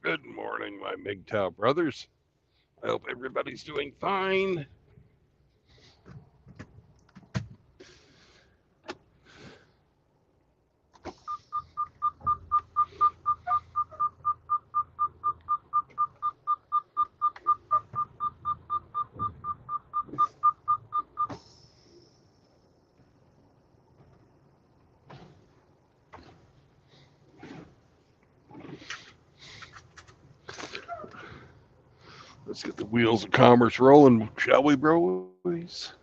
Good morning, my MGTOW brothers. I hope everybody's doing fine. Let's get the wheels of commerce rolling, shall we, bros?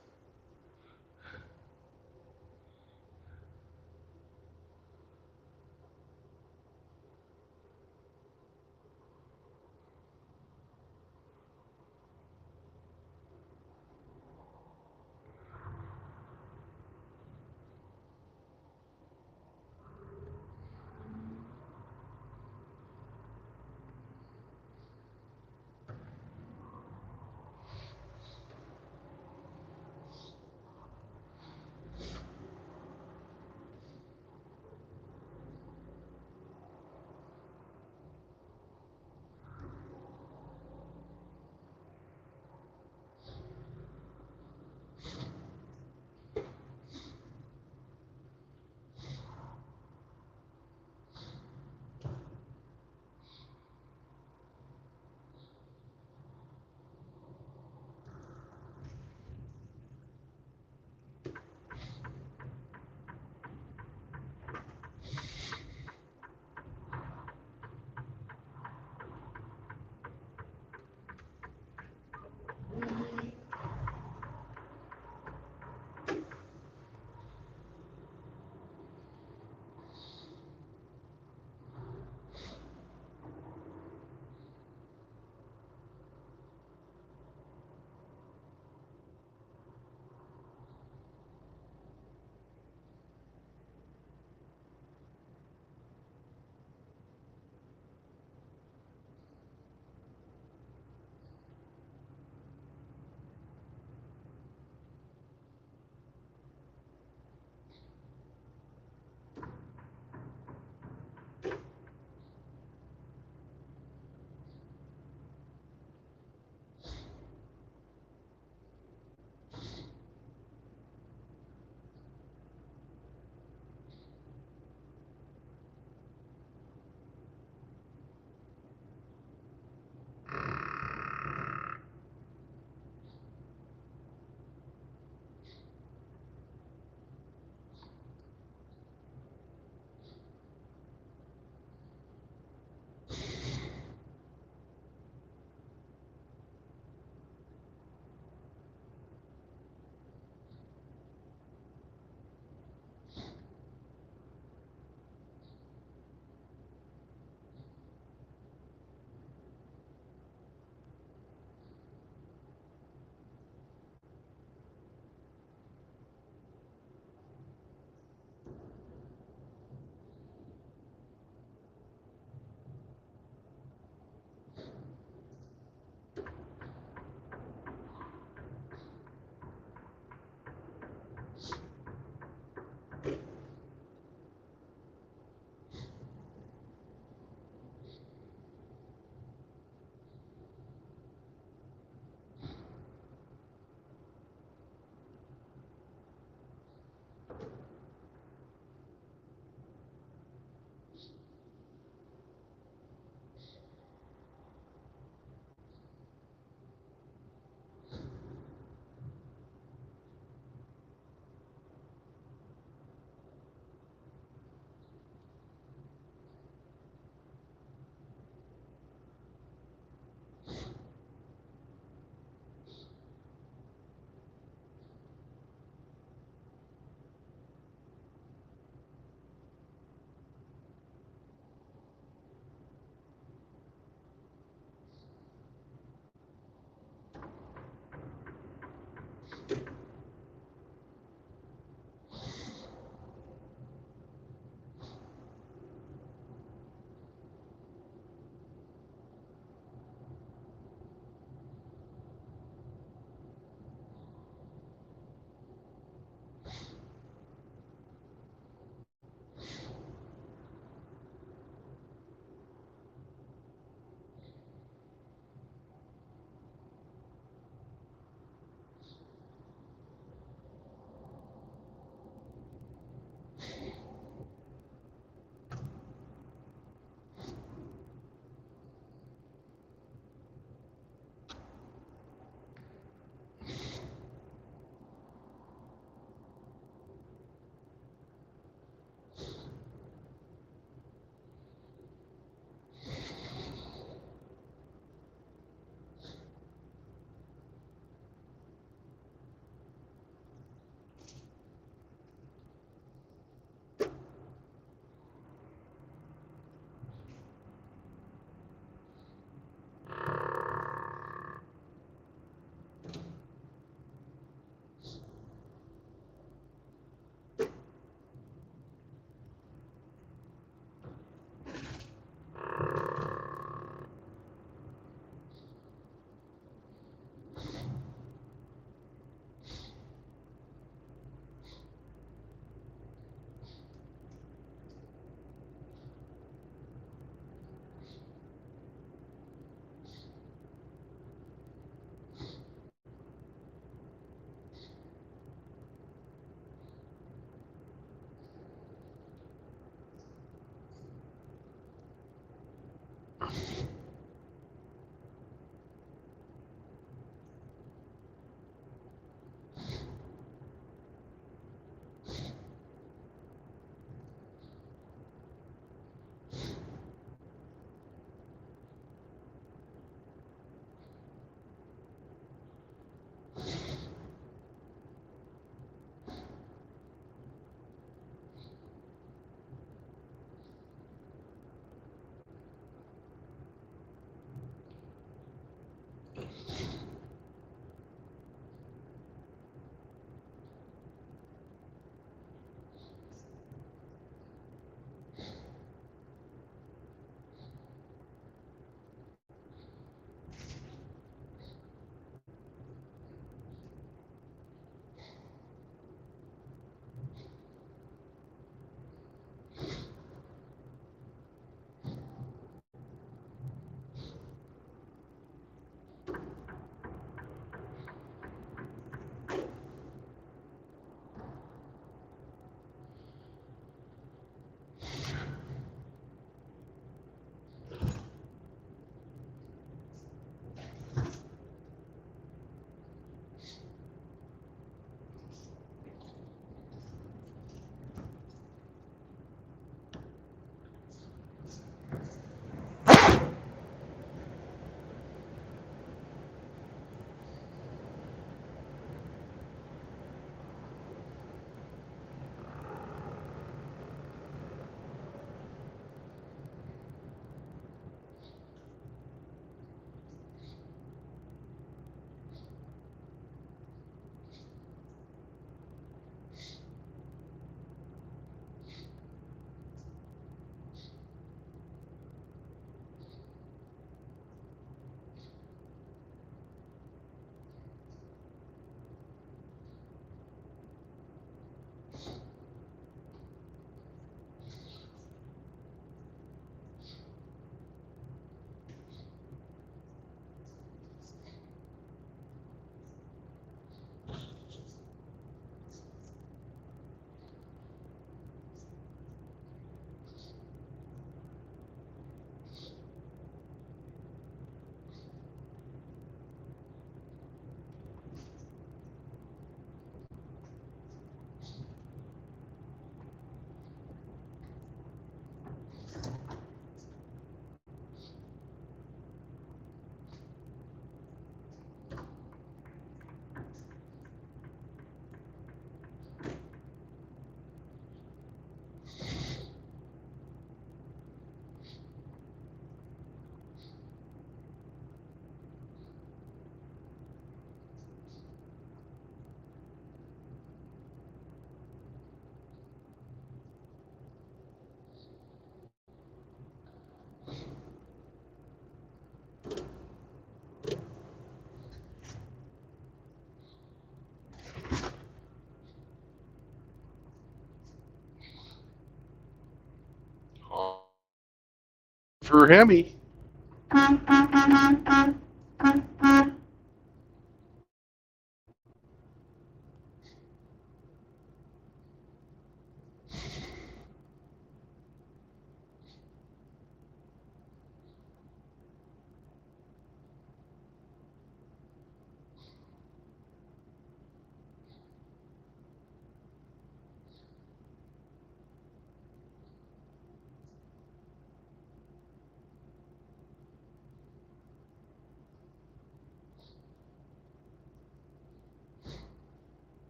for Hemi.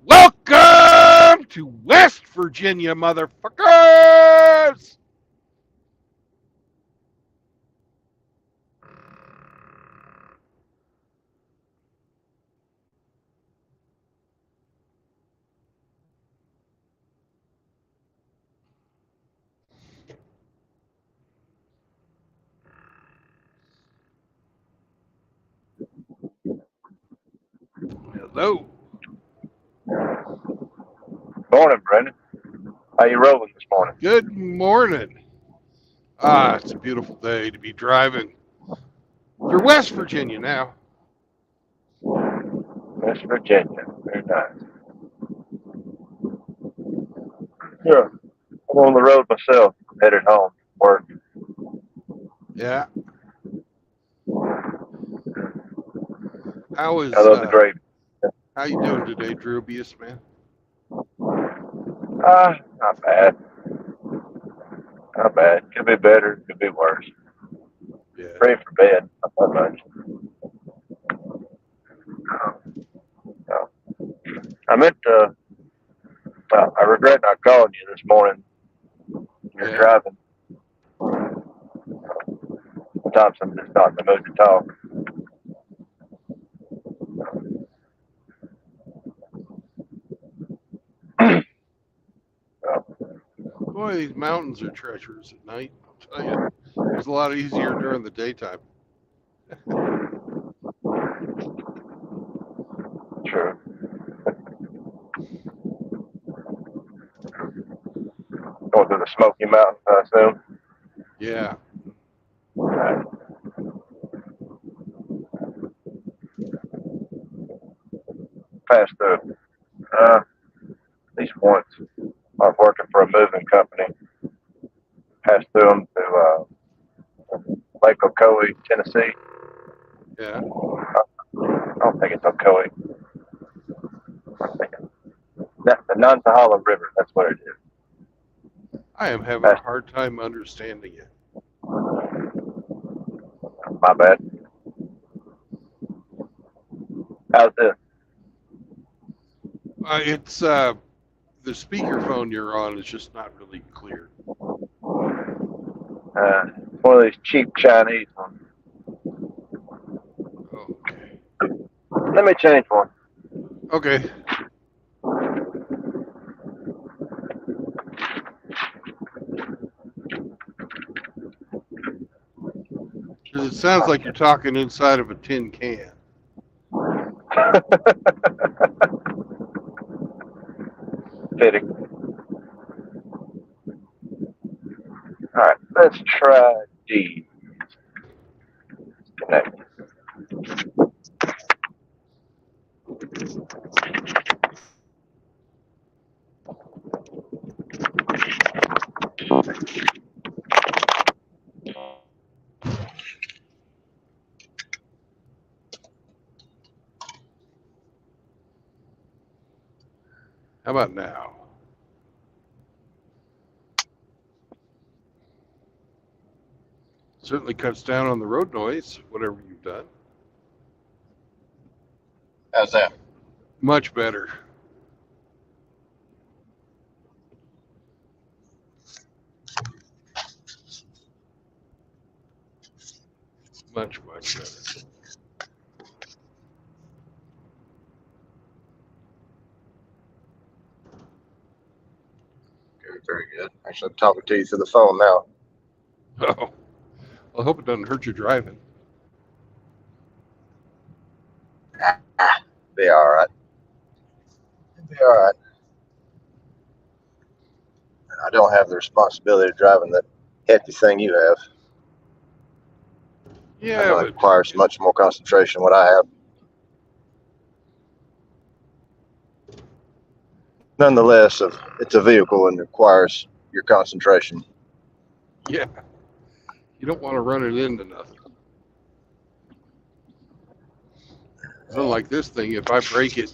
Welcome to West Virginia, motherfuckers! Hello. Morning, Brendan. How you rolling this morning? Good morning. Ah, it's a beautiful day to be driving through West Virginia now. West Virginia. Very nice. Yeah. I'm on the road myself. I'm headed home. Work. Yeah. How is I love the gravy. how you doing today, Drew Bias, man? Not bad. Not bad. Could be better. Could be worse. Yeah. Ready for bed. Not that much. No. I meant to. Well, I regret not calling you this morning. You're Yeah. driving. Sometimes I'm just not in the mood to talk. Boy, these mountains are treacherous at night. I'll tell you. It was a lot easier during the daytime. True. Going through the Smoky Mountains, I assume. Yeah. Right. Passed through. At least once. I was working for a moving company. Passed through them to Lake Ocoee, Tennessee. Yeah. I don't think it's Ocoee. I'm thinking the Nantahala River. That's what it is. I am having a hard time understanding it. My bad. How's this? It's the speakerphone you're on is just not really clear. One of these cheap Chinese ones. Okay. Let me change one. Okay. Because it sounds like you're talking inside of a tin can. Fitting. All right, let's try D. Connect. How about now? Certainly cuts down on the road noise, whatever you've done. How's that? Much better. Much better. Very, very good. Actually, I'm talking to you through the phone now. Oh, well, I hope it doesn't hurt you driving. Be all right. Be all right. I don't have the responsibility of driving that hefty thing you have. I Yeah, know it but requires much more concentration than what I have. Nonetheless, it's a vehicle and requires your concentration. yeah, you don't want to run it into nothing. It's unlike this thing. If I break it,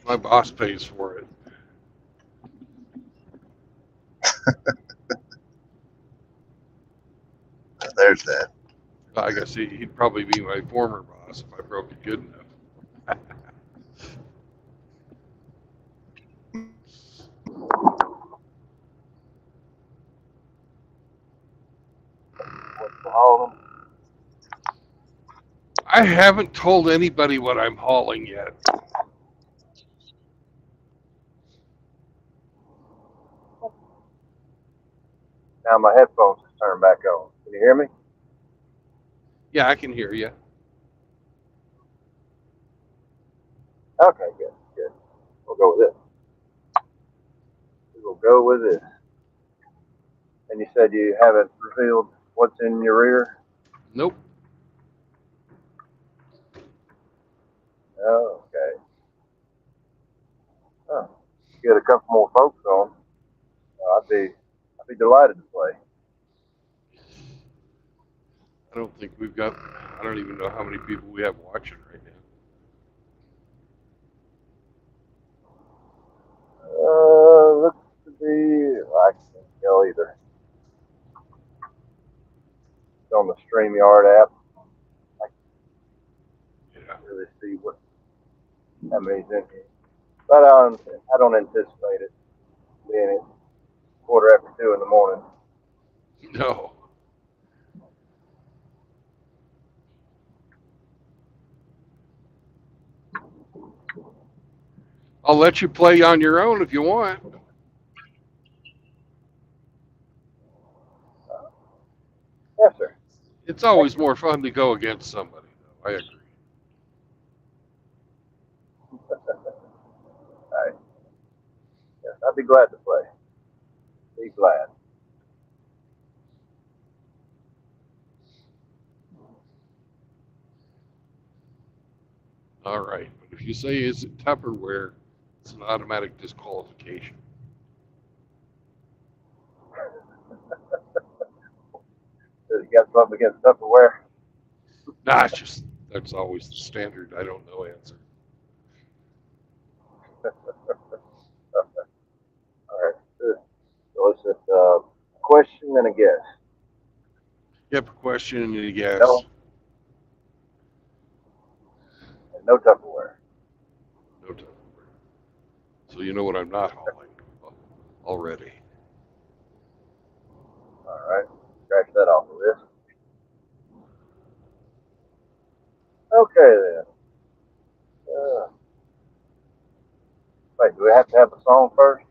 my boss pays for it. There's that. Like I see, he'd probably be my former boss if I broke it good enough. I haven't told anybody what I'm hauling yet. Now my headphones is turned back on. Can you hear me? Yeah, I can hear you. Okay, good, good. We'll go with this. We will go with this. And you said you haven't revealed what's in your rear? Nope. Oh, okay. Oh, get a couple more folks on. I'd be delighted to play. I don't think we've got. I don't even know how many people we have watching right now. Looks to be. I can't tell either. It's on the StreamYard app. Yeah. I can't really see how many's in here. But I don't anticipate it being at 2:15 in the morning. No. I'll let you play on your own if you want. Yes, sir. It's always more fun to go against somebody, though. I agree. All right. Yes, I'd be glad to play. Be glad. All right. But if you say is it Tupperware, it's an automatic disqualification. Does you got something against Tupperware? Nah, it's just that's always the standard. I don't know answer. All right. So it's just a question and a guess. Yep, a question and a guess. No. And no Tupperware. No Tupperware. So you know what I'm not hauling already. All right. Scratch that off the list. Okay then. Wait, do we have to have a song first?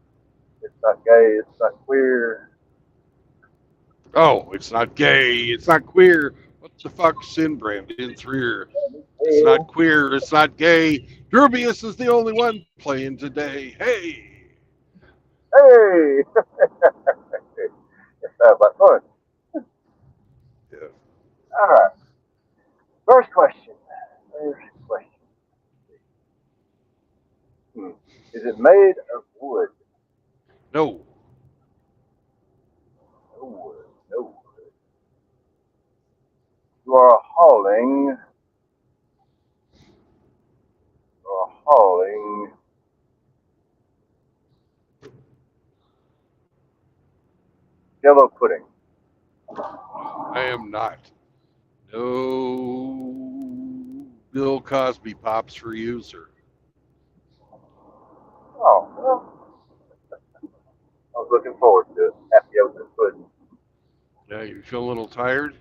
It's not gay. It's not queer. Oh, it's not gay. It's not queer. What the fuck's Sin Brandon Threer? It's not queer. It's not gay. Durbius is the only one playing today. Hey. Hey! It sounds like fun. Yeah. All right. First question. Is it made of wood? No. No wood. No wood. You are hauling. Jello pudding. No, I am not. No Bill Cosby pops for you, sir. Oh, well, I was looking forward to it. Tapioca pudding. Yeah, you feel a little tired?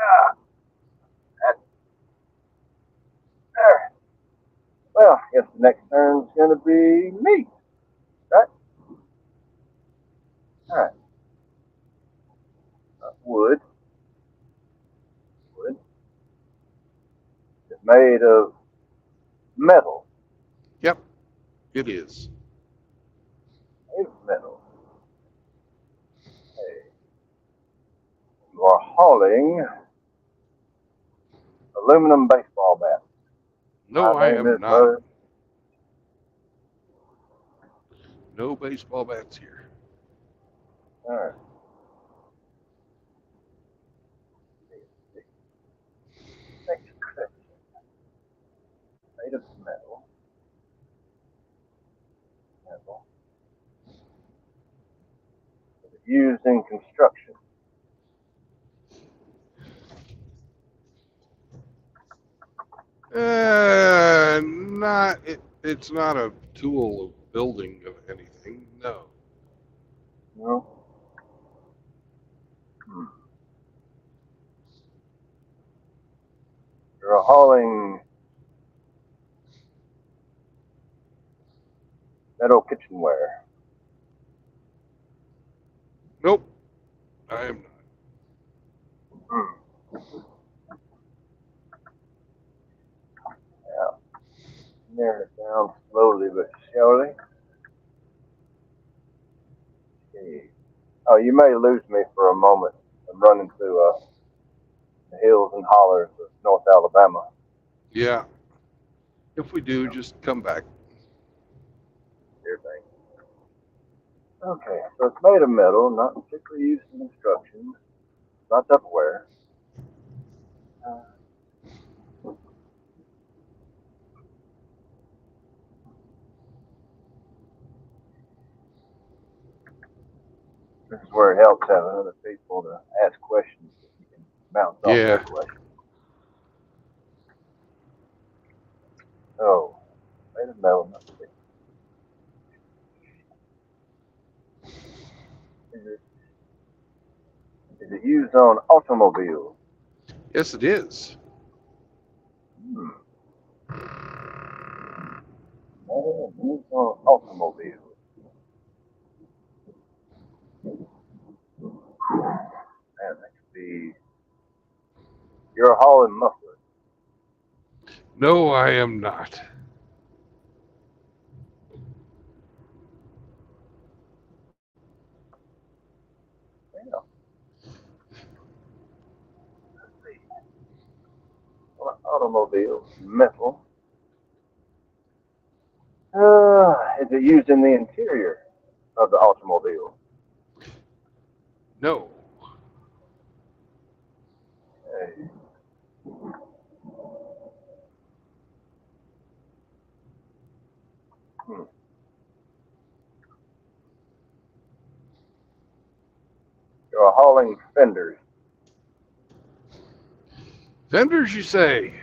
Ah, that's there. Well, I guess the next turn's going to be me, right? All right. Wood. Wood is made of metal. Yep, it is. Made of metal. Hey, you are hauling aluminum baseball bats. No, My I name am is not. Buzz. No baseball bats here. All right. Next section. Made of metal. Metal. Used in construction. Not. It's not a tool of building of anything. No. No. You're hauling metal kitchenware. Nope. I am not. Yeah. Narrow it down slowly but surely. Okay. Oh, you may lose me for a moment. I'm running through the hills and hollers of North Alabama. Yeah. If we do, just come back. Dear thing. Okay, so it's made of metal, not particularly used in construction, not Tupperware. Uh, this is where it helps having other people to ask questions that you can bounce off their Yeah. questions. Oh, made of metal, not particularly. Is it used on automobiles? Yes, it is. Hmm. Metal used on automobiles. Man, that could be. You're hauling mufflers. No, I am not. Yeah. Let's see. Well, automobile, metal. Is it used in the interior of the automobile? No. Hey. Hmm. You're hauling fenders. Vendors, you say?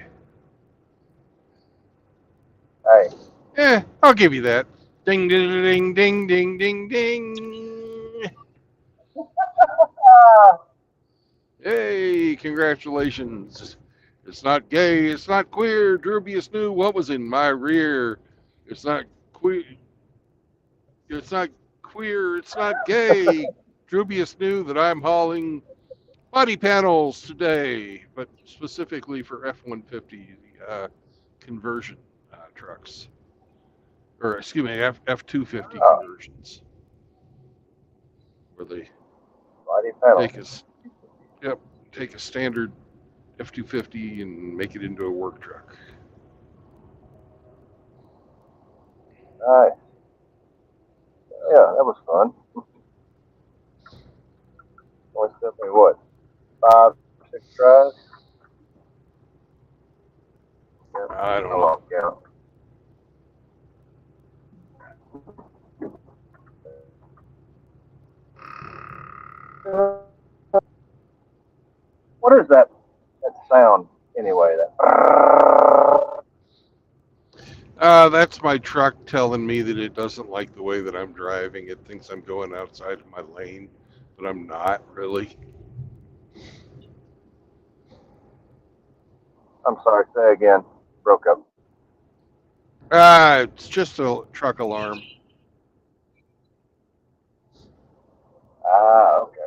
Hey. I'll give you that. Ding, ding, ding, ding, ding, ding, ding. Hey, congratulations. It's not gay. It's not queer. Drubius knew what was in my rear. It's not queer. It's not queer. It's not gay. Drubius knew that I'm hauling body panels today, but specifically for F-150 conversion trucks, or excuse me, F-250 Oh, conversions, where they body panel. take us, yep, take a standard F-250 and make it into a work truck. Nice. Yeah, that was fun. Only took me what, 5, 6 tries? Yeah, I don't I know. lost count. What is that sound anyway? That's my truck telling me that it doesn't like the way that I'm driving. It thinks I'm going outside of my lane, but I'm not really. I'm sorry, say again. Broke up. It's just a truck alarm. Ah, okay.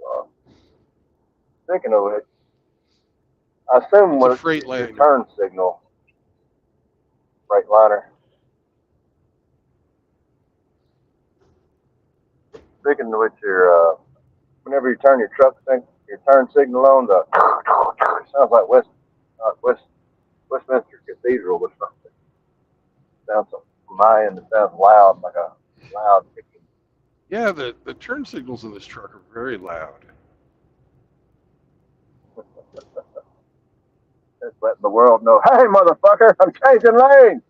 Well, speaking of it, I assume It's a what your Freightliner. turn signal, Freightliner. Speaking of which, whenever you turn your truck thing, your turn signal on, the sounds like Westminster Cathedral or something. Sounds from my end, it sounds loud, like a loud ticking. Yeah, the turn signals in this truck are very loud. It's letting the world know, hey, motherfucker, I'm changing lanes.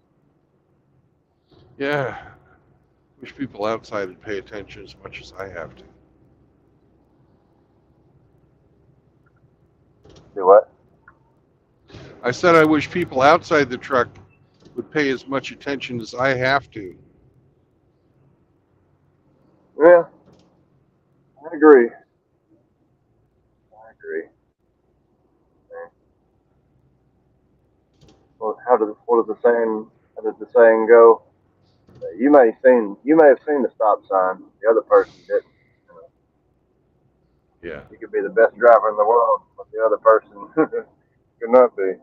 Yeah. Wish people outside would pay attention as much as I have to. Do what? I said I wish people outside the truck would pay as much attention as I have to. Yeah, I agree. I agree. Well, what does the saying go? You may have seen the stop sign. The other person didn't. Yeah. You could be the best driver in the world, but the other person could not be.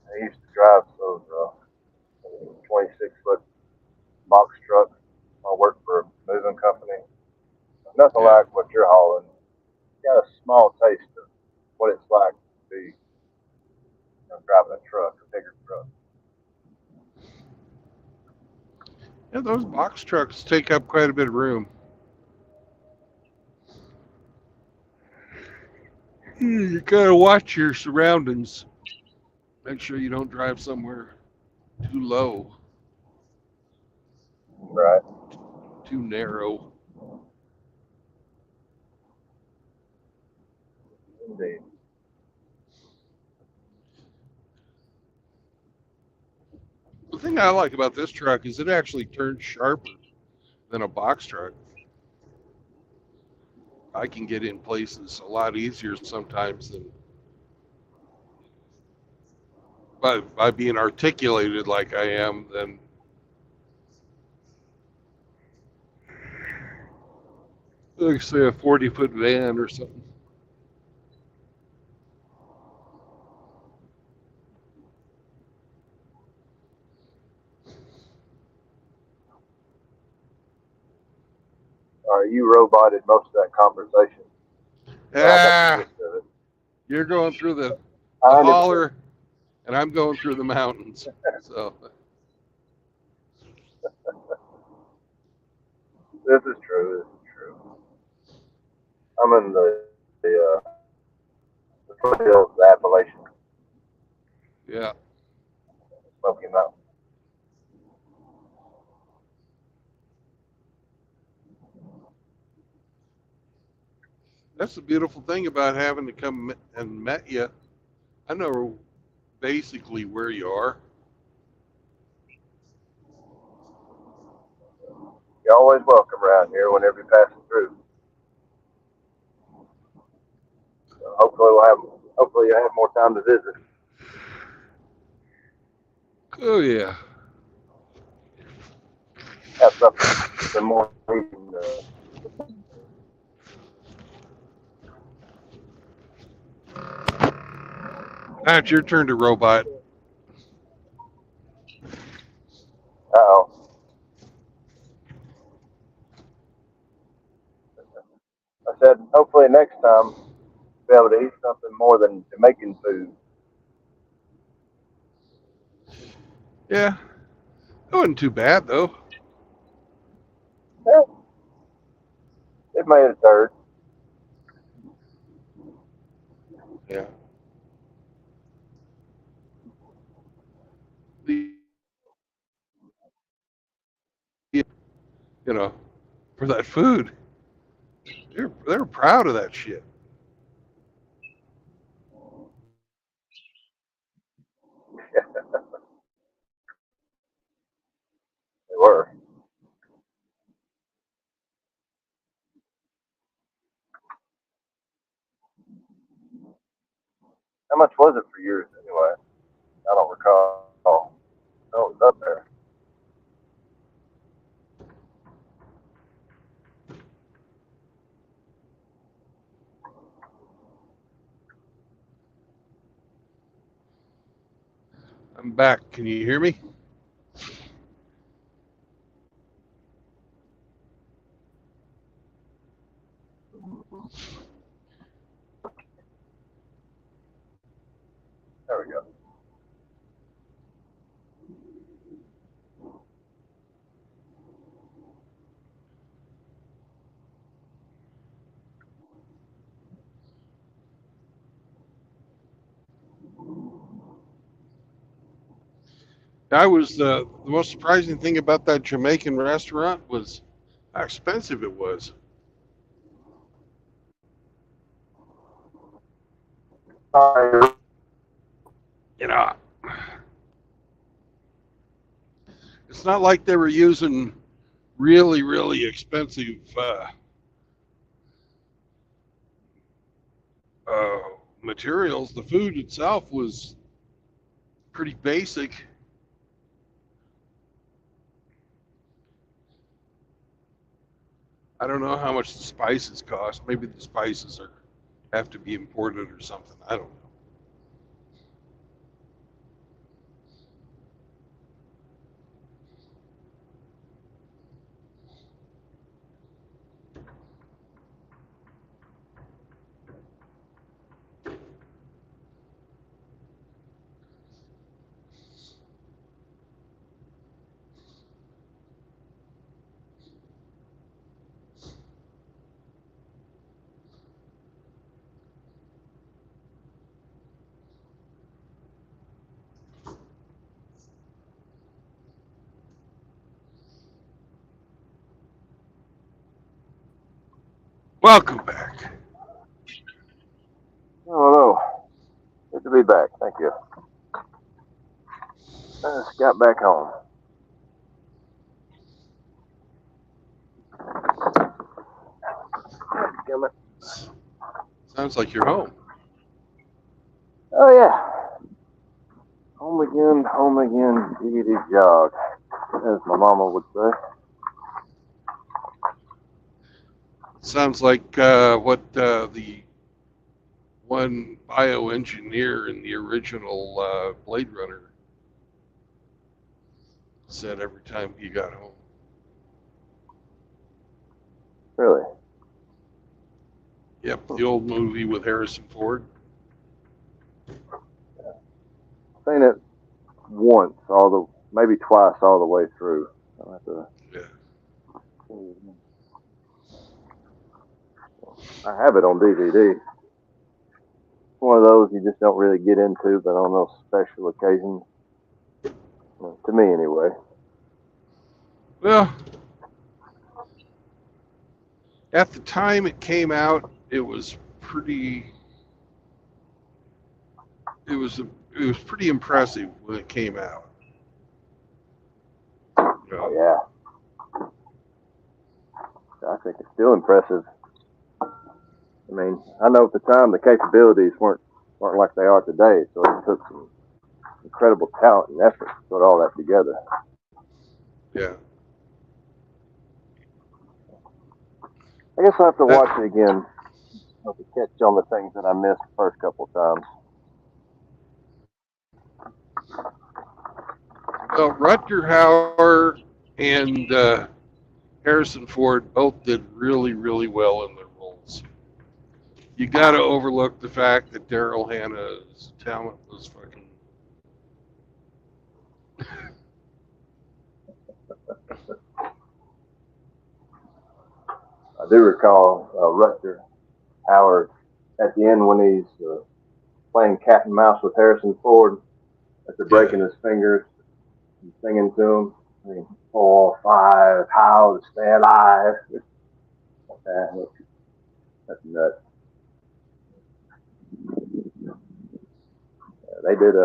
I used to drive those 26-foot box trucks. I worked for a moving company. Nothing Yeah. like what you're hauling. Got a small taste of what it's like to be driving a truck, a bigger truck. Yeah, those box trucks take up quite a bit of room. You gotta watch your surroundings. Make sure you don't drive somewhere too low, Right. too narrow. Indeed. The thing I like about this truck is it actually turns sharper than a box truck. I can get in places a lot easier sometimes than by being articulated like I am than like say a 40-foot van or something. You roboted most of that conversation. Ah, you're going through the holler, and I'm going through the mountains. So This is true. This is true. I'm in the foothills of the Appalachian, yeah, Smoky Mountains. that's the beautiful thing about having to come and met you. I know basically where you are. You're always welcome around here whenever you're passing through. So hopefully you'll have more time to visit. Oh yeah. Have something more we can. Now it's your turn to robot. Oh. I said, hopefully next time be able to eat something more than Jamaican food. Yeah, that wasn't too bad though. Yeah. It made a third. Yeah. The, you know, for that food, they're proud of that shit. They were. How much was it for yours anyway? I don't recall. Oh, it was up there. I'm back. Can you hear me? There we go. I was the most surprising thing about that Jamaican restaurant was how expensive it was. Sorry. You know, it's not like they were using really, really expensive uh, materials. The food itself was pretty basic. I don't know how much the spices cost. Maybe the spices are have to be imported or something. I don't know. Welcome back. Hello. Good to be back. Thank you. I just got back home. Damn it. Sounds like you're home. Oh yeah. Home again, diggity jog, as my mama would say. Sounds like what the one bioengineer in the original Blade Runner said every time he got home. Really. Yep, the old movie with Harrison Ford. Seen it once, maybe twice all the way through. I'll have to, Yeah. I have it on DVD. One of those you just don't really get into, but on those special occasions, to me anyway. Well, at the time it came out, it was pretty. It was it was pretty impressive when it came out. You Oh know? yeah, I think it's still impressive. I mean, I know at the time the capabilities weren't like they are today, so it took some incredible talent and effort to put all that together. Yeah. I guess I'll have to That, watch it again to catch on the things that I missed the first couple of times. well, Rutger Hauer and Harrison Ford both did really, really well in their roles. You got to overlook the fact that Daryl Hannah's talent was fucking. I do recall Rutger Howard at the end when he's playing cat and mouse with Harrison Ford after breaking his fingers and singing to him. Singing, 4, 5, how to stay alive. That's nuts. They did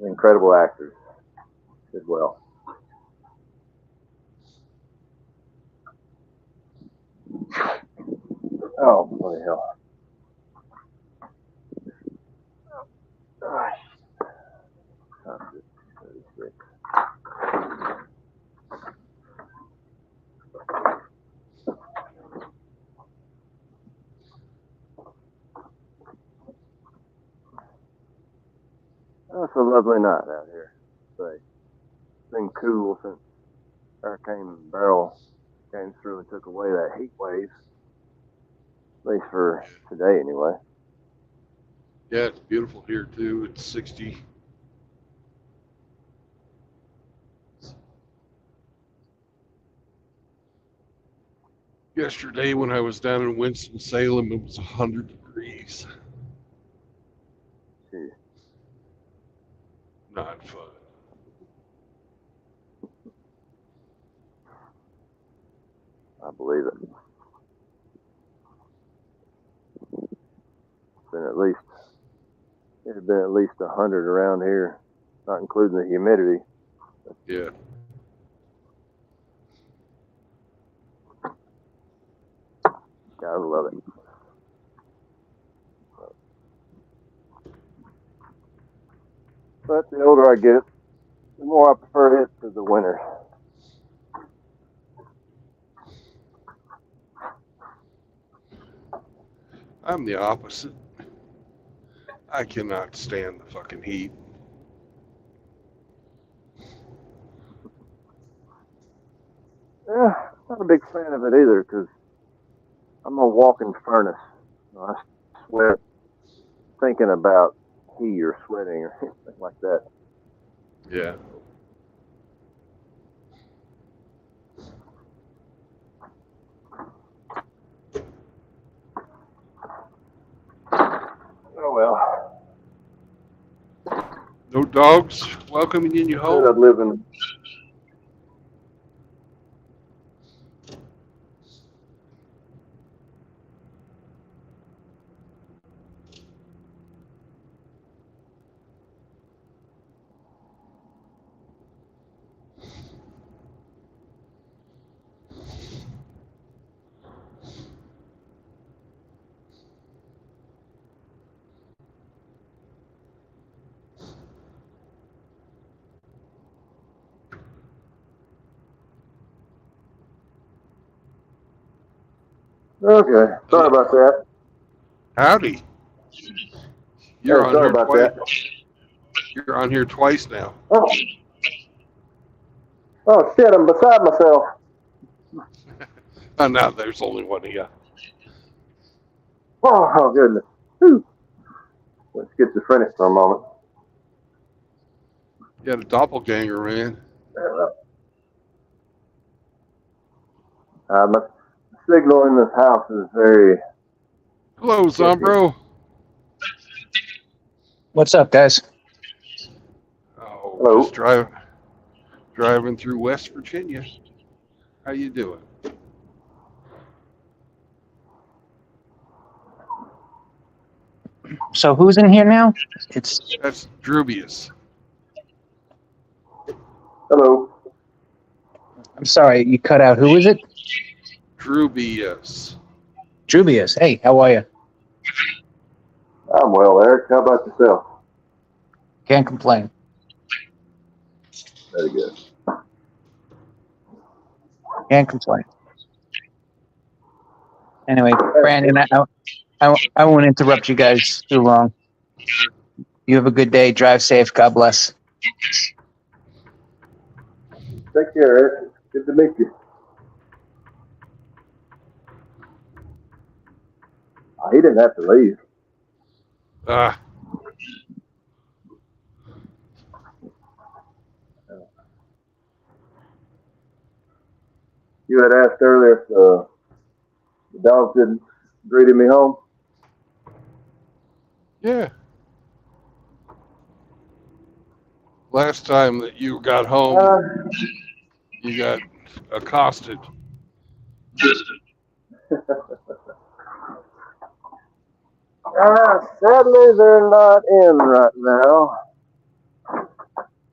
incredible actors. Did well. Oh, bloody hell. Gosh. Oh, it's a lovely night out here. It's been cool since Hurricane Beryl came through and took away that heat wave. At least for today, anyway. Yeah, it's beautiful here too. It's 60. Yesterday when I was down in Winston-Salem, it was 100 degrees. Jeez. Not fun. I believe it. It had been at least 100 around here, not including the humidity. Yeah. Gotta love it. But the older I get, the more I prefer it to the winter. I'm the opposite. I cannot stand the fucking heat. Yeah, not a big fan of it either because I'm a walking furnace. I sweat thinking about heat or sweating or anything like that. Yeah. Oh well. No dogs welcoming in your Instead of home? living. Okay, sorry about that. Howdy. You're on sorry here about twice. that. You're on here twice now. Oh shit! I'm beside myself. Oh, now there's only one of you. Oh goodness. Whew. Let's schizophrenic for a moment. You had a doppelganger, man. My signal in this house is very. Hello, Zombro. What's up, guys? Oh, Hello. just driving through West Virginia. How you doing? So who's in here now? It's That's Drubius. Hello. I'm sorry, you cut out. Who is it? Drubius. Drubius. Hey, how are you? I'm well, Eric. How about yourself? Can't complain. Very good. Can't complain. Anyway, Brandon, I won't interrupt you guys too long. You have a good day. Drive safe. God bless. Take care, Eric. Good to meet you. He didn't have to leave. You had asked earlier if The dogs didn't greeted me home. Yeah. Last time that you got home, Uh, you got accosted. Sadly, they're not in right now.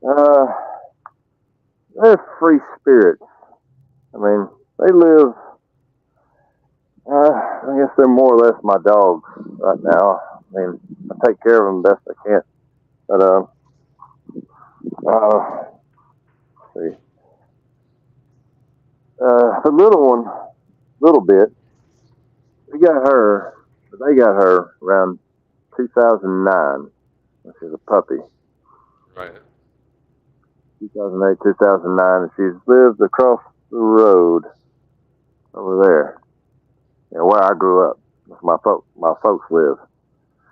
Uh, they're free spirits. I mean, they live. I guess they're more or less my dogs right now. I mean, I take care of them best I can. But let's see. The little one, little bit. We got her. They got her around 2009. She was a puppy. Right. 2008, 2009, and she's lived across the road over there, where I grew up. My folks live.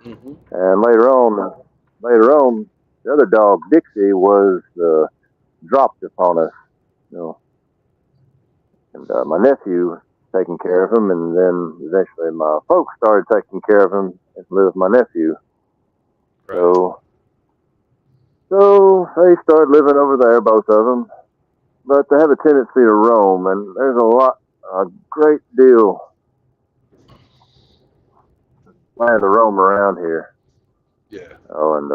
Mm-hmm. And later on, the other dog, Dixie, was dropped upon us, and my nephew was taking care of him, and then eventually my folks started taking care of him and lived with my nephew. Right. So they started living over there, both of them. But they have a tendency to roam, and there's a great deal land to roam around here. Yeah. Oh, and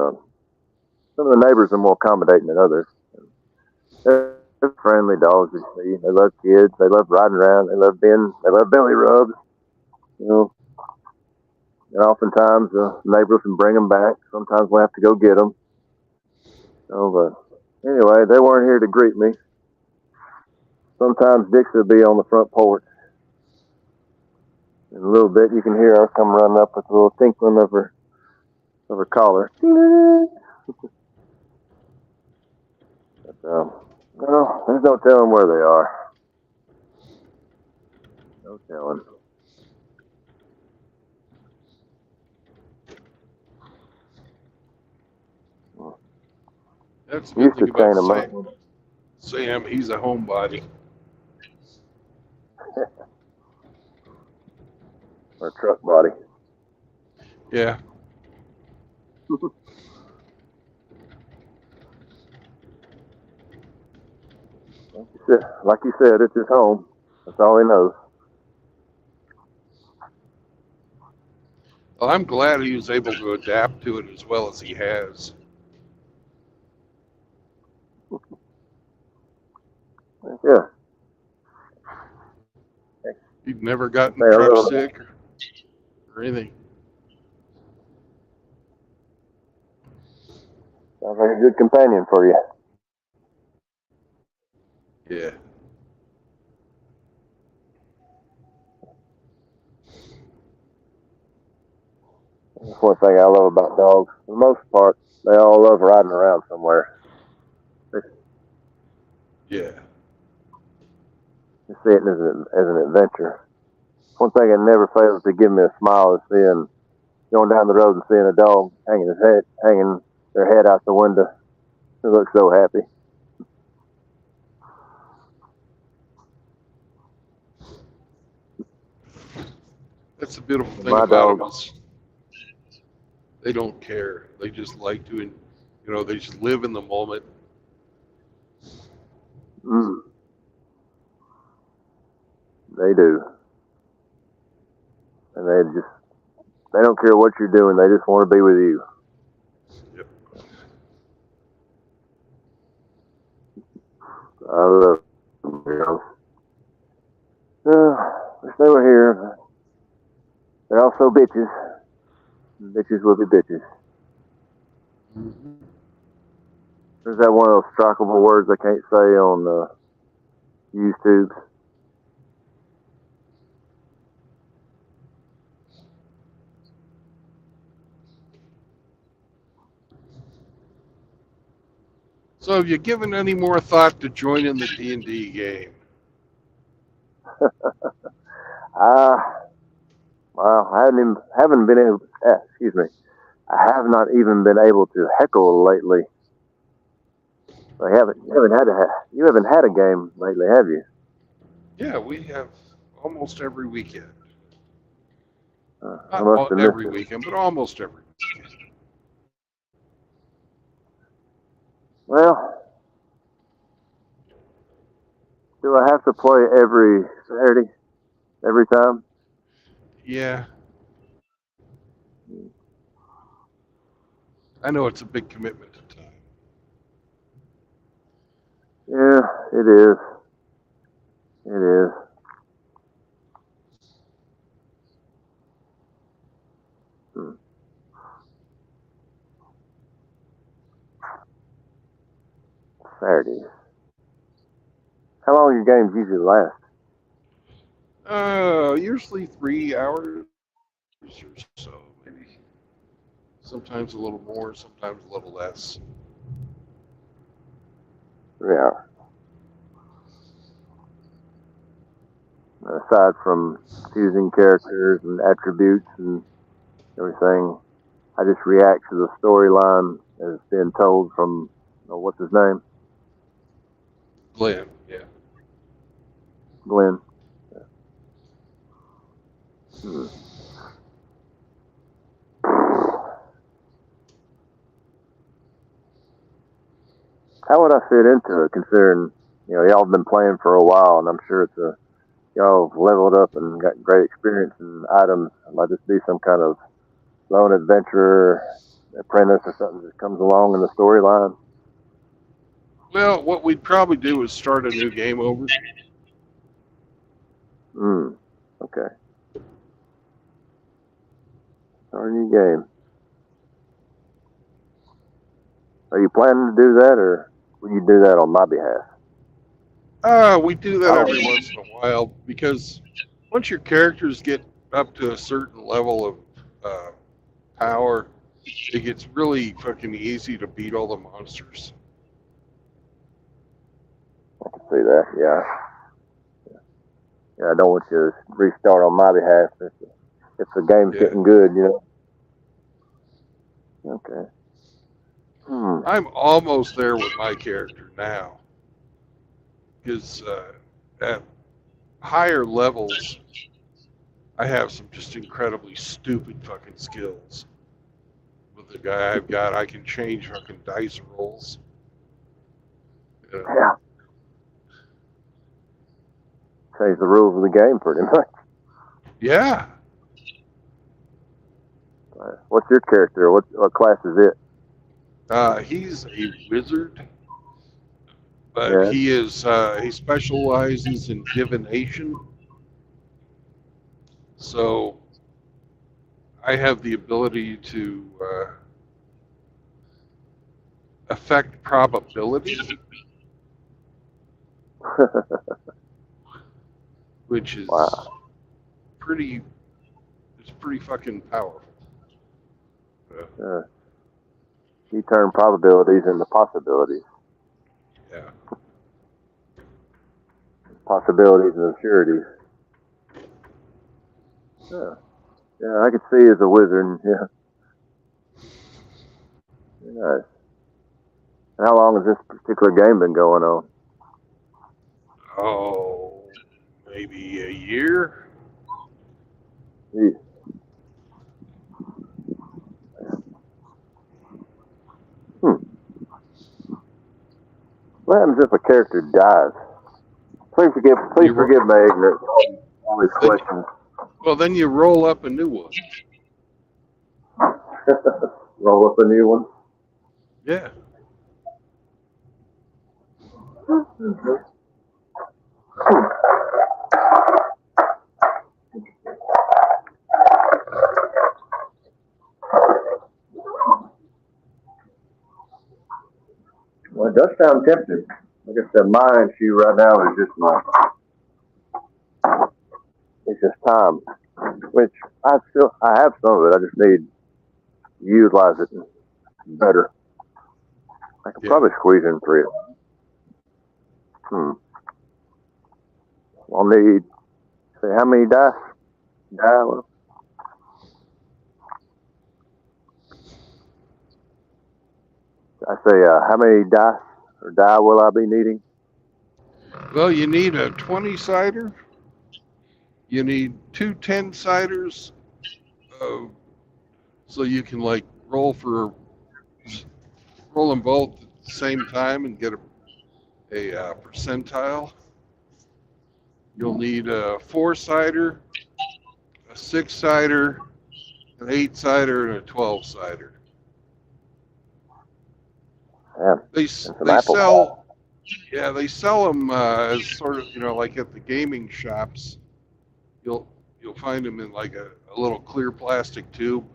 some of the neighbors are more accommodating than others. They're friendly dogs, you see. They love kids. They love riding around. They love belly rubs. And oftentimes the neighbors can bring them back. Sometimes we have to go get them. But anyway, they weren't here to greet me. Sometimes Dixie will be on the front porch. In a little bit, you can hear her come running up with a little tinkling of her collar. But, well, there's no telling where they are. No telling. That's the good Used to thing chain about them up. Sam. He's a homebody. Or truck body. Yeah. Like you said, it's his home. That's all he knows. Well, I'm glad he was able to adapt to it as well as he has. Yeah. He'd never gotten Say a truck little- sick or anything. Sounds like a good companion for you. Yeah. That's one thing I love about dogs. For the most part, they all love riding around somewhere. Yeah. You see it as an adventure. One thing that never fails to give me a smile is going down the road and seeing a dog hanging their head out the window. They look so happy. That's the beautiful thing My about them dog. is they don't care. They just like to, they just live in the moment. They do. And they don't care what you're doing. They just want to be with you. Yep. I love them, wish they were here. They're also bitches. Bitches will be bitches. Mm-hmm. There's that one of those strikeable words I can't say on YouTube. So have you given any more thought to joining the D&D game? Well, I haven't been able. Excuse me. I have not even been able to heckle lately. You haven't had a game lately, have you? Yeah, we have almost every weekend. I Not must have missed every it. weekend, but almost every weekend. Well, do I have to play every Saturday, every time? Yeah. I know it's a big commitment to time. Yeah, it is. It is. Hmm. Saturdays. How long your games usually last? Usually 3 hours or so, maybe. Sometimes a little more, sometimes a little less. 3 hours. Aside from choosing characters and attributes and everything, I just react to the storyline as being told from, what's his name? Glenn, yeah. Glenn. Hmm. How would I fit into it, considering y'all have been playing for a while, and I'm sure y'all have leveled up and got great experience and items. Might just be some kind of lone adventurer, apprentice, or something that comes along in the storyline. Well, what we'd probably do is start a new game over. Okay. Start a new game. Are you planning to do that, or will you do that on my behalf? We do that every once in a while because once your characters get up to a certain level of power, it gets really fucking easy to beat all the monsters. I can see that. Yeah. I don't want you to restart on my behalf if the game's getting good. Okay. I'm almost there with my character now because at higher levels, I have some just incredibly stupid fucking skills. With the guy I've got, I can change fucking dice rolls. Yeah. Change the rules of the game pretty much. Yeah. What's your character? What class is it? He's a wizard, but he specializes in divination. So I have the ability to affect probability, which is pretty fucking powerful. You turn probabilities into possibilities. Yeah. Possibilities and sureties. Yeah, I could see as a wizard. Yeah. Nice. How long has this particular game been going on? Oh, maybe a year. Jeez. What happens if a character dies? Please forgive my ignorance. All these questions. Well, then you roll up a new one. Roll up a new one. Yeah. Well, it does sound tempting. Like I said, my issue right now is just it's just time, which I have some of it. I just need to utilize it better. I could probably squeeze in 3. I'll need, say, how many dice? I say, how many dice or die will I be needing? Well, you need a 20-sider. You need 2 10-siders, so you can like roll them both at the same time and get a percentile. You'll need a 4-sider, a 6-sider, an 8-sider, and a 12-sider. Yeah. They some they apple sell they sell them as sort of like at the gaming shops. You'll find them in like a little clear plastic tube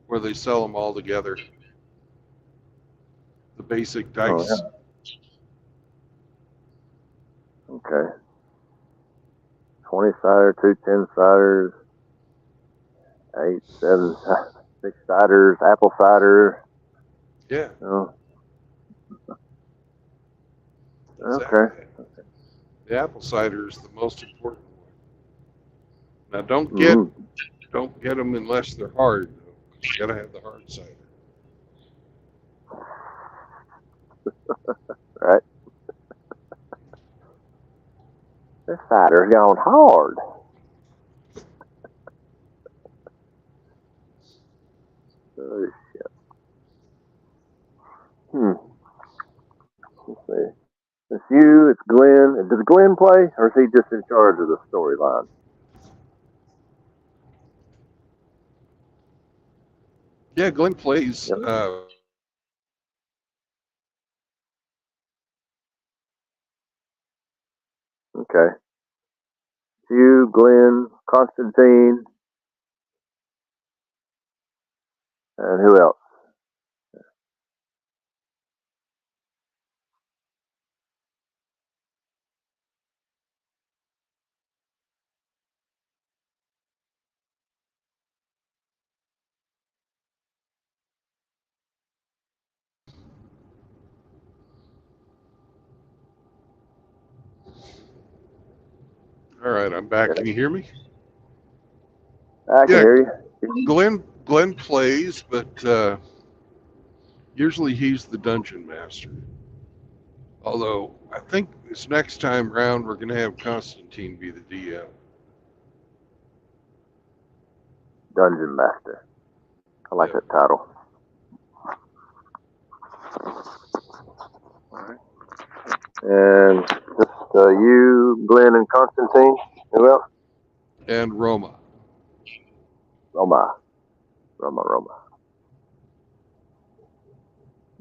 where they sell them all together. The basic dice. Oh, yeah. Okay. 20-sider, 2 10-siders, 8, 7, 6-siders, apple cider. Yeah. Oh. Exactly. Okay. The apple cider is the most important one. Now don't get them unless they're hard. You gotta have the hard cider. Right. This cider's gone hard. Oh, shit. Let's see. It's you, it's Glenn. Does Glenn play, or is he just in charge of the storyline? Yeah, Glenn plays. Yep. Okay. You, Glenn, Constantine, and who else? All right, I'm back. Can you hear me? I can hear you. Glenn plays, but usually he's the dungeon master. Although I think this next time round we're going to have Constantine be the DM. Dungeon Master. I like that title. All right. And just you, Glenn, and Constantine. Who else? And Roma. Roma.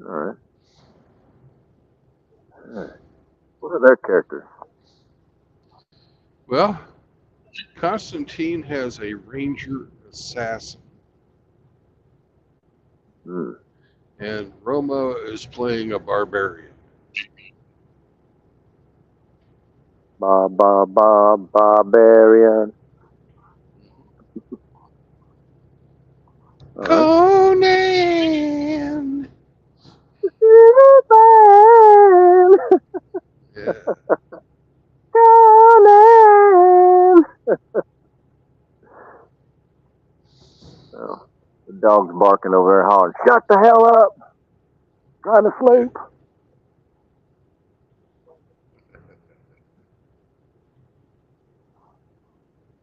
All right. What are their characters? Well, Constantine has a ranger assassin. And Roma is playing a barbarian. Barbarian. Conan! Yeah. Conan! Oh, the dog's barking over there hollering, shut the hell up! Trying to sleep.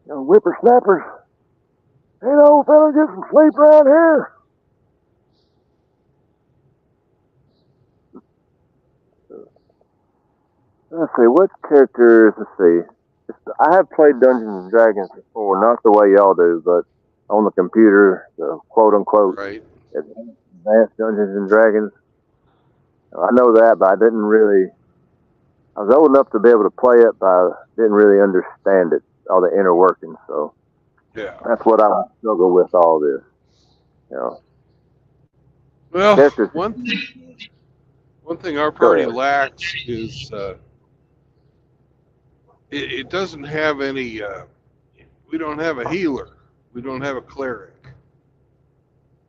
You whippersnappers. Hey, old fella, get some sleep around here. Let's see, what characters, let's see. I have played Dungeons and Dragons before, not the way y'all do, but on the computer, the quote-unquote Advanced Dungeons and Dragons. I know that, but I didn't really, I was old enough to be able to play it, but I didn't really understand it, all the inner workings, so. Yeah. That's what I struggle with all this. You know. Well, one thing our party lacks is it doesn't have any. We don't have a healer. We don't have a cleric.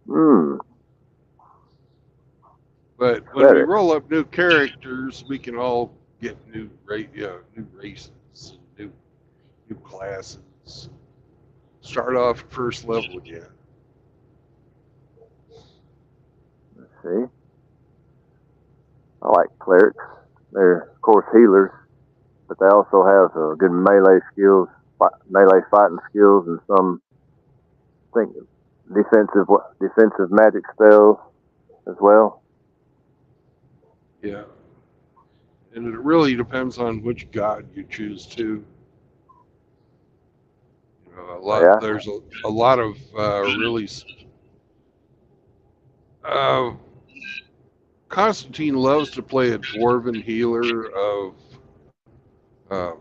But when we roll up new characters, we can all get new races, and new classes. Start off first level again. Let's see. I like clerics. They're, of course, healers, but they also have good melee skills, melee fighting skills, and some think defensive magic spells as well. Yeah. And it really depends on which god you choose to. Yeah. There's a lot of really. Constantine loves to play a dwarven healer of uh,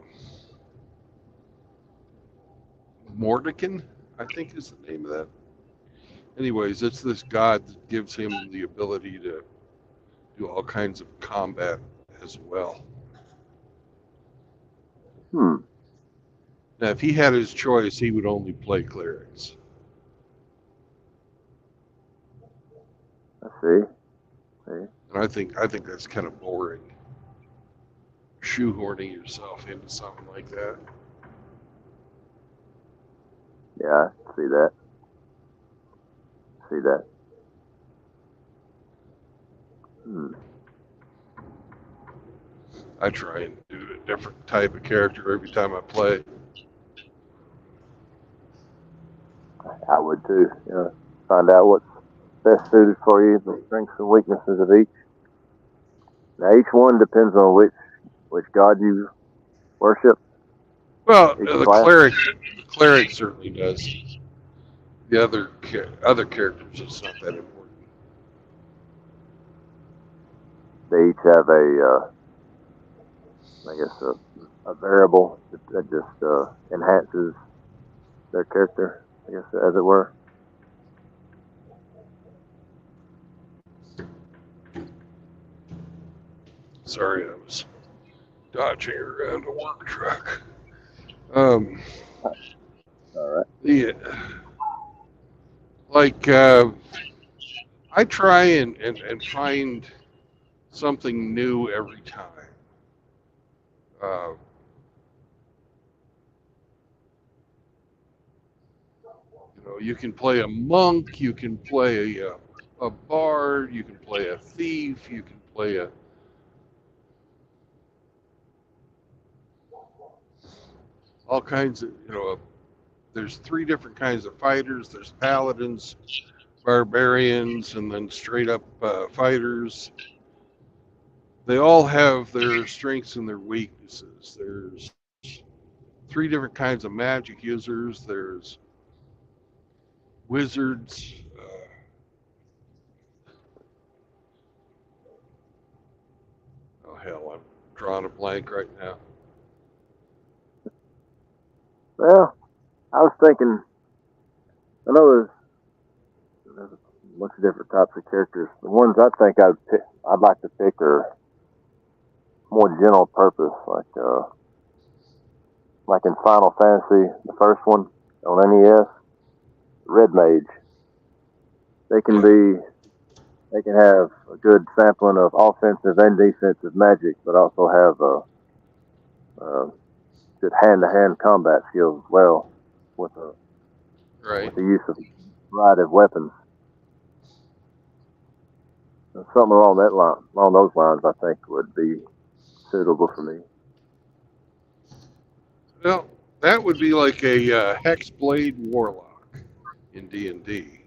Mordenkainen, I think is the name of that. Anyways, it's this god that gives him the ability to do all kinds of combat as well. Hmm. Now, if he had his choice, he would only play clerics. I see. And I think that's kind of boring. Shoehorning yourself into something like that. Yeah, I see that. Hmm. I try and do a different type of character every time I play. I would too. Find out what's best suited for you, the strengths and weaknesses of each. Now, each one depends on which god you worship. Well, Each the class. cleric certainly does. The other characters, it's not that important. They each have a variable that just enhances their character, I guess, as it were. Sorry, I was dodging around a work truck. All right. Yeah, like I try and find something new every time. Uh, you can play a monk, you can play a bard, you can play a thief, you can play all kinds of, there's 3 different kinds of fighters. There's paladins, barbarians, and then straight up fighters. They all have their strengths and their weaknesses. There's 3 different kinds of magic users. There's wizards. Oh hell, I'm drawing a blank right now. Well, I was thinking, I know there's a bunch of different types of characters. The ones I think I'd like to pick are more general purpose, like in Final Fantasy, the first one on NES, Red Mage. They can be, they can have a good sampling of offensive and defensive magic, but also have good hand-to-hand combat skills as well with Right. the use of a variety of weapons. Something along those lines, I think would be suitable for me. Well, that would be like a Hexblade Warlock in D&D.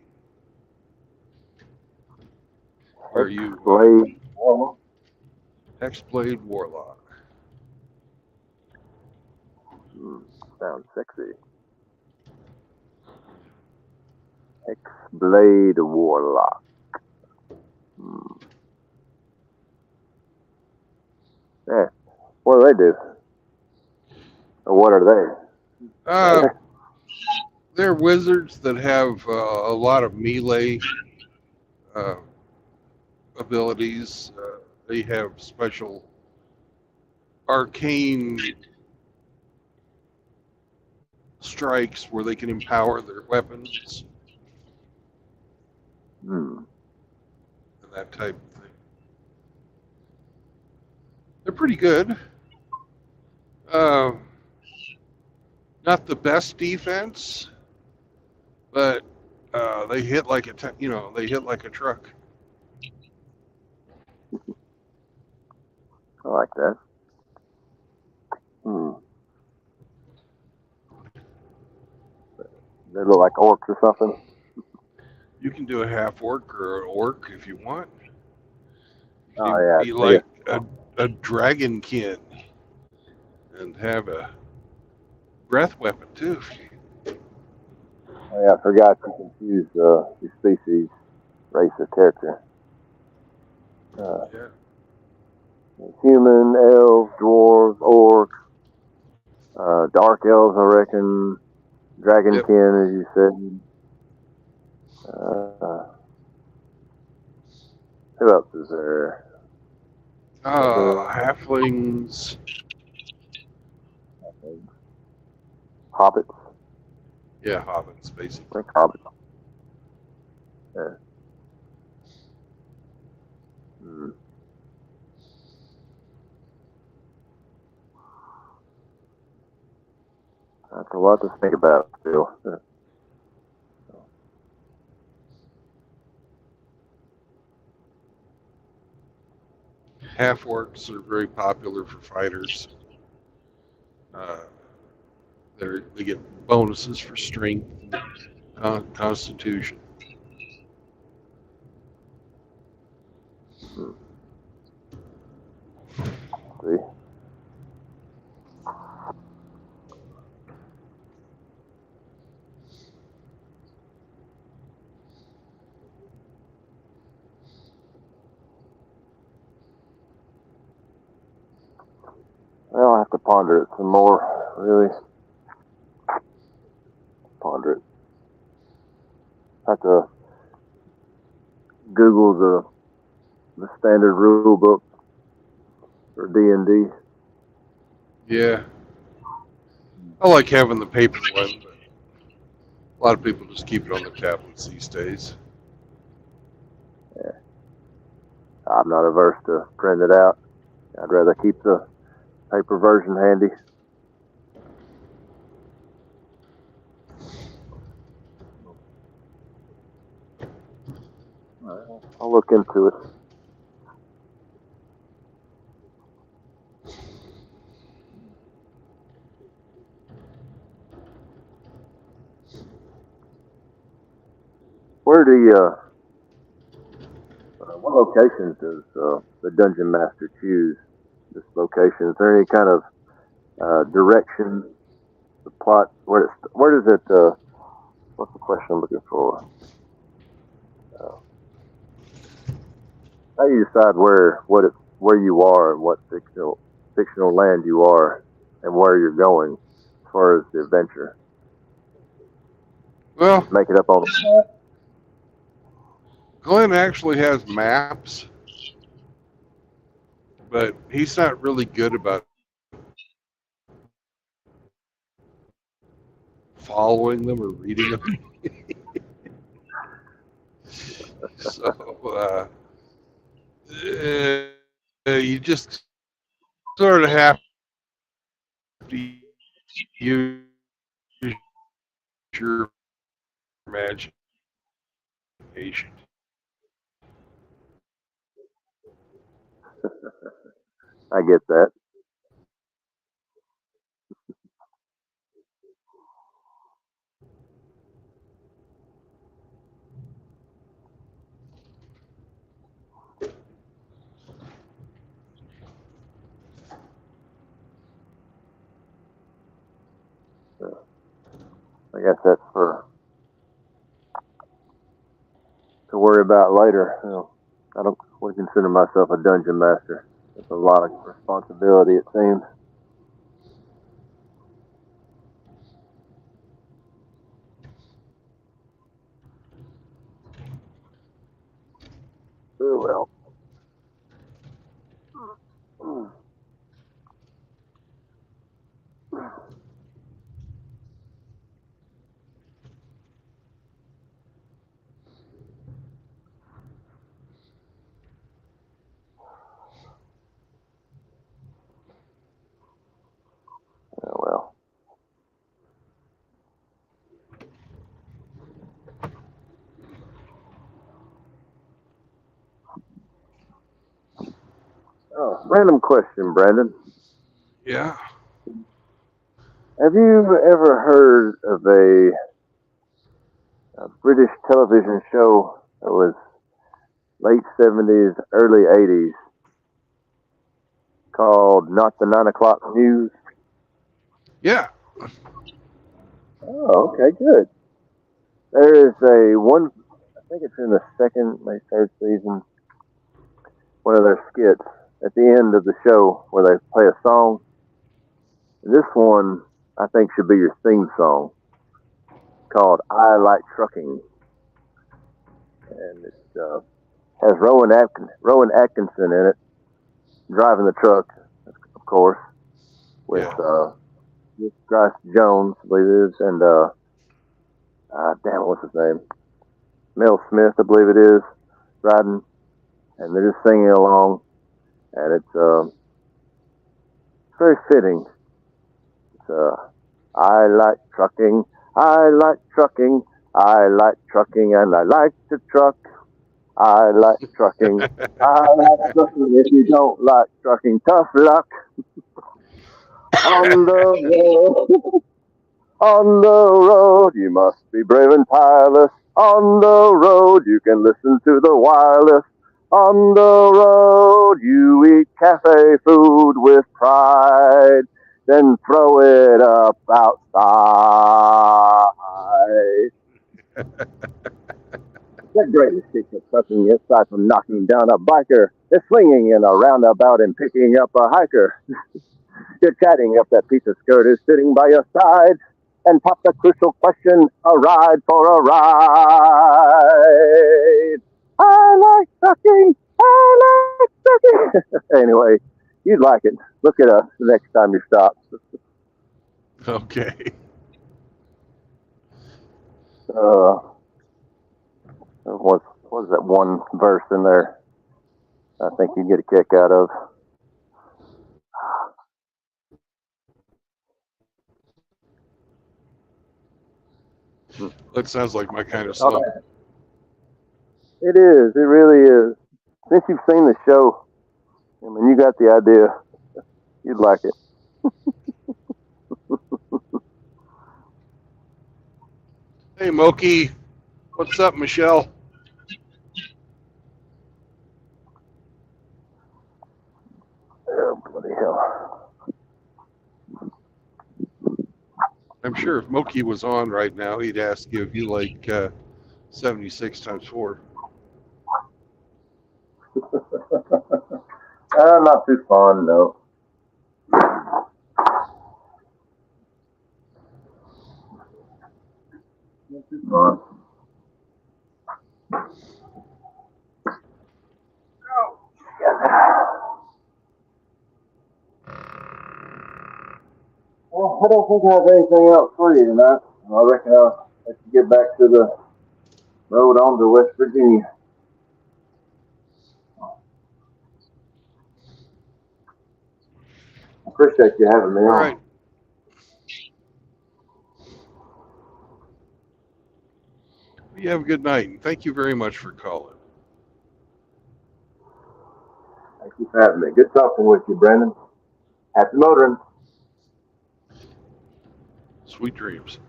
Where you Hexblade Warlock. Sounds sexy. Hexblade Warlock. Yeah. What do they do? Or what are they? They're wizards that have a lot of melee abilities. They have special arcane strikes where they can empower their weapons and that type of thing. They're pretty good. Not the best defense, but they hit like they hit like a truck. I like that. They look like orcs or something. You can do a half orc or an orc if you want. You Oh can yeah, be like a dragonkin and have a breath weapon too. Oh, yeah. I forgot you can choose your species, race, or character. Yeah. Human, elves, dwarves, orcs, dark elves, I reckon. Dragonkin, as you said. Who else is there? Halflings. Hobbits. Yeah, hobbits, I basically. think hobbits. Yeah. Hmm. That's a lot to think about still. Half orcs are very popular for fighters. They get bonuses for strength and constitution. See? Well, I'll have to ponder it some more, really. Ponder it. Have to Google the standard rule book for D&D. Yeah. I like having the paper one, but a lot of people just keep it on the tablets these days. Yeah. I'm not averse to print it out. I'd rather keep the paper version handy. I'll look into it. Where what locations does the Dungeon Master choose this location? Is there any kind of direction, the plot? Where does it? What's the question I'm looking for? How do you decide where you are and what fictional land you are and where you're going as far as the adventure? Well, Make it up on the map. Glenn actually has maps, but he's not really good about following them or reading them. So you just sort of have to use your imagination. I get that. I guess that's to worry about later. I don't want to consider myself a dungeon master. It's a lot of responsibility, it seems. Oh, well. Oh, well. Oh, random question, Brandon. Yeah. Have you ever heard of a a British television show that was late 70s, early 80s called Not the 9 O'Clock News. Yeah. Oh, okay, good. There is I think it's in the second, maybe third season, one of their skits at the end of the show where they play a song. This one, I think, should be your theme song called I Like Trucking. And it has Rowan Atkinson in it, driving the truck, of course, with Grace Jones, I believe it is, and damn, what's his name? Mel Smith, I believe it is, riding, and they're just singing along, and it's very fitting. It's I like trucking, I like trucking, I like trucking, and I like to truck. I like trucking. I like trucking. If you don't like trucking, tough luck. On the road, on the road, you must be brave and tireless. On the road, you can listen to the wireless. On the road, you eat cafe food with pride, then throw it up outside. The greatest kick of trucking aside from knocking down a biker is swinging in a roundabout and picking up a hiker. You're chatting up that piece of skirt is sitting by your side and pop the crucial question, a ride for a ride. I like trucking. I like trucking. Anyway, you'd like it. Look it up the next time you stop. Okay. What was that one verse in there? I think you'd get a kick out of. That sounds like my kind of song. It is. It really is. Since you've seen the show, I mean, you got the idea. You'd like it. Hey, Moki. What's up, Michelle? Oh, bloody hell. I'm sure if Moki was on right now, he'd ask you if you like 76 times 4. Not too fond, no. Not too fond. Well, I don't think I have anything else for you tonight. I reckon I'll let you get back to the road on to West Virginia. I appreciate you having me All on. right. You have a good night, and thank you very much for calling. Thank you for having me. Good talking with you, Brandon. Happy motoring. Sweet dreams.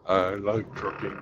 I like trucking.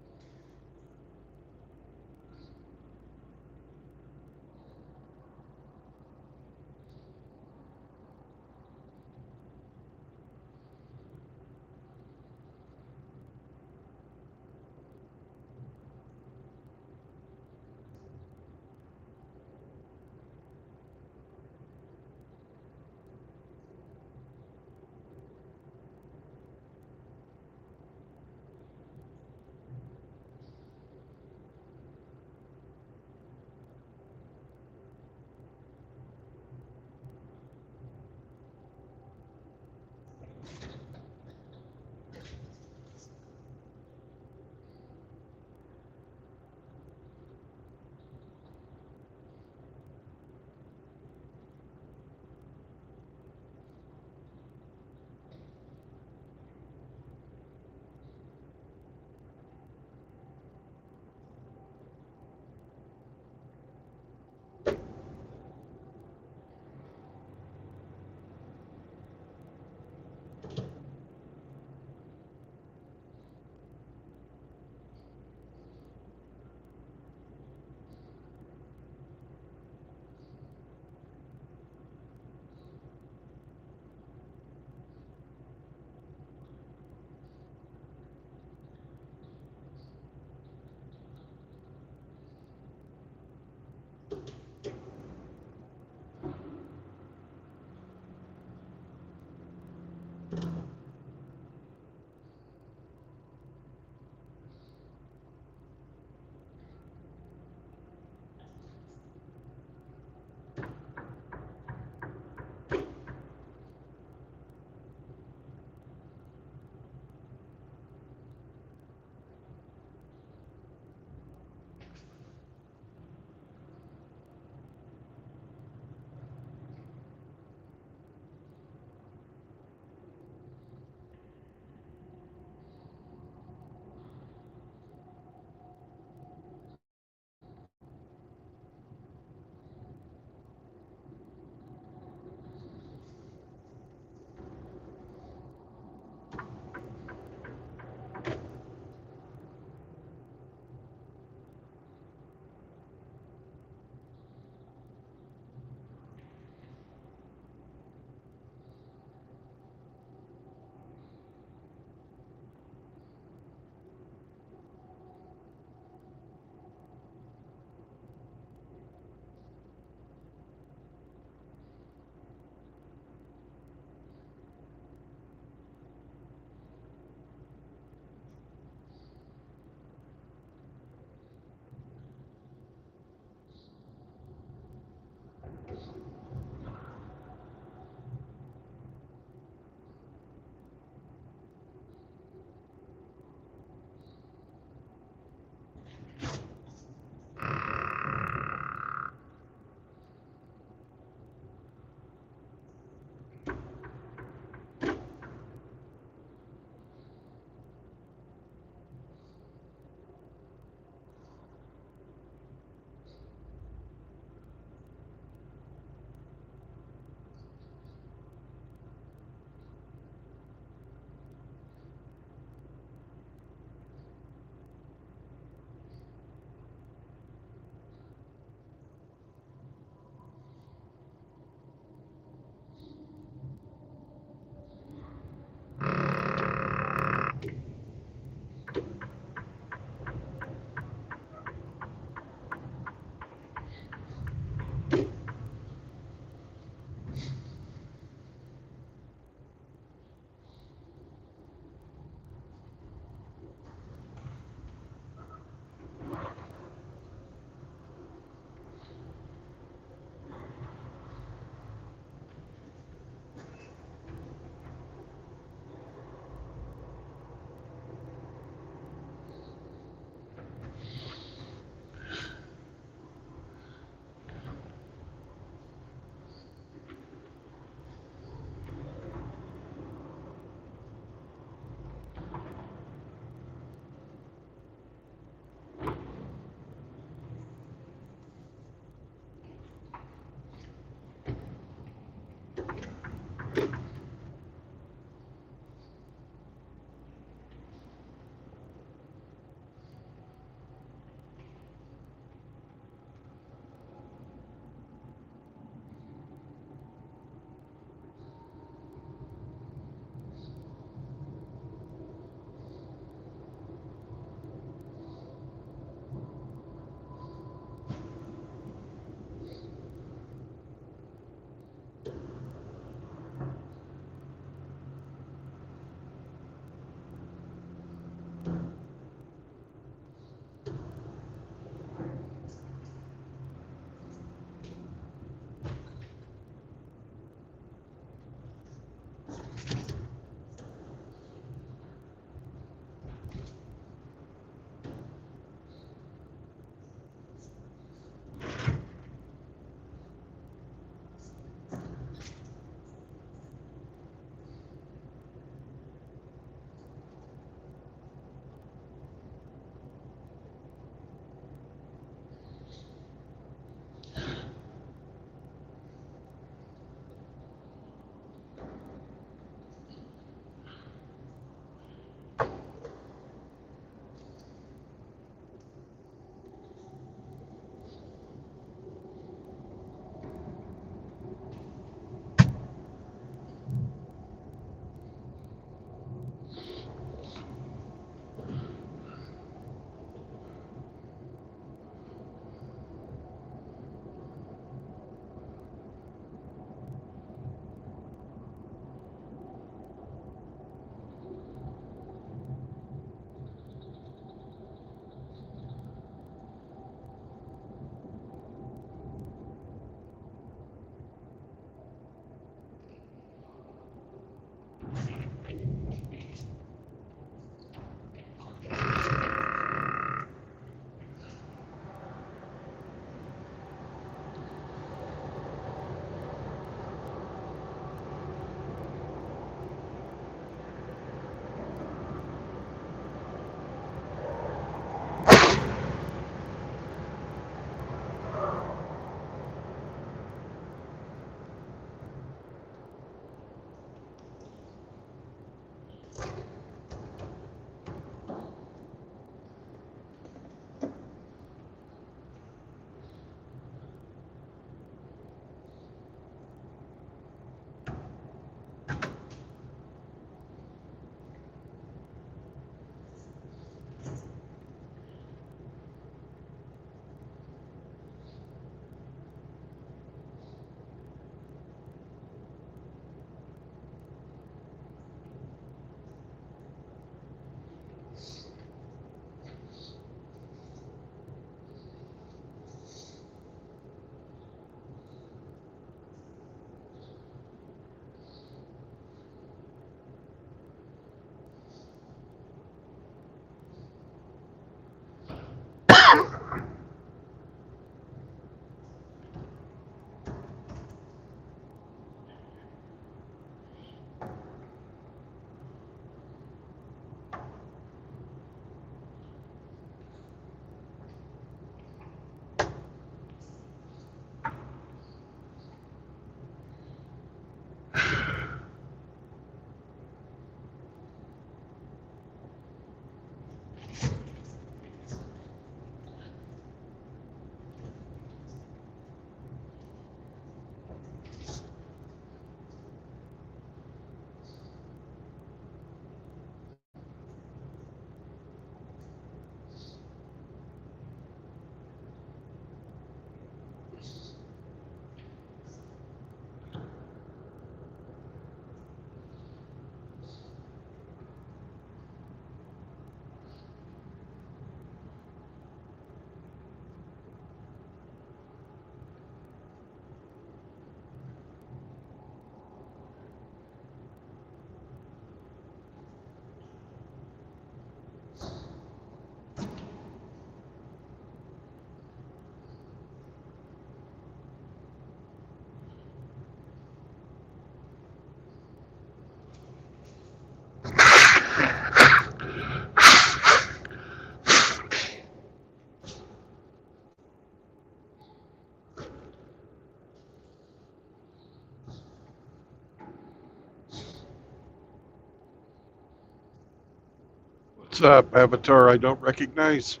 What's up, Avatar? I don't recognize.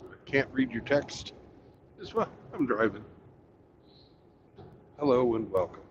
I can't read your text. As well, I'm driving. Hello and welcome.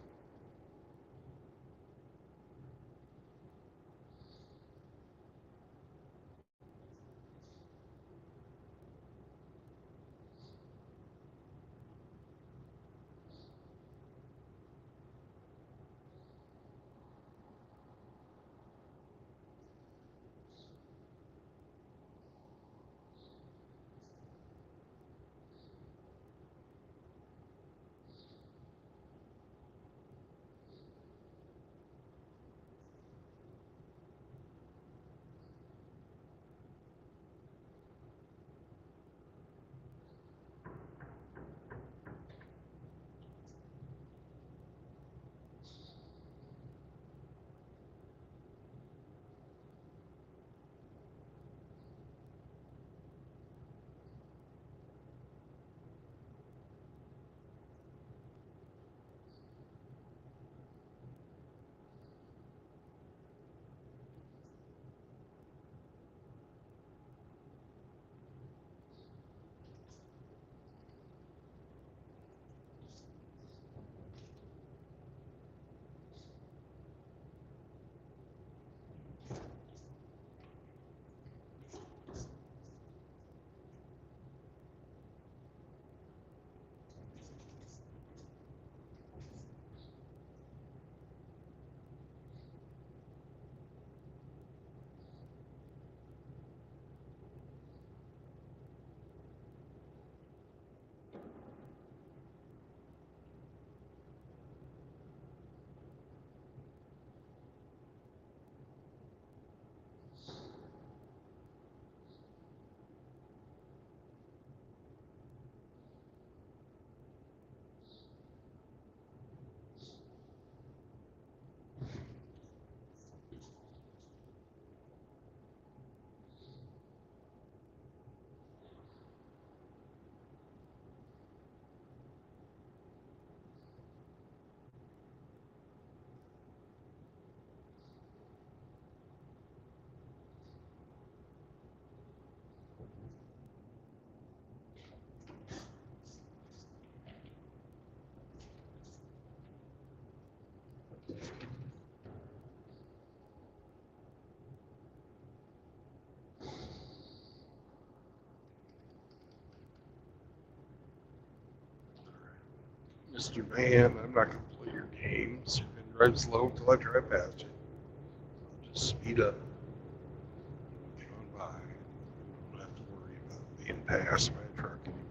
Mr. Man, I'm not going to play your games and drive slow until I drive past you. I'll just speed up. Get on by. I don't have to worry about being passed by a truck anymore.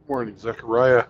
Morning, Zechariah.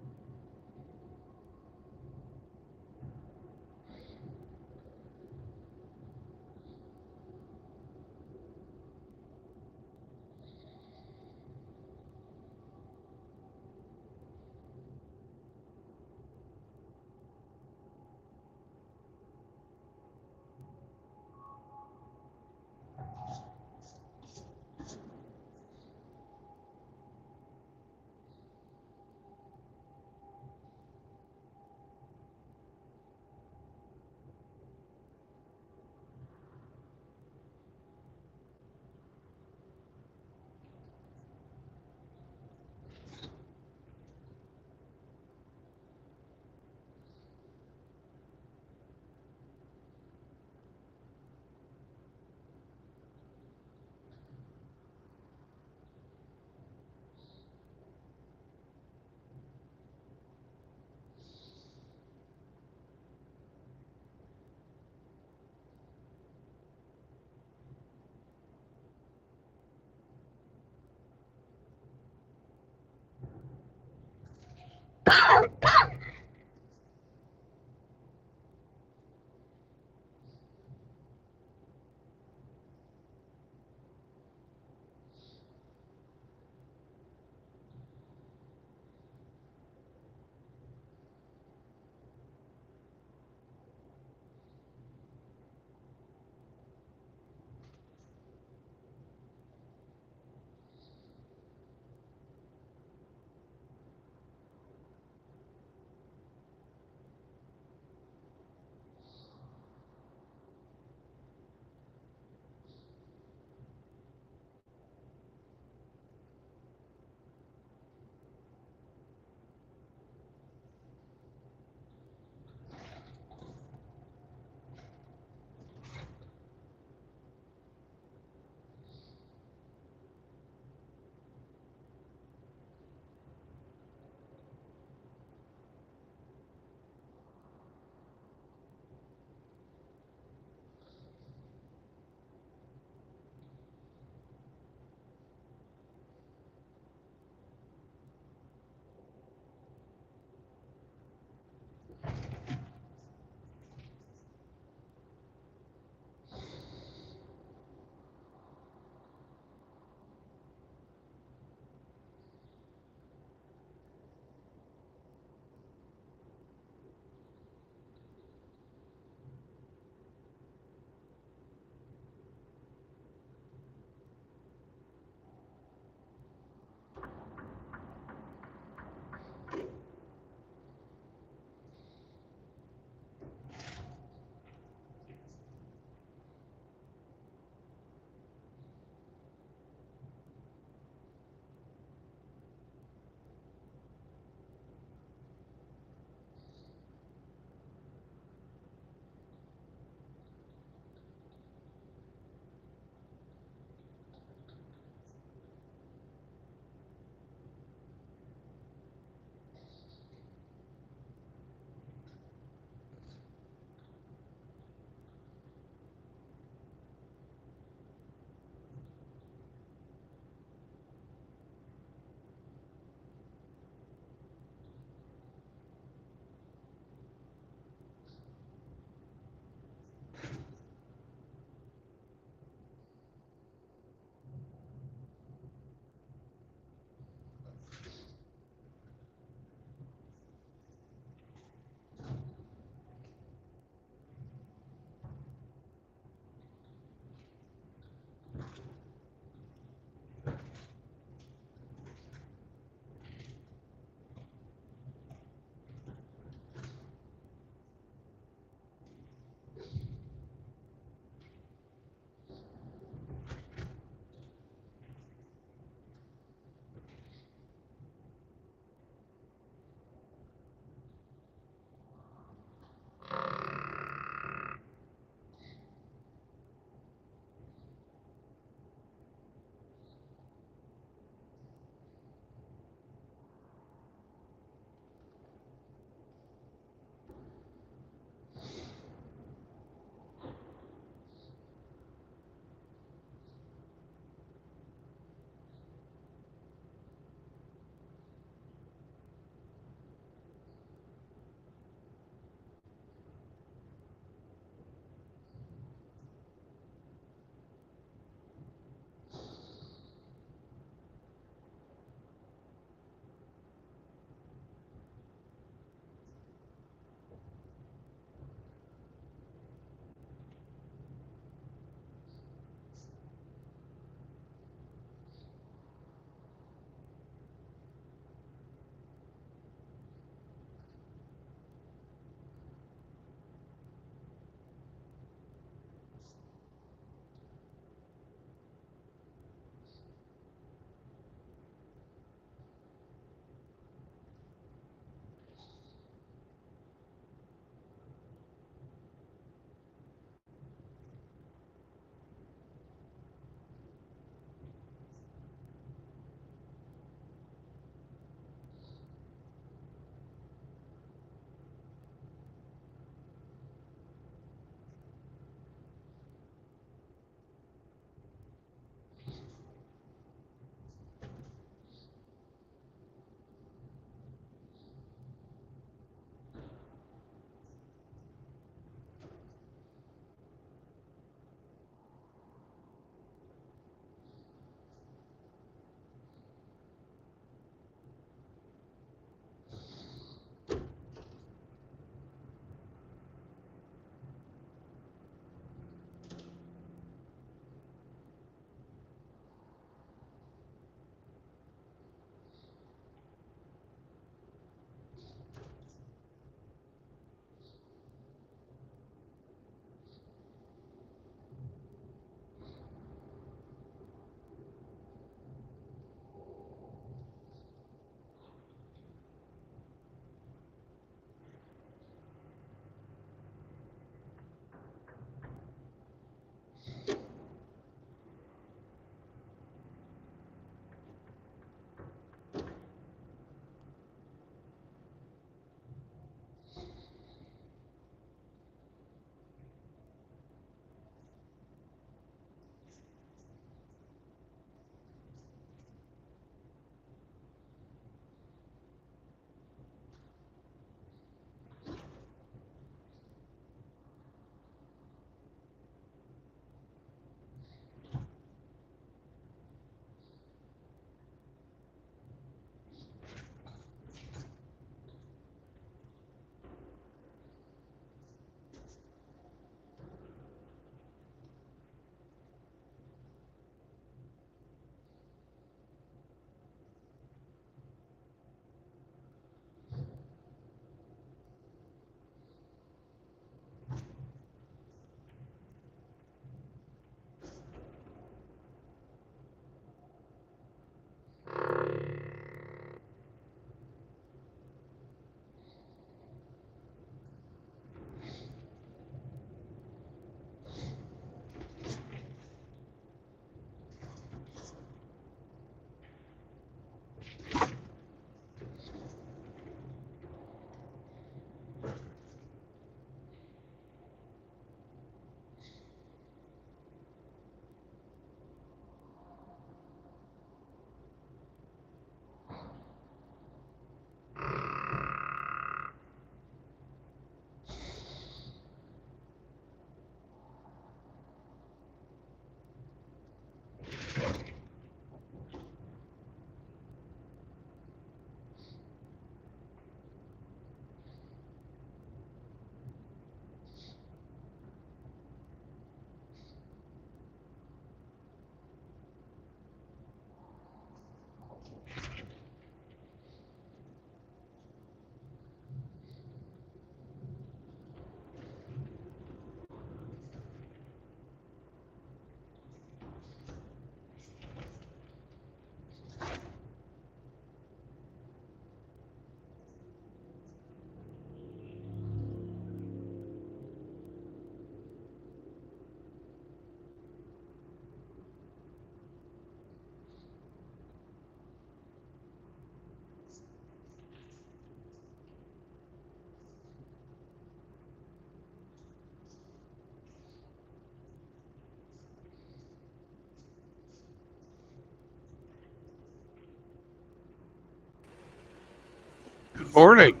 Morning.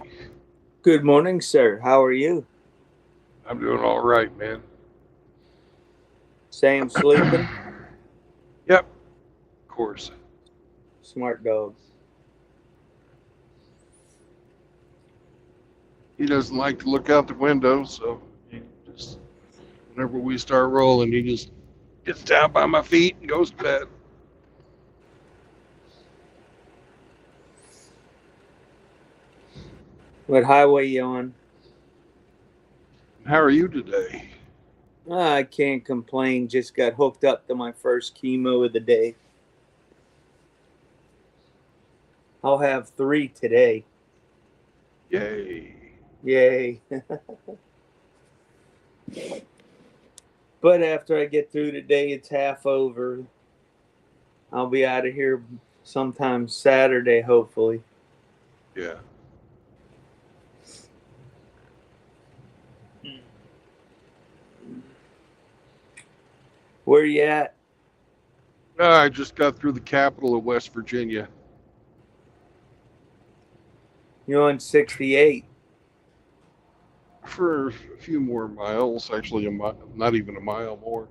Good morning, sir. How are you? I'm doing all right, man. Sam sleeping? Yep, of course. Smart dog. He doesn't like to look out the window, so he just, whenever we start rolling, he just gets down by my feet and goes to bed. What highway you on? How are you today? I can't complain. Just got hooked up to my first chemo of the day. I'll have 3 today. Yay. Yay. But after I get through today, it's half over. I'll be out of here sometime Saturday, hopefully. Yeah. Where you at? I just got through the capital of West Virginia. You're on 68. For a few more miles, actually, not even a mile more.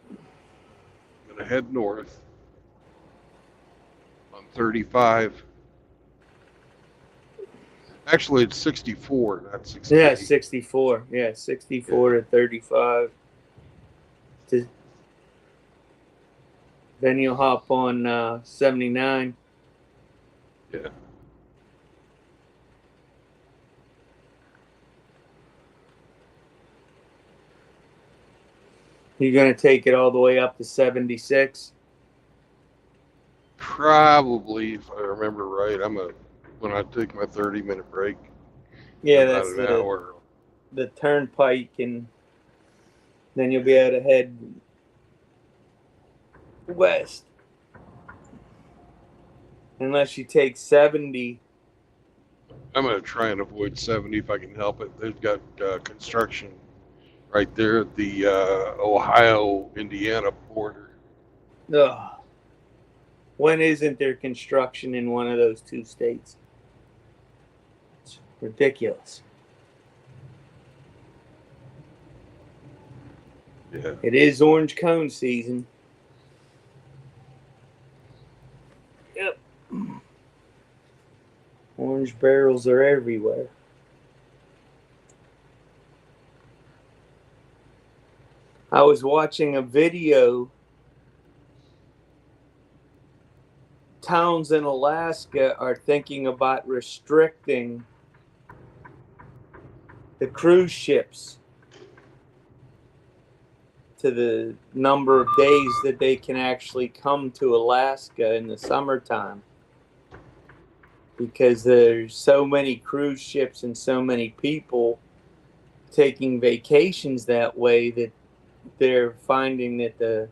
I'm going to head north on 35. Actually, it's 64, not 68. Yeah, 64. Yeah, 64 to 35. Then you'll hop on 79. Yeah. You're going to take it all the way up to 76? Probably, if I remember right, when I take my 30-minute break, Yeah, about that's an hour. the turnpike, and then you'll be able to head west. Unless you take 70. I'm going to try and avoid 70 if I can help it. They've got construction right there at the Ohio-Indiana border. Ugh. When isn't there construction in one of those 2 states? It's ridiculous. Yeah. It is orange cone season. Yep. Orange barrels are everywhere. I was watching a video. Towns in Alaska are thinking about restricting the cruise ships to the number of days that they can actually come to Alaska in the summertime, because there's so many cruise ships and so many people taking vacations that way that they're finding that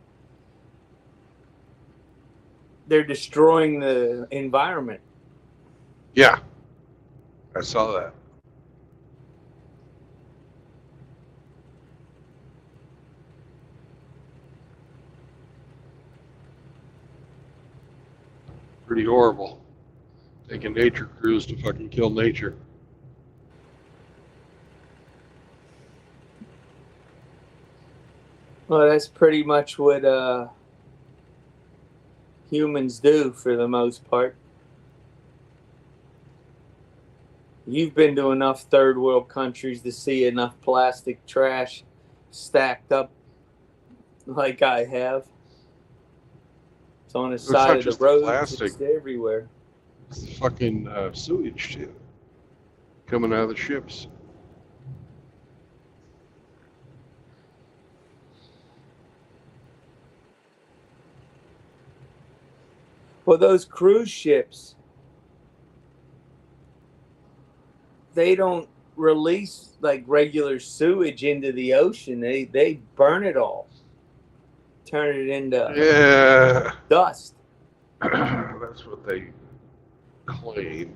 they're destroying the environment. Yeah. I saw that. Pretty horrible. Taking nature cruise to fucking kill nature. Well, that's pretty much what humans do for the most part. You've been to enough third world countries to see enough plastic trash stacked up like I have. It's on the side of the roads. It's everywhere. It's fucking sewage too, coming out of the ships. Well, those cruise ships, they don't release like regular sewage into the ocean. They burn it all, turn it into dust. That's what they claim.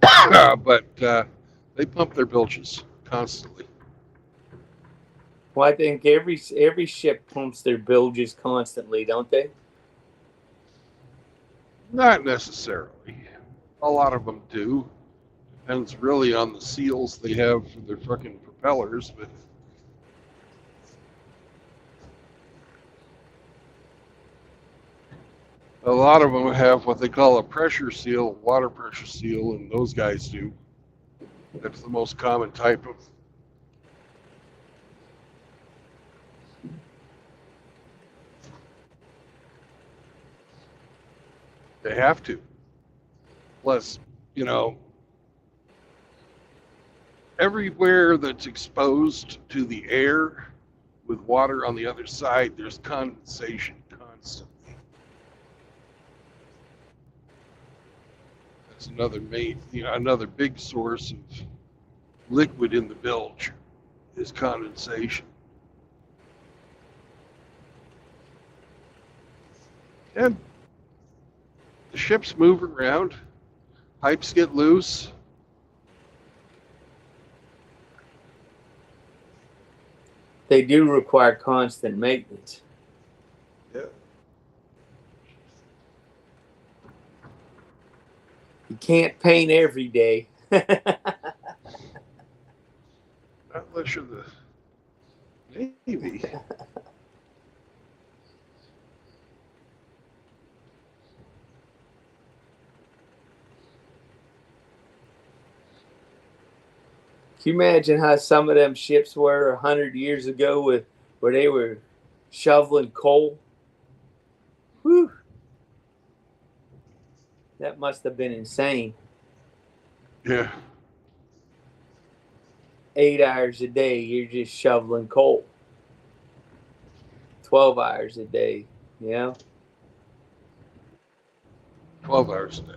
But they pump their bilges constantly. Well, I think every ship pumps their bilges constantly, don't they? Not necessarily. A lot of them do. Depends really on the seals they have for their fucking propellers, but a lot of them have what they call a pressure seal, water pressure seal, and those guys do. That's the most common type of. They have to. Plus, you know, everywhere that's exposed to the air with water on the other side, there's condensation constantly. That's another big source of liquid in the bilge is condensation. And the ships move around, pipes get loose. They do require constant maintenance. Yeah. You can't paint every day. Not unless you're the Navy. Can you imagine how some of them ships were 100 years ago where they were shoveling coal? Whew. That must have been insane. Yeah. 8 hours a day, you're just shoveling coal. 12 hours a day, you know? 12 hours a day.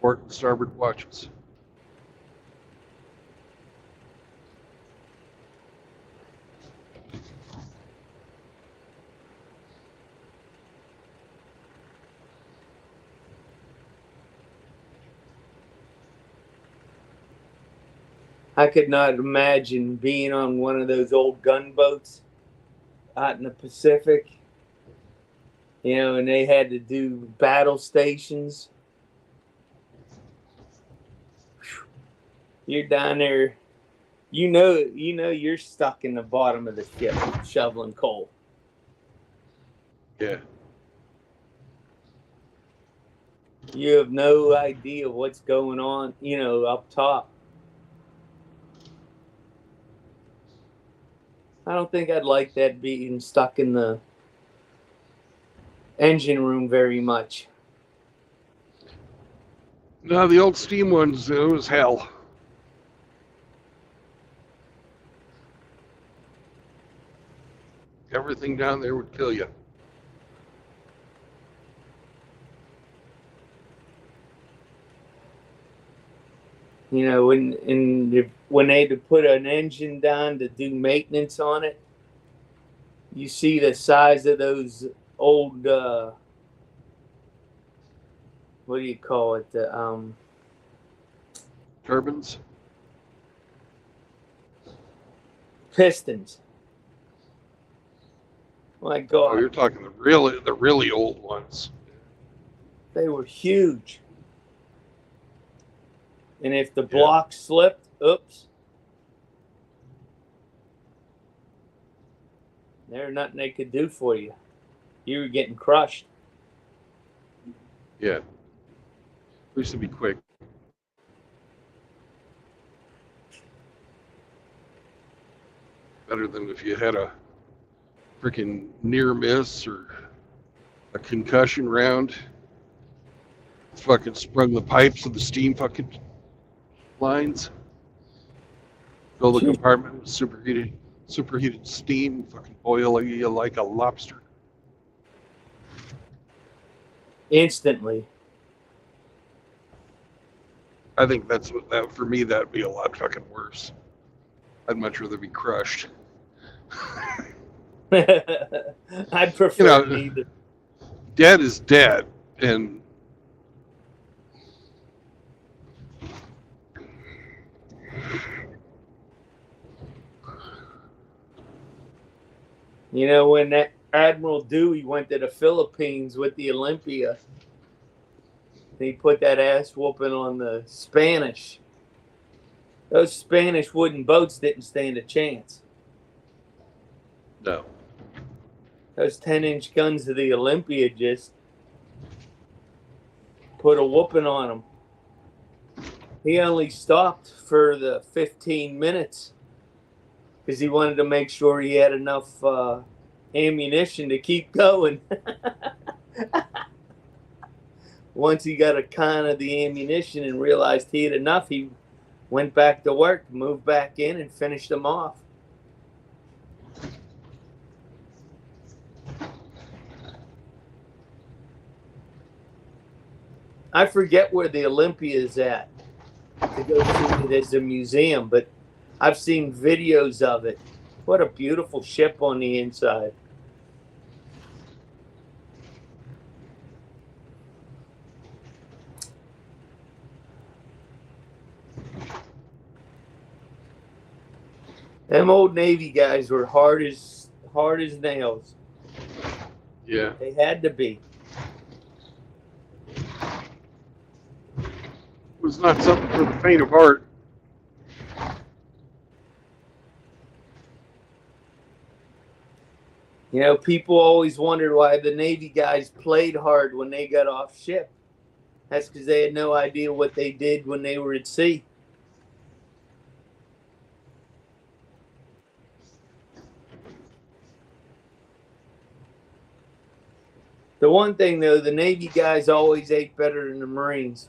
Port and starboard watches. I could not imagine being on one of those old gunboats out in the Pacific, you know, and they had to do battle stations. You're down there, you know you're stuck in the bottom of the ship shoveling coal. Yeah. You have no idea what's going on, you know, up top. I don't think I'd like that being stuck in the engine room very much. No, the old steam ones, it was hell. Everything down there would kill you. You know, when they had to put an engine down to do maintenance on it, you see the size of those old what do you call it? The Turbines? pistons. My Oh, God, you're talking the really old ones. they were huge. And if the block slipped, oops. There's nothing they could do for you. You were getting crushed. Yeah. We used to be quick. Better than if you had a freaking near miss or a concussion round. Fucking sprung the pipes of the steam fucking lines. Fill the compartment with superheated steam, fucking boil you like a lobster. Instantly. I think that's what that for me that'd be a lot fucking worse. I'd much rather be crushed. I'd prefer neither. Dead is dead, and You know, when that Admiral Dewey went to the Philippines with the Olympia, he put that ass whooping on the Spanish. Those Spanish wooden boats didn't stand a chance. No. Those 10-inch guns of the Olympia just put a whooping on him. He only stopped for the 15 minutes because he wanted to make sure he had enough ammunition to keep going. Once he got a con of the ammunition and realized he had enough, he went back to work, moved back in, and finished them off. I forget where the Olympia is at to go see it as a museum, but I've seen videos of it. What a beautiful ship on the inside. Them old Navy guys were hard as nails. Yeah. They had to be. It was not something for the faint of heart. You know, people always wondered why the Navy guys played hard when they got off ship. That's because they had no idea what they did when they were at sea. The one thing, though, the Navy guys always ate better than the Marines.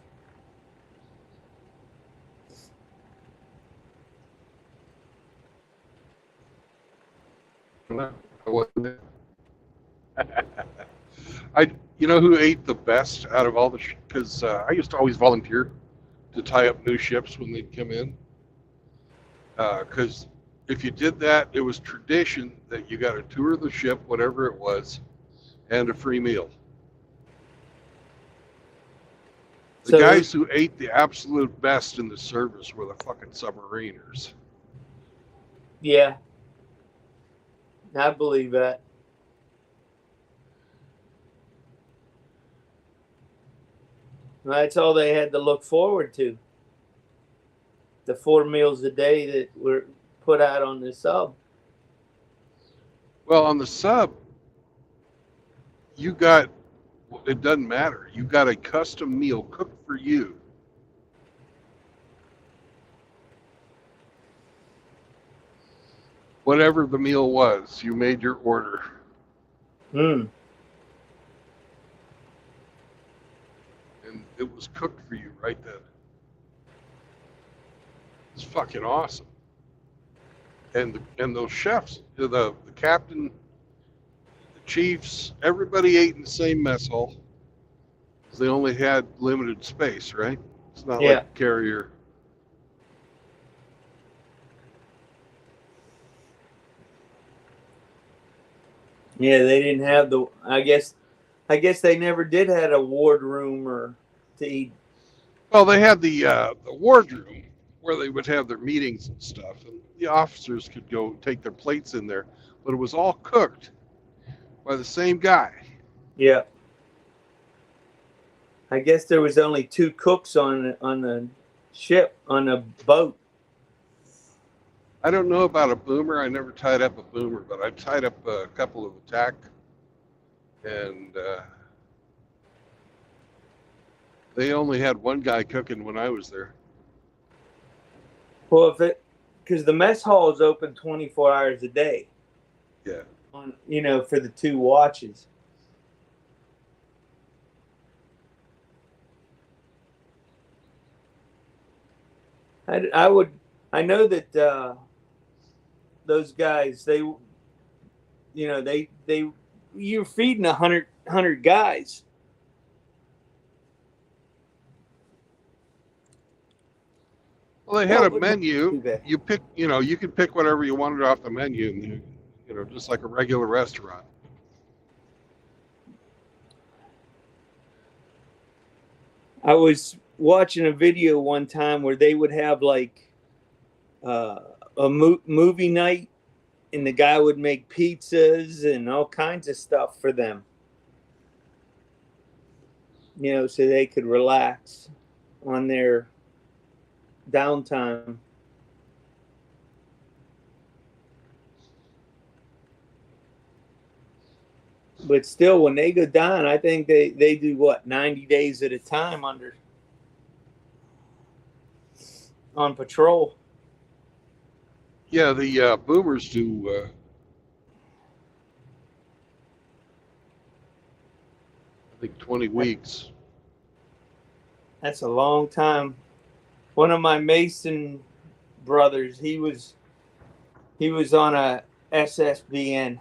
You know who ate the best out of all the? Because I used to always volunteer to tie up new ships when they'd come in. Because if you did that, it was tradition that you got a tour of the ship, whatever it was, and a free meal. The So- guys who ate the absolute best in the service were the fucking submariners. Yeah. I believe that. That's all they had to look forward to. The 4 meals a day that were put out on the sub. Well, on the sub, you got, it doesn't matter. You got a custom meal cooked for you. Whatever the meal was, you made your order. Hmm. And it was cooked for you right then. It's fucking awesome. And those chefs, the captain, the chiefs, everybody ate in the same mess hall. 'Cause they only had limited space, right? It's not Yeah. like carrier. Yeah, they didn't have the. I guess they never did have a ward room or to eat. Well, they had the wardroom where they would have their meetings and stuff, and the officers could go take their plates in there, but it was all cooked by the same guy. Yeah. I guess there was only 2 cooks on the ship, on the boat. I don't know about a boomer. I never tied up a boomer, but I tied up a couple of attack, and they only had one guy cooking when I was there. Well, because the mess hall is open 24 hours a day. Yeah. On for the 2 watches. I know that those guys, you're feeding 100 guys. Well, they had a Well, menu. too bad. You pick, you could pick whatever you wanted off the menu, and just like a regular restaurant. I was watching a video one time where they would have like a movie night and the guy would make pizzas and all kinds of stuff for them, you know, so they could relax on their downtime. But still, when they go down, I think they do what, 90 days at a time on patrol. Yeah, the boomers do. I think 20 weeks. That's a long time. One of my Mason brothers, he was on a SSBN.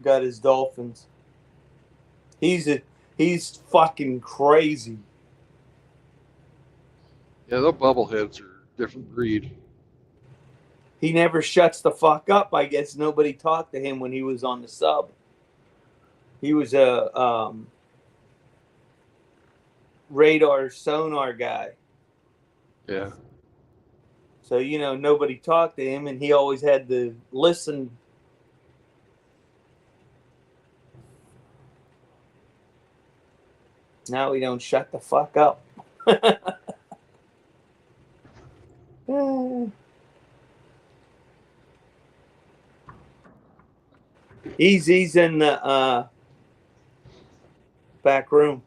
Got his Dolphins. He's fucking crazy. Yeah, the bubbleheads are a different breed. He never shuts the fuck up. I guess nobody talked to him when he was on the sub. He was a radar sonar guy. Yeah. So, you know, nobody talked to him, and he always had to listen. Now he don't shut the fuck up. He's in the back room.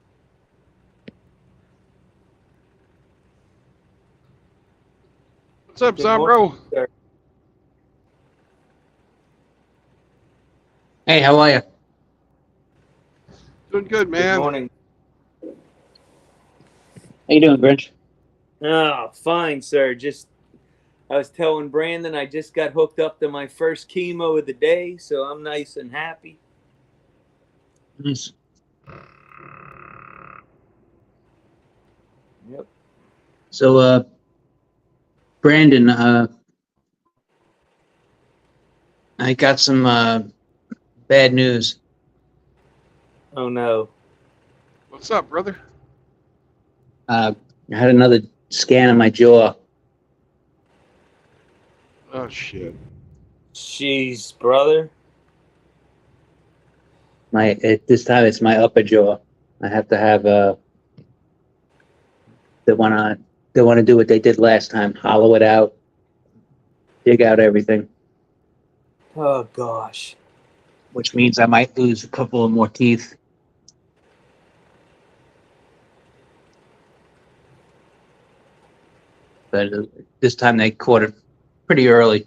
What's up, Good Zombro? sir. Hey, how are you? Doing good, man. Good morning. How you doing, Grinch? Oh, fine, sir. I was telling Brandon I just got hooked up to my first chemo of the day, so I'm nice and happy. Nice. Yep. So, Brandon, I got some bad news. Oh no. What's up, brother? I had another scan of my jaw. Oh, shit. Jeez, brother. This time it's my upper jaw. I have to have they want to do what they did last time, hollow it out, dig out everything, Oh gosh. which means I might lose a couple of more teeth. But this time they caught it pretty early.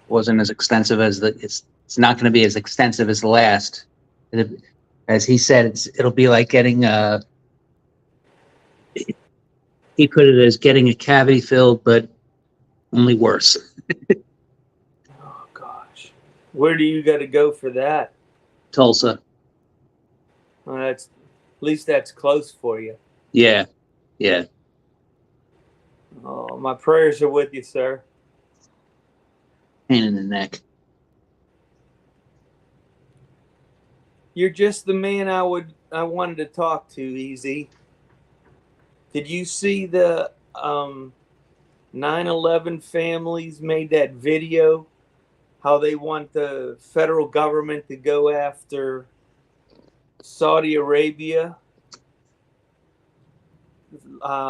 Wasn't as extensive as it's not going to be as extensive as the last. As he said, it'll be like getting he put it as getting a cavity filled, but only worse. Oh gosh. Where do you got to go for that? Tulsa. Well, at least that's close for you. Yeah. Oh, my prayers are with you, sir. Pain in the neck. You're just the man I wanted to talk to, Easy. Did you see the 9/11 families made that video? How they want the federal government to go after Saudi Arabia.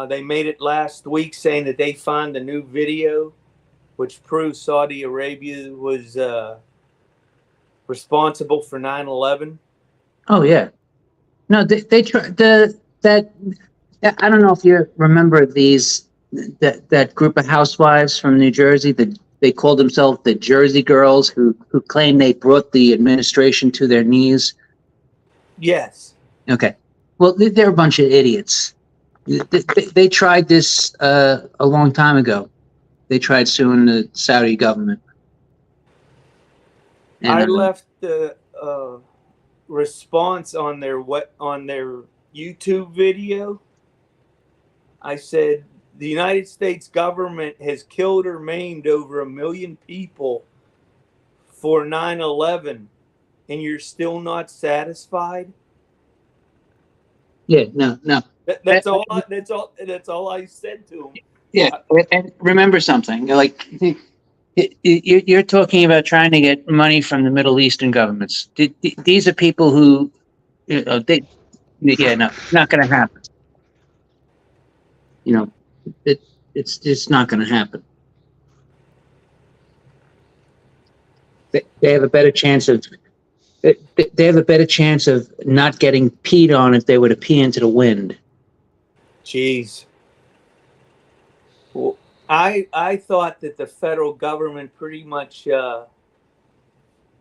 They made it last week saying that they found a new video which proves Saudi Arabia was responsible for 9/11. Oh yeah. No, they tried that. I don't know if you remember that group of housewives from New Jersey that they called themselves the Jersey Girls who claimed they brought the administration to their knees. Yes. Okay. Well, they're a bunch of idiots. They tried this a long time ago. They tried suing the Saudi government. And, I left the response on their YouTube video. I said the United States government has killed or maimed over 1 million people for 9/11, and you're still not satisfied? Yeah, no. That's all. That's all I said to him. Yeah, and remember something, like you're talking about trying to get money from the Middle Eastern governments. These are people who, yeah, no, not going to happen. You know, it's just not going to happen. They have a better chance of. They have a better chance of not getting peed on if they were to pee into the wind. Jeez. Well, I thought that the federal government pretty much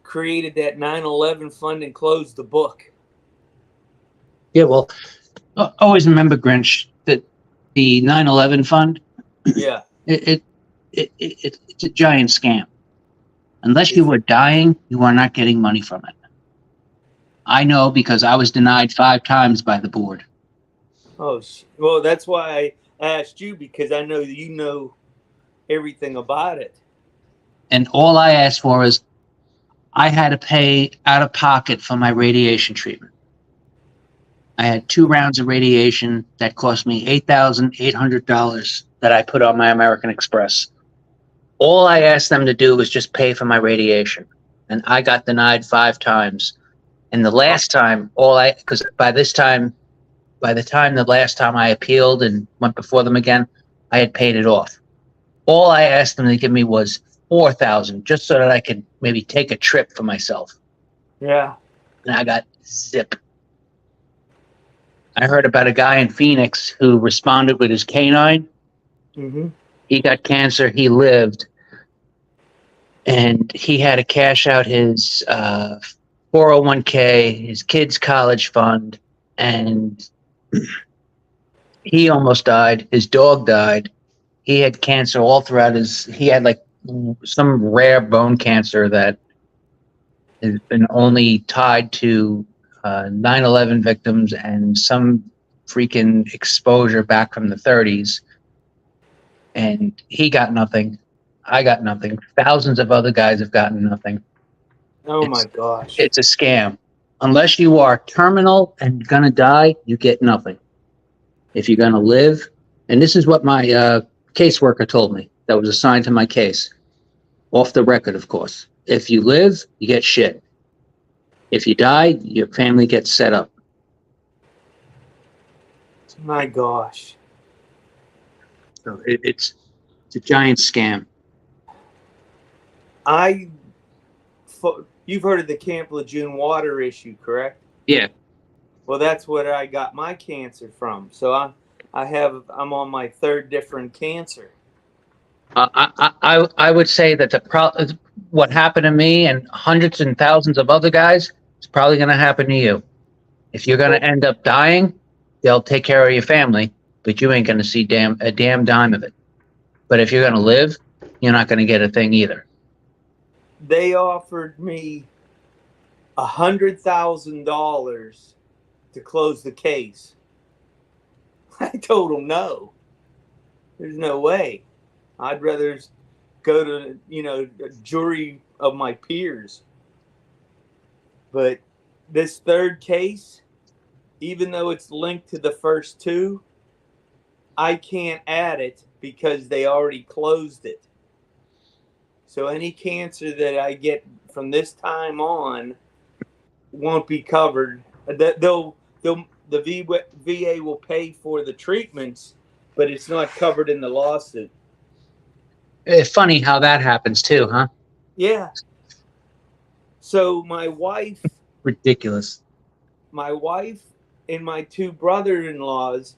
created that 9/11 fund and closed the book. Yeah, well, always remember, Grinch, that the 9/11 fund, Yeah. it's a giant scam. Unless you were dying, you are not getting money from it. I know because I was denied 5 times by the board. Oh, well, that's why I asked you, because I know you know everything about it. And all I asked for is I had to pay out of pocket for my radiation treatment. I had 2 rounds of radiation that cost me $8,800 that I put on my American Express. All I asked them to do was just pay for my radiation. And I got denied 5 times. And the last time, because by the time the last time I appealed and went before them again, I had paid it off. All I asked them to give me was $4,000, just so that I could maybe take a trip for myself. Yeah. And I got zip. I heard about a guy in Phoenix who responded with his canine. Mm-hmm. He got cancer. He lived. And he had to cash out his 401k, his kids' college fund, and he almost died. His dog died. He had cancer all throughout he had like some rare bone cancer that has been only tied to 9/11 victims and some freaking exposure back from the 30s. And he got nothing. I got nothing. Thousands of other guys have gotten nothing. Oh my gosh. It's a scam. Unless you are terminal and gonna die, you get nothing. If you're gonna live, and this is what my caseworker told me that was assigned to my case, off the record, of course. If you live, you get shit. If you die, your family gets set up. My gosh. So it's a giant scam. You've heard of the Camp Lejeune water issue, correct? Yeah. Well, that's where I got my cancer from. So I'm on my 3rd different cancer. I would say that what happened to me and hundreds and thousands of other guys is probably going to happen to you. If you're going to end up dying, they'll take care of your family, but you ain't going to see a damn dime of it. But if you're going to live, you're not going to get a thing either. They offered me $100,000 to close the case. I told them no. There's no way. I'd rather go to, a jury of my peers. But this 3rd case, even though it's linked to the first 2, I can't add it because they already closed it. So any cancer that I get from this time on won't be covered. The VA will pay for the treatments, but it's not covered in the lawsuit. It's funny how that happens too, huh? Yeah. So my wife, Ridiculous. My wife and my 2 brother-in-laws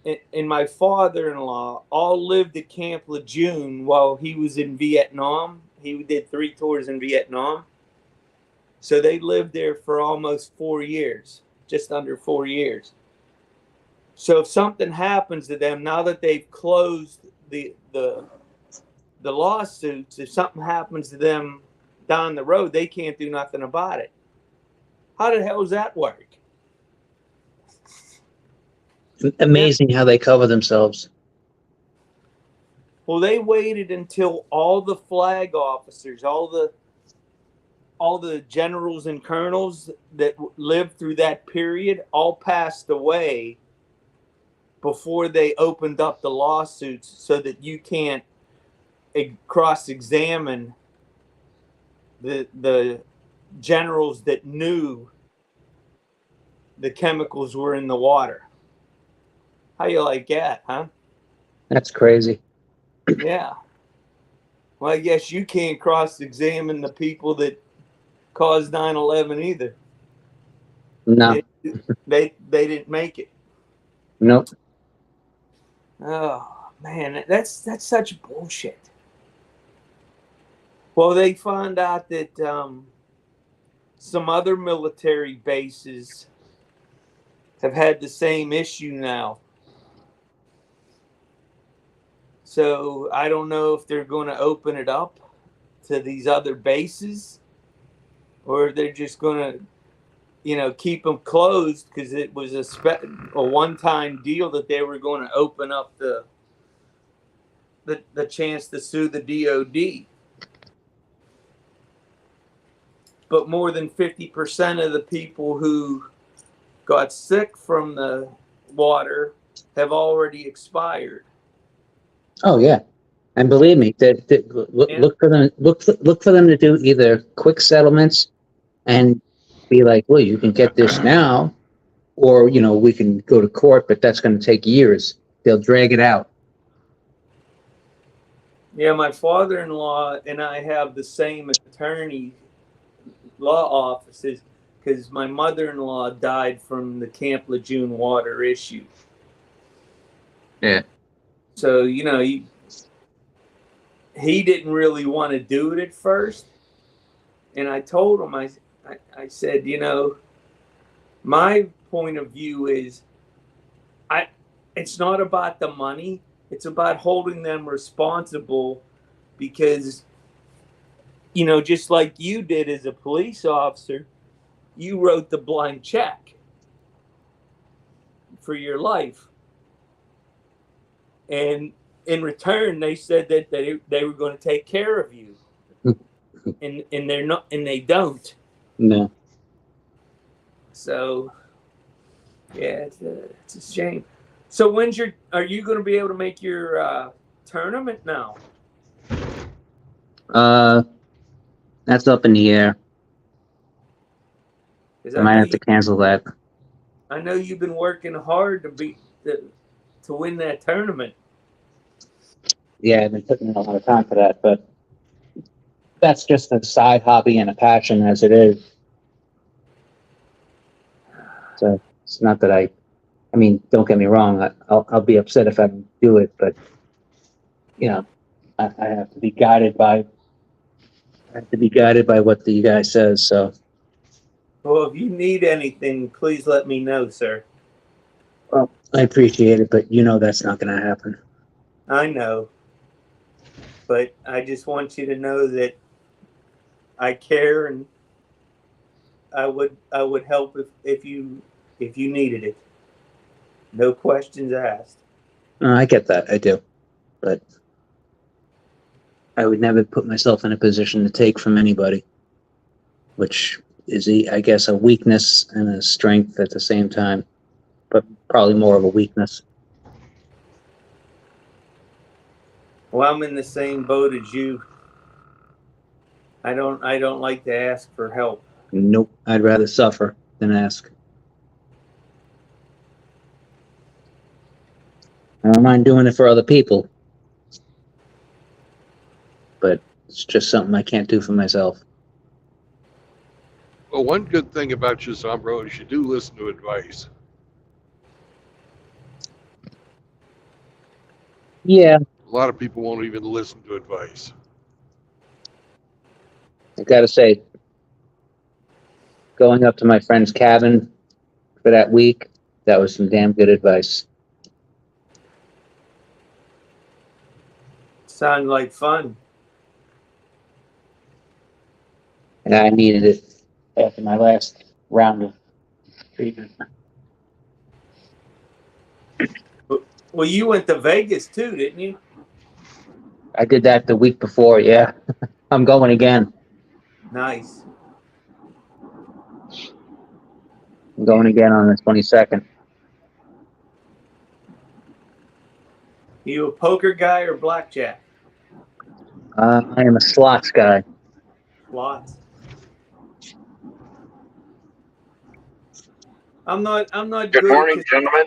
and my father-in-law all lived at Camp Lejeune while he was in Vietnam. He did 3 tours in Vietnam. So they lived there for almost 4 years, just under 4 years. So if something happens to them, now that they've closed the lawsuits, if something happens to them down the road, they can't do nothing about it. How the hell does that work? Amazing how they cover themselves. Well, they waited until all the flag officers, all the generals and colonels that lived through that period all passed away before they opened up the lawsuits so that you can't cross-examine the generals that knew the chemicals were in the water. How you like that, huh? That's crazy. Yeah. Well, I guess you can't cross-examine the people that caused 9/11 either. No, They didn't make it. nope. Oh man, that's such bullshit. Well, they found out that some other military bases have had the same issue now. So I don't know if they're going to open it up to these other bases, or they're just going to, keep them closed because it was a one-time deal that they were going to open up the chance to sue the DOD. But more than 50% of the people who got sick from the water have already expired. Oh yeah, and believe me, look for them. Look for them to do either quick settlements and be like, well, you can get this now, or we can go to court, but that's going to take years. They'll drag it out. Yeah, my father-in-law and I have the same attorney law offices because my mother-in-law died from the Camp Lejeune water issue. Yeah. So, he didn't really want to do it at first. And I told him, I said, my point of view is it's not about the money. It's about holding them responsible because, just like you did as a police officer, you wrote the blank check for your life. And in return, they said that they were going to take care of you. and they're not, and they don't. No. So, yeah, it's a shame. So are you going to be able to make your tournament now? That's up in the air. I might have to cancel that. I know you've been working hard to win that tournament. Yeah, I've been putting in a lot of time for that, but that's just a side hobby and a passion as it is. So it's not that I mean, don't get me wrong. I'll be upset if I don't do it, but I have to be guided by what the guy says. So. Well, if you need anything, please let me know, sir. Well, I appreciate it, but that's not going to happen. I know, but I just want you to know that I care and I would help if you needed it. No questions asked. I get that. I do, but I would never put myself in a position to take from anybody, which is, I guess, a weakness and a strength at the same time, but probably more of a weakness. Well, I'm in the same boat as you. I don't like to ask for help. Nope. I'd rather suffer than ask. I don't mind doing it for other people, but it's just something I can't do for myself. Well, one good thing about you, Sombro, is you do listen to advice. Yeah. A lot of people won't even listen to advice. I gotta say, going up to my friend's cabin for that week, that was some damn good advice. Sound like fun. And I needed it after my last round of treatment. Well, you went to Vegas too, didn't you? I did that the week before, yeah. I'm going again. Nice. I'm going again on the 22nd. You a poker guy or blackjack? I am a slots guy. Lots. I'm not Good good. morning, gentlemen.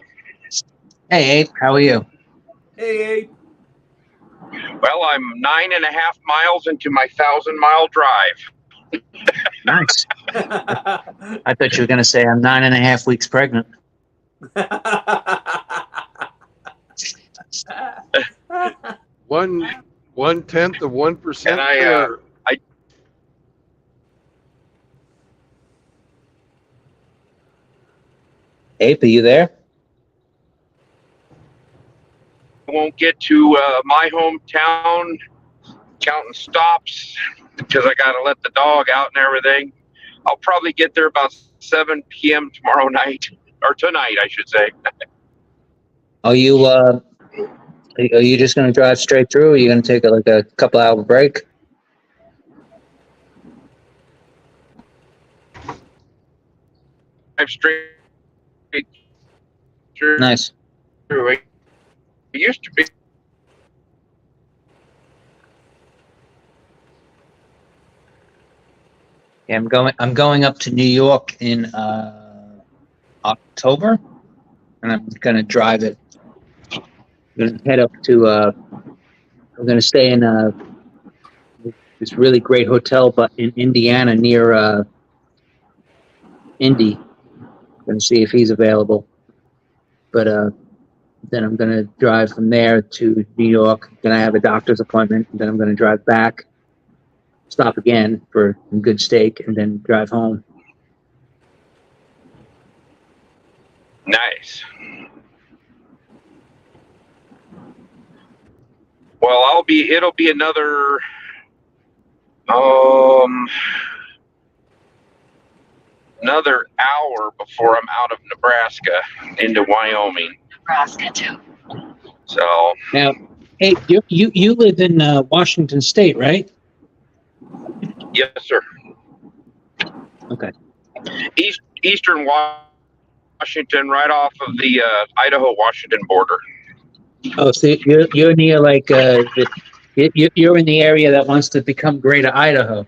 Hey, Abe, how are you? Hey, Well, I'm 9.5 miles into my 1,000-mile drive. Nice. Abe. I thought you were going to say I'm 9.5 weeks pregnant. 1/10 of 1%. And I, there. Abe, are you there? won't get to my hometown counting stops because I got to let the dog out and everything. I'll probably get there about 7 p.m. tomorrow night, or tonight, I should say. Are you just going to drive straight through, or are you going to take a couple hour break? I'm straight through. Nice. It used to be. Yeah, I'm going up to New York in October, and I'm going to drive it. I'm going to head up to. I'm going to stay in this really great hotel, but in Indiana near Indy. I'm going to see if he's available. But then I'm going to drive from there to New York. Then I have a doctor's appointment. Then I'm going to drive back, stop again for some good steak, and then drive home. Nice. Well, it'll be another, another hour before I'm out of Nebraska into Wyoming. Nebraska too. So, Now, hey, you live in Washington State, right? yes, sir. Okay. Eastern Washington, right off of the Idaho-Washington border. Oh, so you're near you're in the area that wants to become Greater Idaho.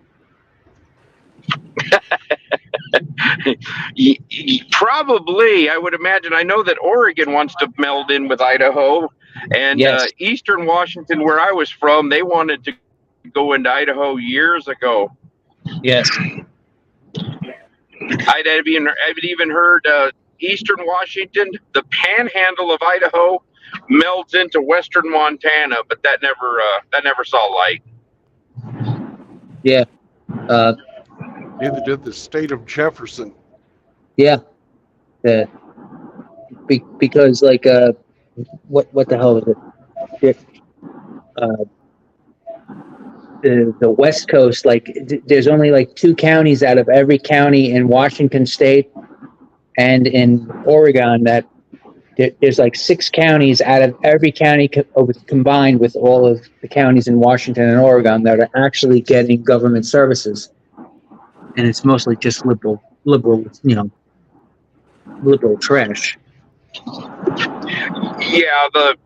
Probably, I would imagine. I know that Oregon wants to meld in with Idaho, and Yes. Eastern Washington, where I was from, they wanted to go into Idaho years ago. Yes. I'd even heard Eastern Washington, the panhandle of Idaho, melds into Western Montana, but that never saw light. Yeah. Neither did the state of Jefferson. Yeah. Because what the hell is it? The West Coast, there's only 2 counties out of every county in Washington State and in Oregon that there's 6 counties out of every county combined with all of the counties in Washington and Oregon that are actually getting government services. And it's mostly just liberal, liberal trash. Yeah, the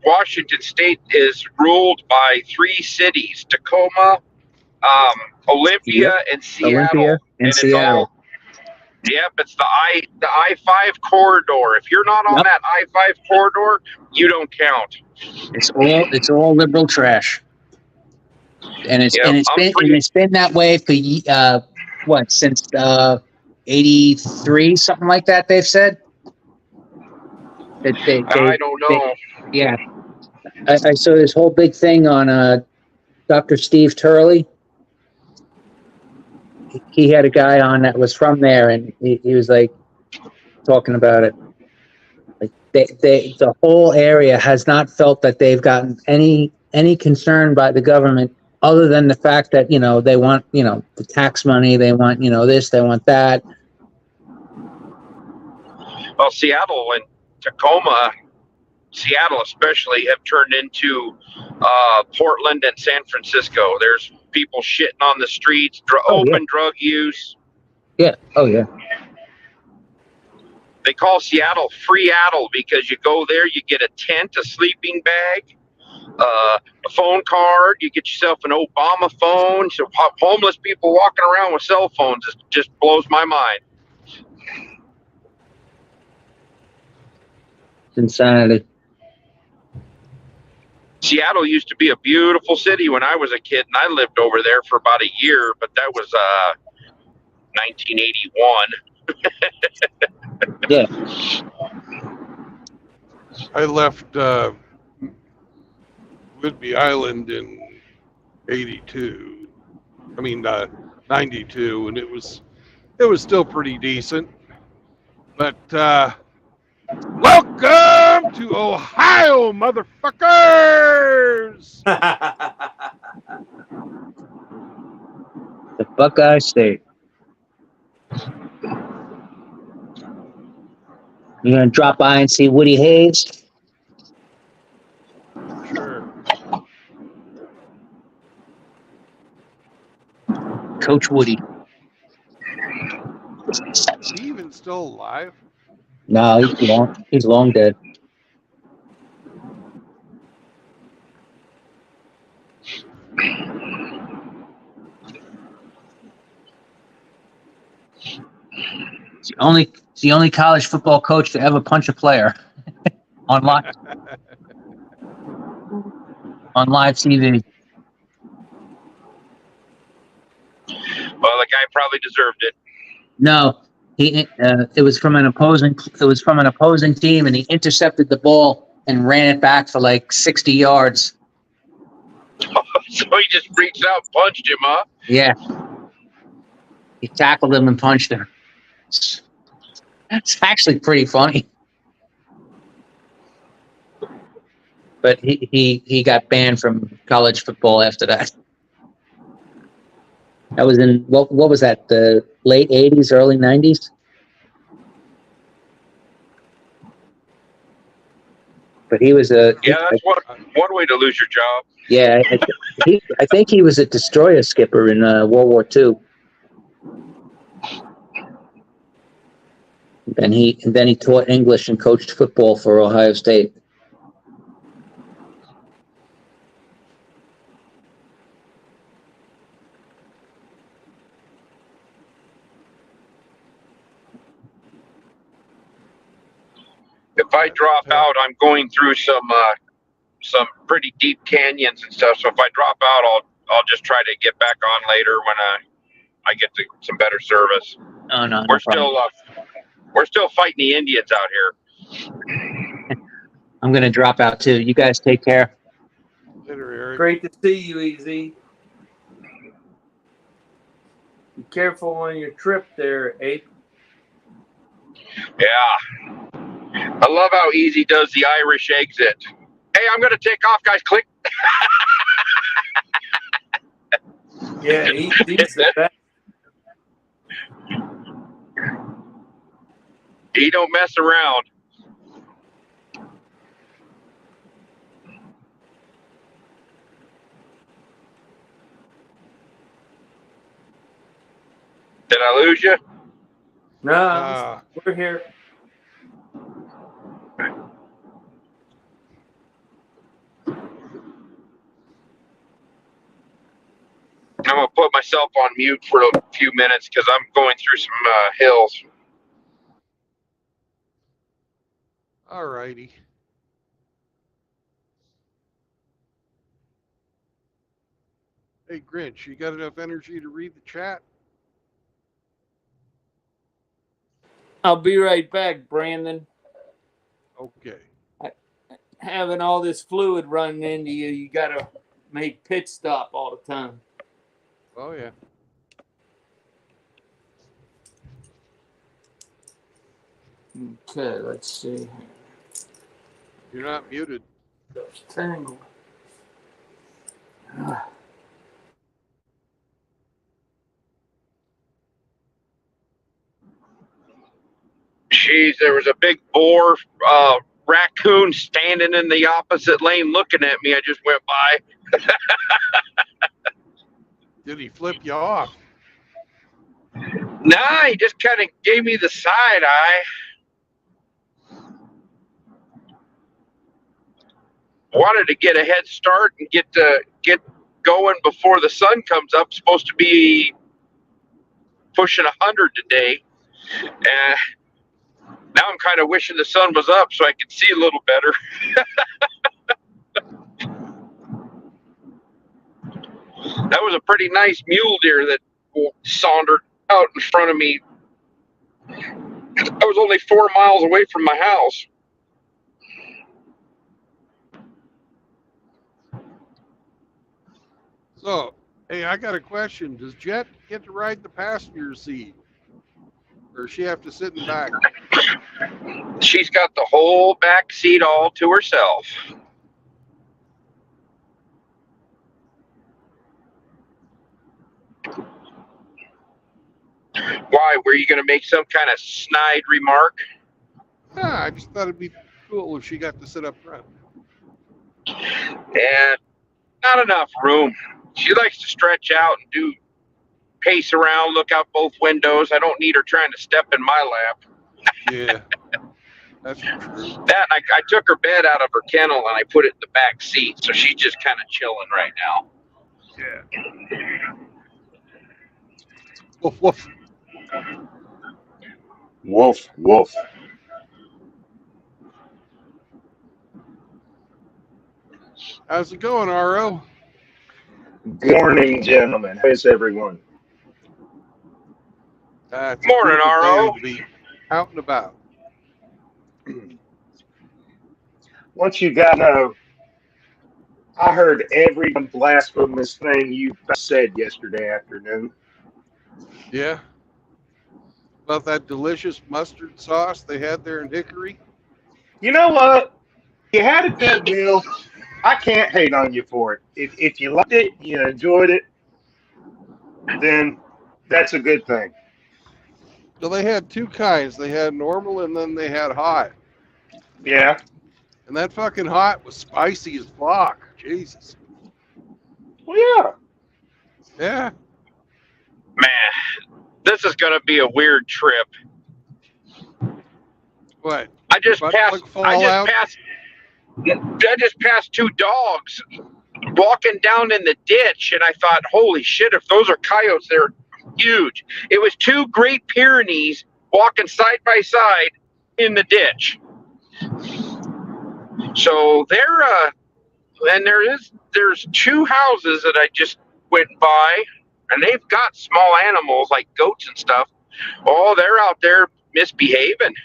Washington State is ruled by 3 cities: Tacoma, Olympia, and Seattle. Olympia and Seattle. It's the I-5 corridor. If you're not on Yep. that I-5 corridor, you don't count. It's all liberal trash. And it's been that way for since 83, something like that. They've said that I don't know. yeah. I saw this whole big thing on Dr. Steve Turley. He had a guy on that was from there, and he was talking about it. The whole area has not felt that they've gotten any concern by the government, other than the fact that they want the tax money, they want this, they want that. Well, Seattle and Tacoma, Seattle especially, have turned into Portland and San Francisco. There's people shitting on the streets, open drug use. Yeah. Oh yeah. They call Seattle Free-addle because you go there, you get a tent, a sleeping bag, a phone card. You get yourself an Obama phone. So homeless people walking around with cell phones just blows my mind. It's insanity. Seattle used to be a beautiful city when I was a kid, and I lived over there for about a year, but that was 1981. Yeah. I left Whidbey Island in 82. I mean 92, and it was still pretty decent. But welcome to Ohio, motherfuckers! The Buckeye State. You gonna drop by and see Woody Hayes? Sure. Coach Woody. Is he even still alive? No, he's long dead. He's the only college football coach to ever punch a player on live TV. Well, the guy probably deserved it. No, it was from an opposing team, and he intercepted the ball and ran it back for like 60 yards. So he just reached out and punched him, huh? Yeah, he tackled him and punched him. It's actually pretty funny. But he got banned from college football after that. That was in what was that? The late 80s, early 90s? But he was that's one way to lose your job. Yeah, I think he was a destroyer skipper in World War II. And then he taught English and coached football for Ohio State. If I drop out, I'm going through some pretty deep canyons and stuff. So if I drop out, I'll just try to get back on later when I get to some better service. Oh no, we're still fighting the Indians out here. I'm gonna drop out too. You guys take care. Later, Eric. Great to see you, Easy. Be careful on your trip there, Ape. Yeah. I love how Easy does the Irish exit. Hey, I'm going to take off, guys. Click. Yeah, he's the best. He don't mess around. Did I lose you? No, we're here. I'm going to put myself on mute for a few minutes because I'm going through some hills. All righty. Hey, Grinch, you got enough energy to read the chat? I'll be right back, Brandon. Okay. Having all this fluid running into you, you got to make pit stop all the time. Oh, yeah. Okay, let's see. You're not muted. Tangle. Jeez, there was a big boar raccoon standing in the opposite lane looking at me. I just went by. Did he flip you off? Nah, he just kind of gave me the side eye. wanted to get a head start and get going before the sun comes up. It's supposed to be pushing 100 today, and now I'm kind of wishing the sun was up so I could see a little better. That was a pretty nice mule deer that sauntered out in front of me. I was only 4 miles away from my house. So, hey, I got a question. Does Jet get to ride the passenger seat? Or does she have to sit in the back? She's got the whole back seat all to herself. Why? Were you going to make some kind of snide remark? Yeah, I just thought it'd be cool if she got to sit up front. And not enough room. She likes to stretch out and pace around, look out both windows. I don't need her trying to step in my lap. Yeah, that's true. That I took her bed out of her kennel and I put it in the back seat, so she's just kind of chilling right now. Yeah. Woof, woof. Woof, woof. How's it going, RO? Good morning, gentlemen. How's everyone? It's a Morning, beautiful RO. day to be out and about. What you got to know, I heard every blasphemous thing you said yesterday afternoon. Yeah. About that delicious mustard sauce they had there in Hickory. You know what? You had a good meal. I can't hate on you for it. If you liked it, you enjoyed it, then that's a good thing. So they had two kinds. They had normal and then they had hot. Yeah. And that fucking hot was spicy as fuck. Jesus. Well, yeah. Yeah. Man, this is going to be a weird trip. What? I just Butt passed. plug fall out? I just passed two dogs walking down in the ditch, and I thought, "Holy shit! If those are coyotes, they're huge." It was two Great Pyrenees walking side by side in the ditch. So and there's two houses that I just went by, and they've got small animals like goats and stuff. Oh, they're out there misbehaving.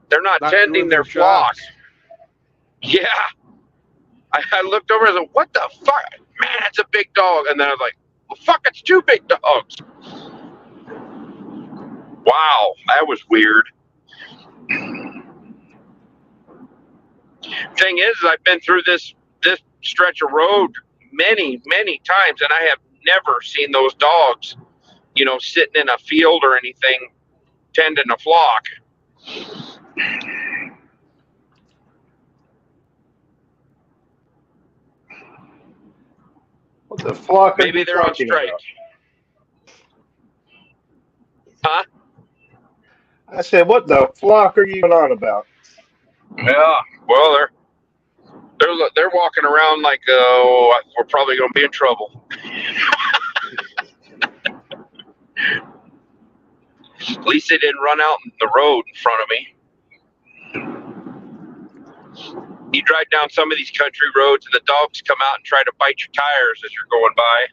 They're not tending doing their their flock. jobs. Yeah. I looked over and I said, "What the fuck? Man, that's a big dog." And then I was like, "Well, fuck, it's two big dogs." Wow, that was weird. Thing is, I've been through this stretch of road many, many times, and I have never seen those dogs, sitting in a field or anything, tending a flock. What the flock are Maybe you they're on talking strike. about? Huh? I said, what the flock are you on about? Yeah. Well, they're walking around like, we're probably going to be in trouble. At least they didn't run out in the road in front of me. You drive down some of these country roads and the dogs come out and try to bite your tires as you're going by.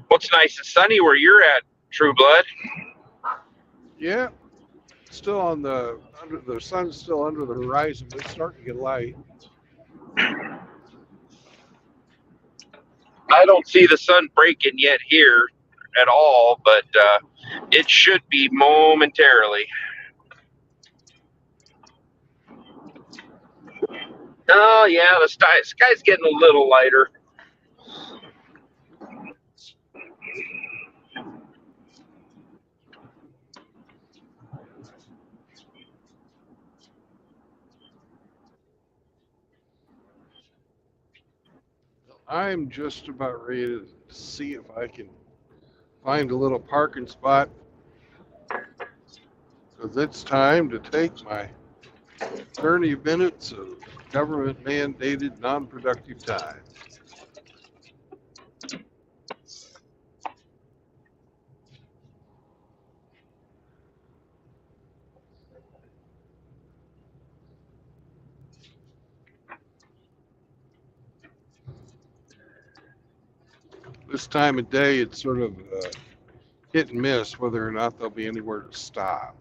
What's nice and sunny where you're at, True Blood? Yeah. Still under the sun's still under the horizon, but it's starting to get light. I don't see the sun breaking yet here at all, but it should be momentarily. Oh, yeah, the sky's getting a little lighter. I'm just about ready to see if I can find a little parking spot, because it's time to take my 30 minutes of government mandated non-productive time. This time of day, it's sort of hit and miss whether or not there'll be anywhere to stop.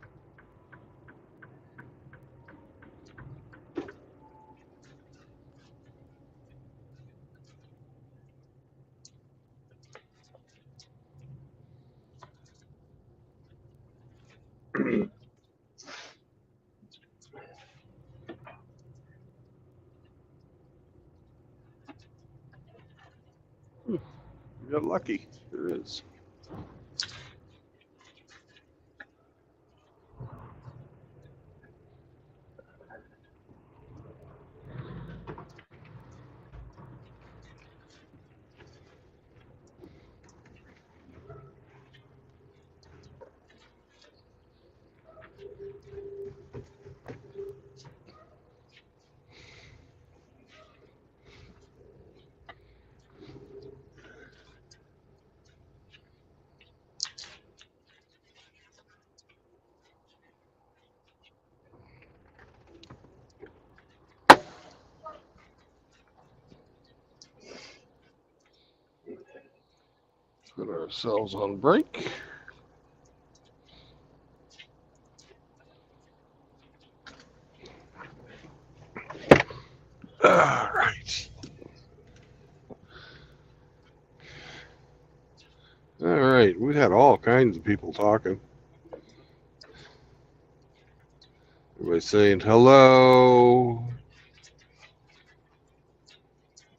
You got lucky. There is. Put ourselves on break. All right. All right. We had all kinds of people talking. Everybody saying hello.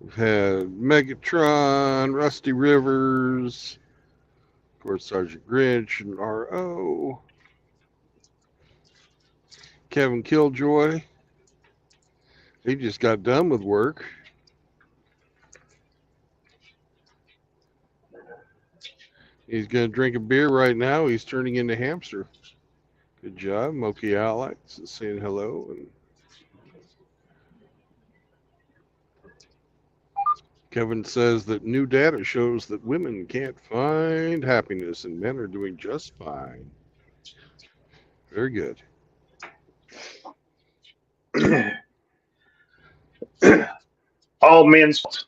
We've had Megatron, Rusty Rivers, of course, Sergeant Grinch and R.O. Kevin Killjoy. He just got done with work. He's going to drink a beer right now. He's turning into hamster. Good job. Moki Alex is saying hello. And Kevin says that new data shows that women can't find happiness and men are doing just fine. Very good. All men's fault.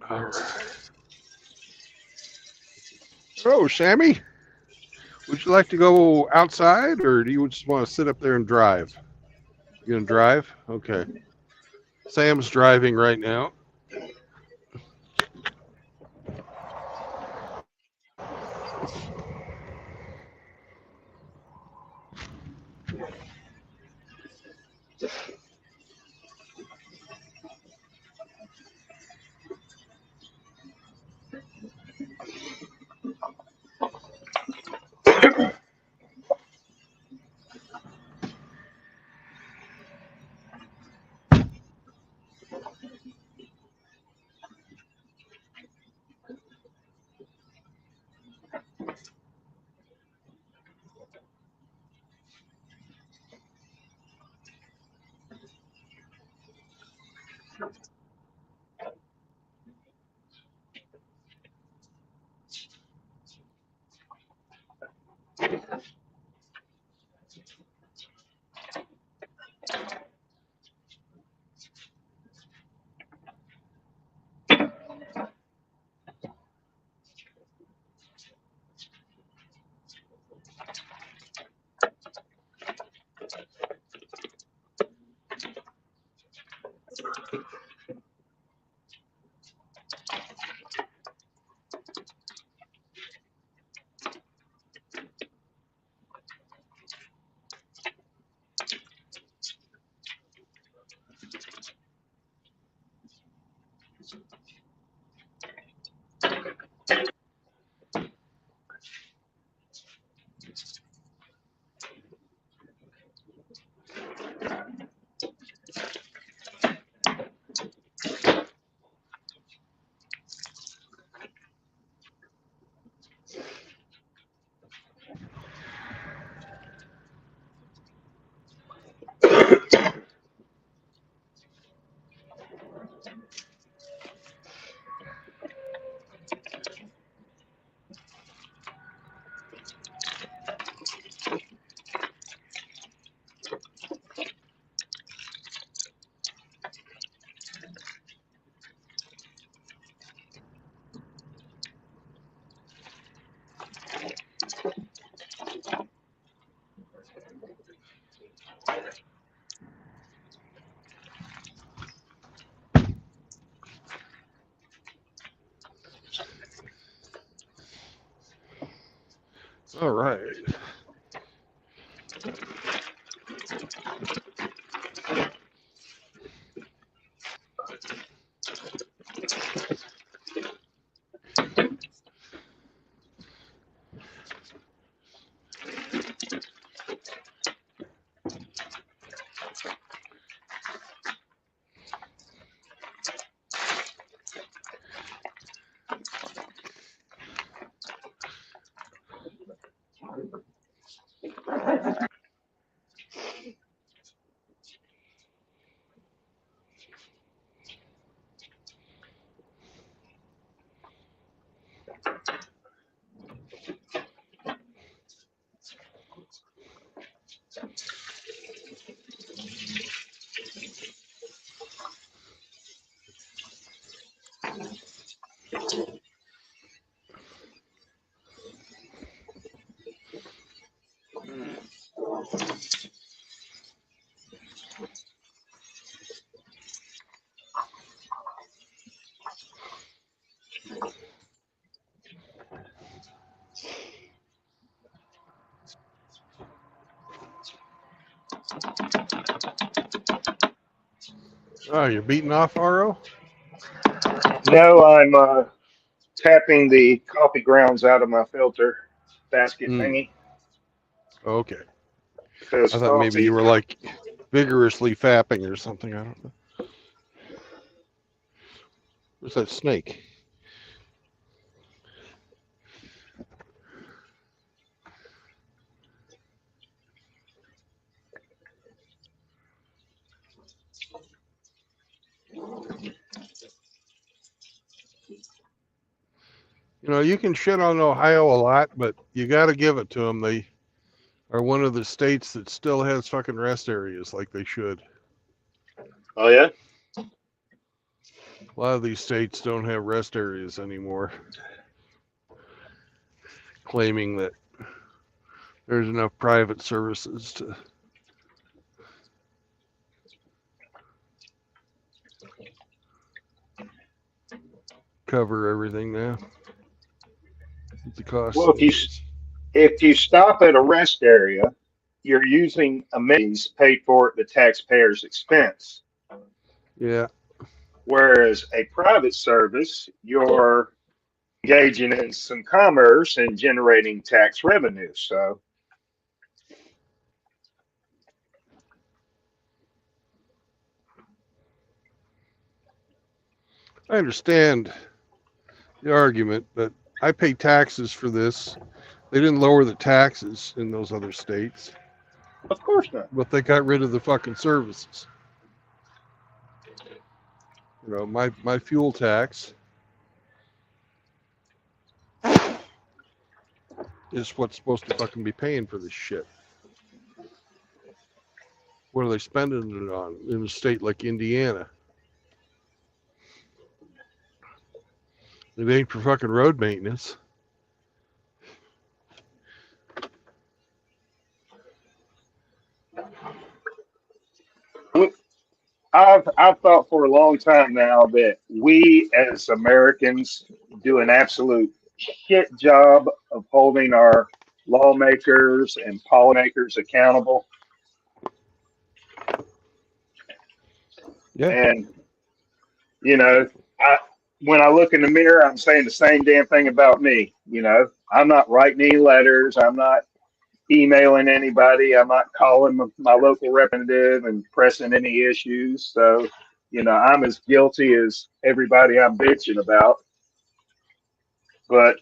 All right. Oh, Sammy, would you like to go outside or do you just want to sit up there and drive? You going to drive? Okay. Sam's driving right now. All right. Oh, you're beating off RO? No, I'm tapping the coffee grounds out of my filter basket Hmm. thingy Okay. because I thought maybe coffee. you were like vigorously fapping or something. I don't know. Where's that snake? You know, you can shit on Ohio a lot, but you got to give it to them. They are one of the states that still has fucking rest areas like they should. Oh yeah. A lot of these states don't have rest areas anymore, claiming that there's enough private services to cover everything now. The cost Well, of things. if you stop at a rest area, you're using amenities paid for at the taxpayer's expense. Yeah. Whereas a private service, you're engaging in some commerce and generating tax revenue. So, I understand the argument, but I pay taxes for this. They didn't lower the taxes in those other states, of course not. but they got rid of the fucking services. You know, my fuel tax is what's supposed to fucking be paying for this shit. What are they spending it on in a state like Indiana? It ain't for fucking road maintenance. I've thought for a long time now that we as Americans do an absolute shit job of holding our lawmakers and policymakers accountable. Yeah. And you know, I when I look in the mirror, I'm saying the same damn thing about me. You know, I'm not writing any letters. I'm not emailing anybody. I'm not calling my local representative and pressing any issues. So, you know, I'm as guilty as everybody I'm bitching about. But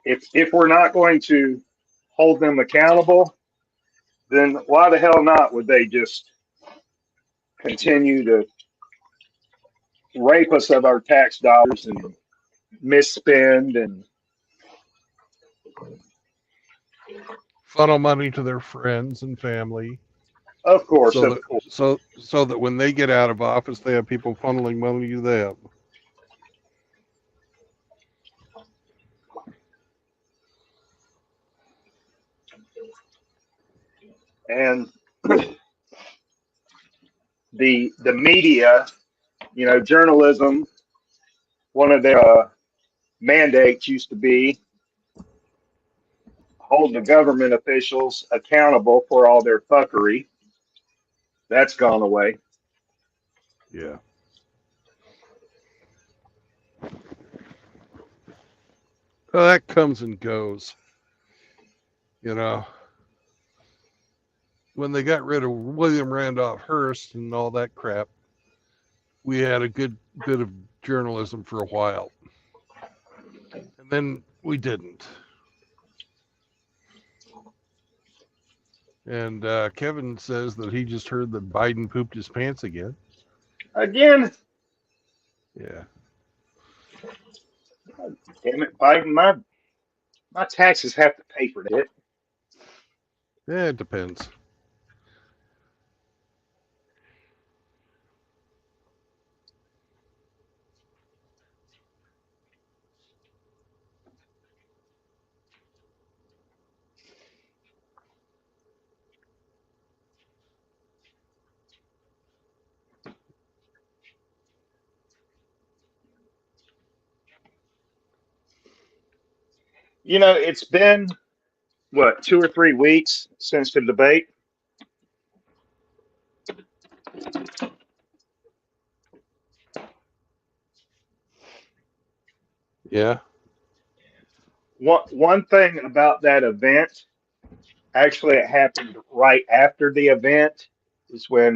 if we're not going to hold them accountable, then why the hell not would they just continue to rape us of our tax dollars and misspend and Funnel money to their friends and family. of course, So that when they get out of office, they have people funneling money to them. and the media, you know, journalism, one of their mandates used to be hold the government officials accountable for all their fuckery. That's gone away. Yeah. Well, that comes and goes. You know, when they got rid of William Randolph Hearst and all that crap, we had a good bit of journalism for a while. And then we didn't. And Kevin says that he just heard that Biden pooped his pants again. Again, Yeah. damn it, Biden, my taxes have to pay for that. Yeah, it depends. You know, it's been what, 2 or 3 weeks since the debate. Yeah. One thing about that event, actually, it happened right after the event, is when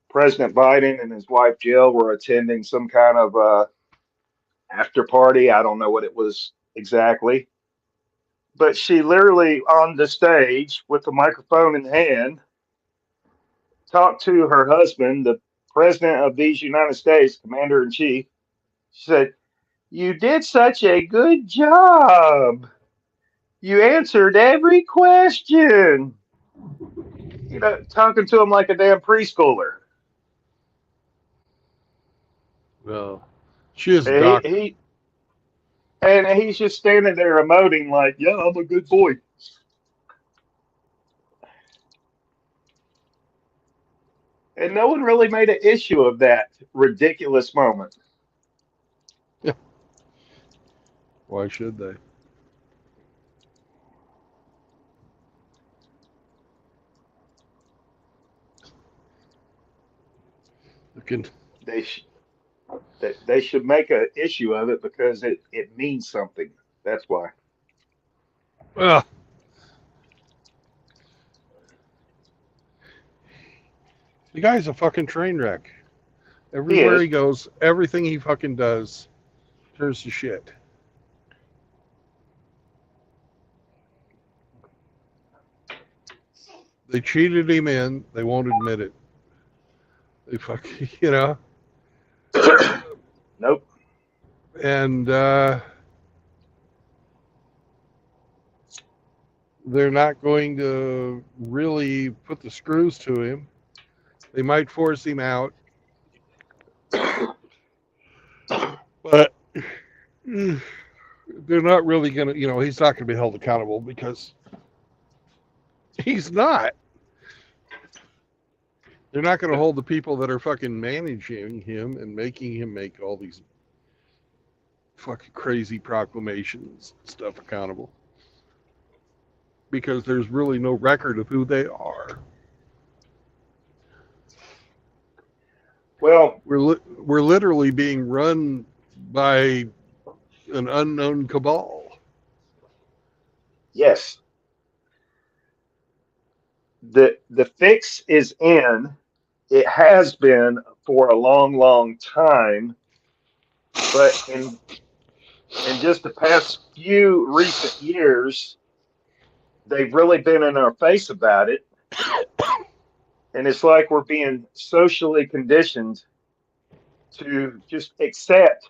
President Biden and his wife Jill were attending some kind of after party. I don't know what it was exactly, but she literally on the stage with the microphone in hand talked to her husband, the president of these United States, commander in chief. She said, "You did such a good job. You answered every question." You know, talking to him like a damn preschooler. Well, she is a And doctor. he's just standing there emoting like, "Yeah, I'm a good boy." And no one really made an issue of that ridiculous moment. Why should they? Looking. They sh- they should make an issue of it because it means something. That's why. Well, the guy's a fucking train wreck. He Everywhere is. he goes, everything he fucking does turns to shit. They cheated him in. They won't admit it. They fucking, Nope. and they're not going to really put the screws to him. They might force him out, but they're not really going to, he's not going to be held accountable because he's not. They're not going to hold the people that are fucking managing him and making him make all these fucking crazy proclamations and stuff accountable because there's really no record of who they are. Well, We're literally being run by an unknown cabal. yes. The fix is in. It has been for a long, long time, but in just the past few recent years, they've really been in our face about it. And it's like we're being socially conditioned to just accept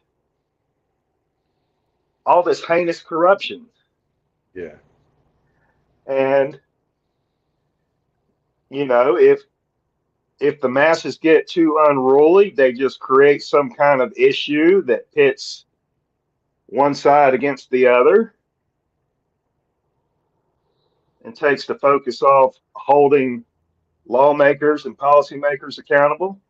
all this heinous corruption. Yeah. And if the masses get too unruly, they just create some kind of issue that pits one side against the other and takes the focus off holding lawmakers and policymakers accountable.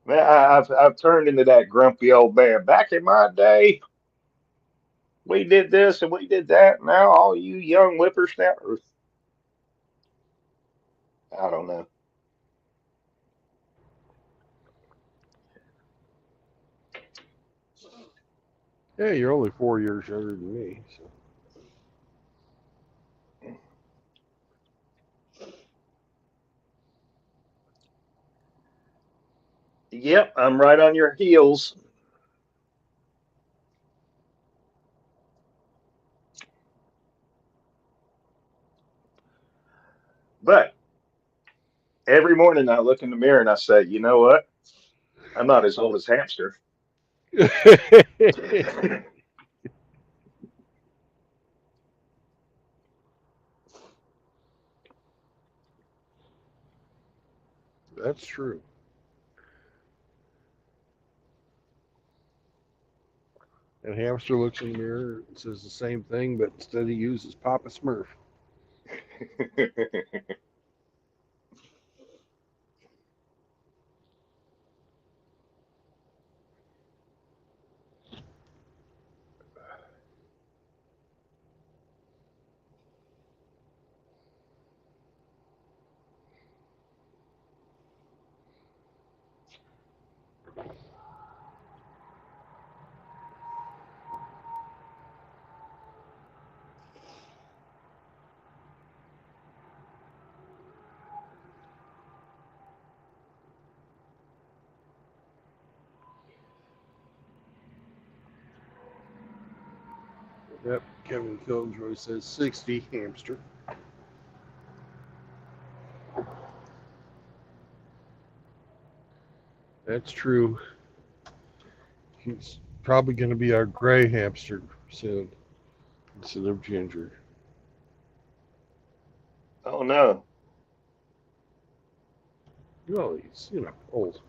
Man, I've turned into that grumpy old man. Back in my day, we did this and we did that. Now all you young whippersnappers, I don't know. Yeah, you're only 4 years younger than me. So. Yep, I'm right on your heels. But every morning I look in the mirror and I say, you know what? I'm not as old as Hamster. That's true. And Hamster looks in the mirror and says the same thing, but instead he uses Papa Smurf. Yep, Kevin Killjoy says 60, Hamster. That's true. He's probably going to be our gray hamster soon instead of Ginger. Oh no. Well, he's, old.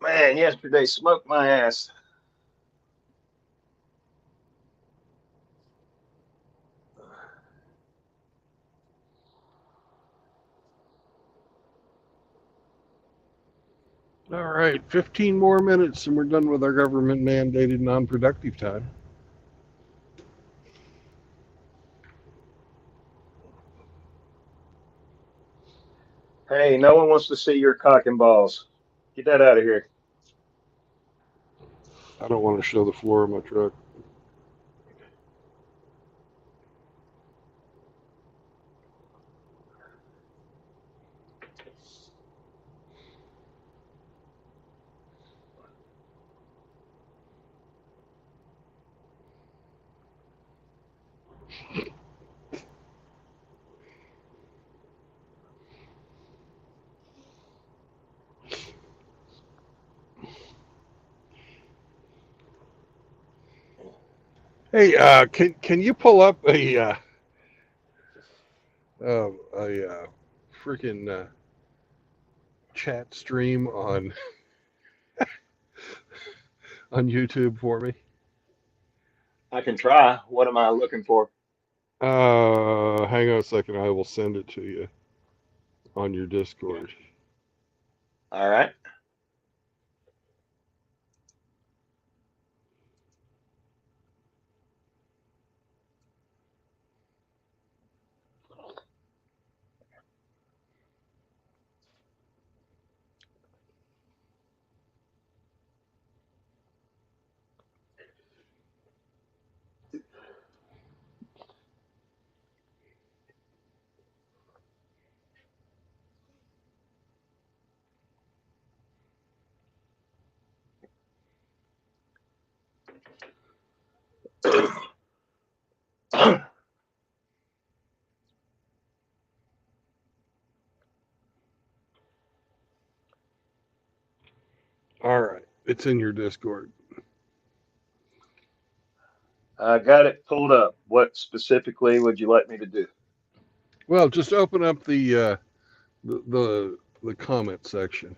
Man, yesterday smoked my ass. All right, 15 more minutes and we're done with our government mandated non productive time. Hey, no one wants to see your cock and balls. Get that out of here. I don't want to show the floor of my truck. Hey, can you pull up a freaking chat stream on YouTube for me? I can try. What am I looking for? Hang on a second. I will send it to you on your Discord. All right. All right, it's in your Discord. I got it pulled up. What specifically would you like me to do? Well, just open up the comment section.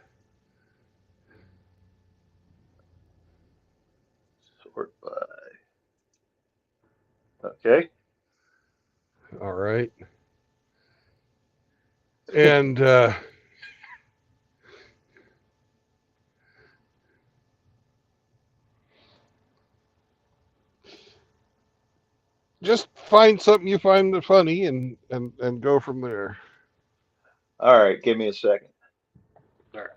Sort by. Okay. All right. And just find something you find funny and go from there. All right. Give me a second. All right.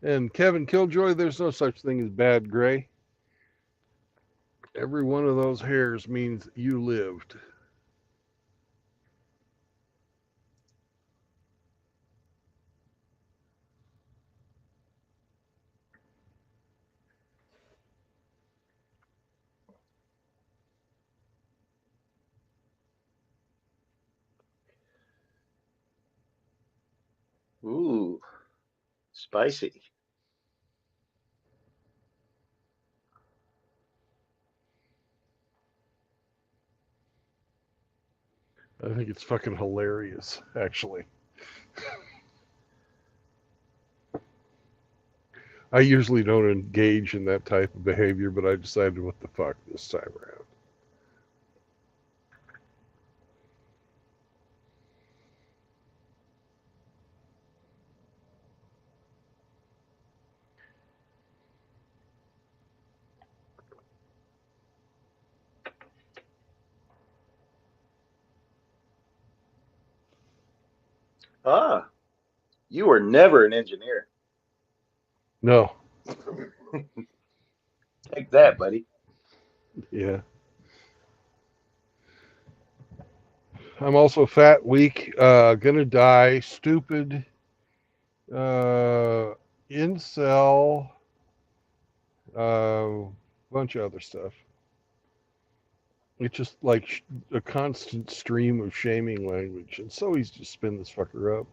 And Kevin Killjoy, there's no such thing as bad gray. Every one of those hairs means you lived. Ooh, spicy. I think it's fucking hilarious, actually. I usually don't engage in that type of behavior, but I decided what the fuck this time around. Ah, you were never an engineer. No. Take that, buddy. Yeah. I'm also fat, weak, gonna die, stupid, incel, bunch of other stuff. It's just like a constant stream of shaming language. It's so easy to spin this fucker up.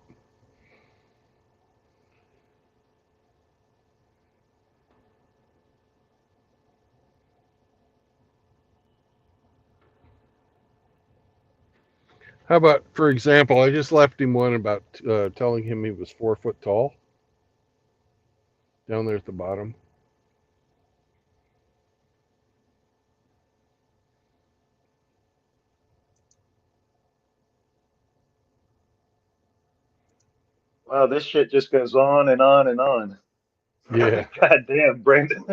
How about, for example, I just left him one about telling him he was 4 foot tall down there at the bottom. Wow, this shit just goes on and on and on. Yeah. God damn, Brandon.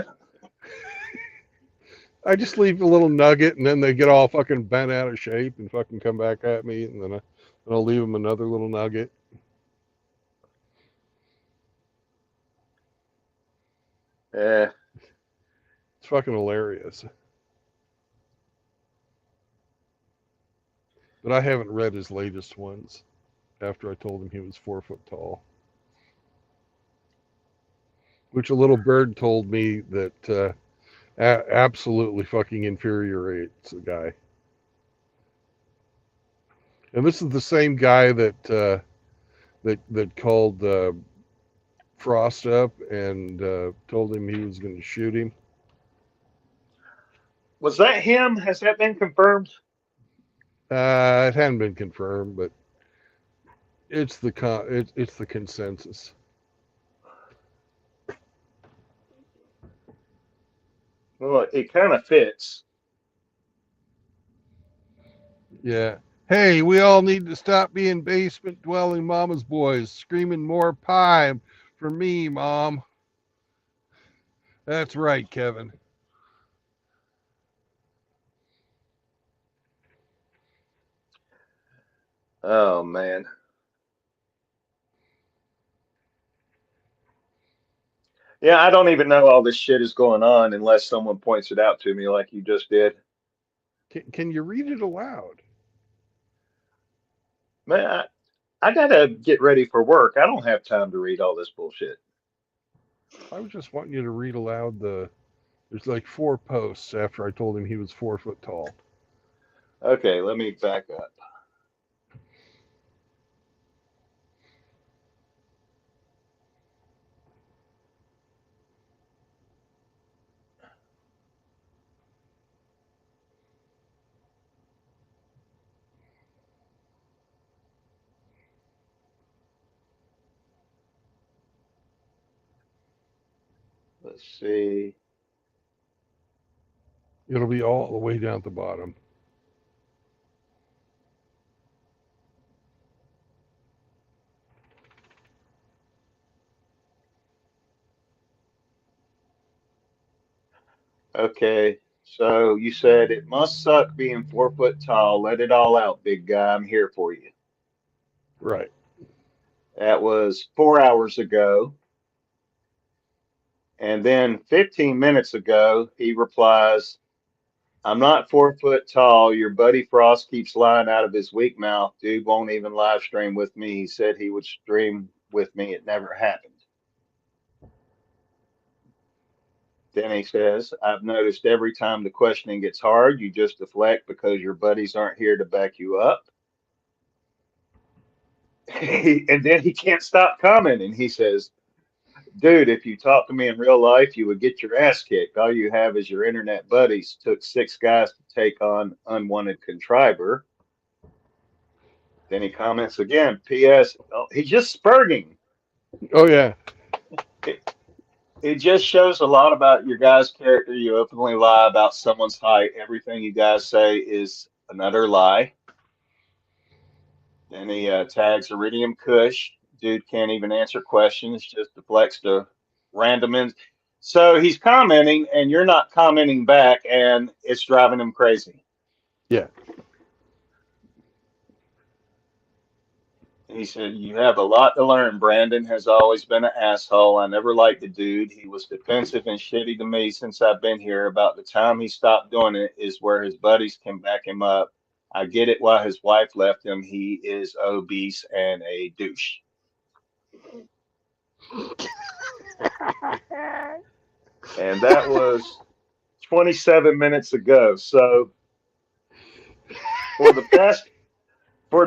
I just leave a little nugget, and then they get all fucking bent out of shape and fucking come back at me, and then I'll leave them another little nugget. Yeah. It's fucking hilarious. But I haven't read his latest ones after I told him he was 4 foot tall. Which a little bird told me that absolutely fucking infuriates the guy. And this is the same guy that that called Frost up and told him he was going to shoot him. Was that him? Has that been confirmed? It hadn't been confirmed, but it's the it's the consensus. Well, it kind of fits. Yeah. Hey, we all need to stop being basement dwelling mama's boys, screaming more pie for me, Mom. That's right, Kevin. Oh, man. Yeah, I don't even know all this shit is going on unless someone points it out to me like you just did. Can you read it aloud? Man, I gotta get ready for work. I don't have time to read all this bullshit. I was just wanting you to read aloud there's like 4 posts after I told him he was 4 foot tall. Okay, let me back up. Let's see. It'll be all the way down at the bottom. Okay. So you said it must suck being 4 foot tall. Let it all out, big guy. I'm here for you. Right. That was 4 hours ago. And then 15 minutes ago, he replies, I'm not 4 foot tall. Your buddy Frost keeps lying out of his weak mouth. Dude won't even live stream with me. He said he would stream with me. It never happened. Then he says, I've noticed every time the questioning gets hard, you just deflect because your buddies aren't here to back you up. And then he can't stop commenting. He says, dude, if you talk to me in real life, you would get your ass kicked. All you have is your internet buddies. Took 6 guys to take on unwanted contriver. Then he comments again, P.S. Oh, he's just spurging. Oh yeah. It just shows a lot about your guys' character. You openly lie about someone's height. Everything you guys say is another lie. Then he tags Iridium Kush. Dude can't even answer questions, just deflects to random ends. So he's commenting, and you're not commenting back, and it's driving him crazy. Yeah. He said, you have a lot to learn. Brandon has always been an asshole. I never liked the dude. He was defensive and shitty to me since I've been here. About the time he stopped doing it is where his buddies can back him up. I get it why his wife left him. He is obese and a douche. And that was 27 minutes ago. So for the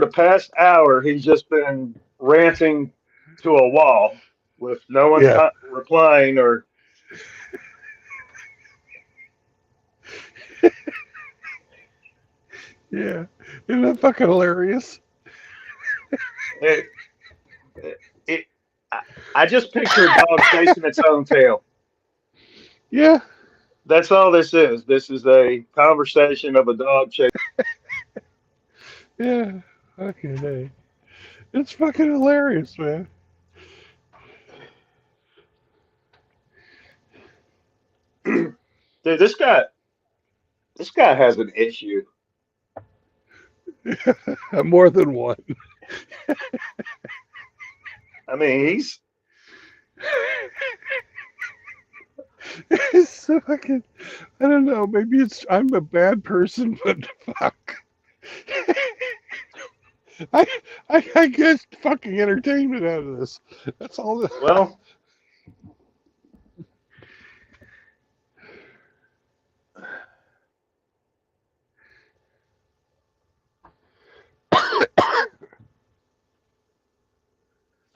past hour, he's just been ranting to a wall with no one replying or. Yeah. Isn't that fucking hilarious? I just picture a dog chasing its own tail. Yeah. That's all this is. This is a conversation of a dog chasing. Yeah. Fucking hey. It's fucking hilarious, man. Dude, this guy has an issue. More than one. I mean, he's It's so fucking, I don't know, maybe it's I'm a bad person, but fuck. I get fucking entertainment out of this. That's all that, well.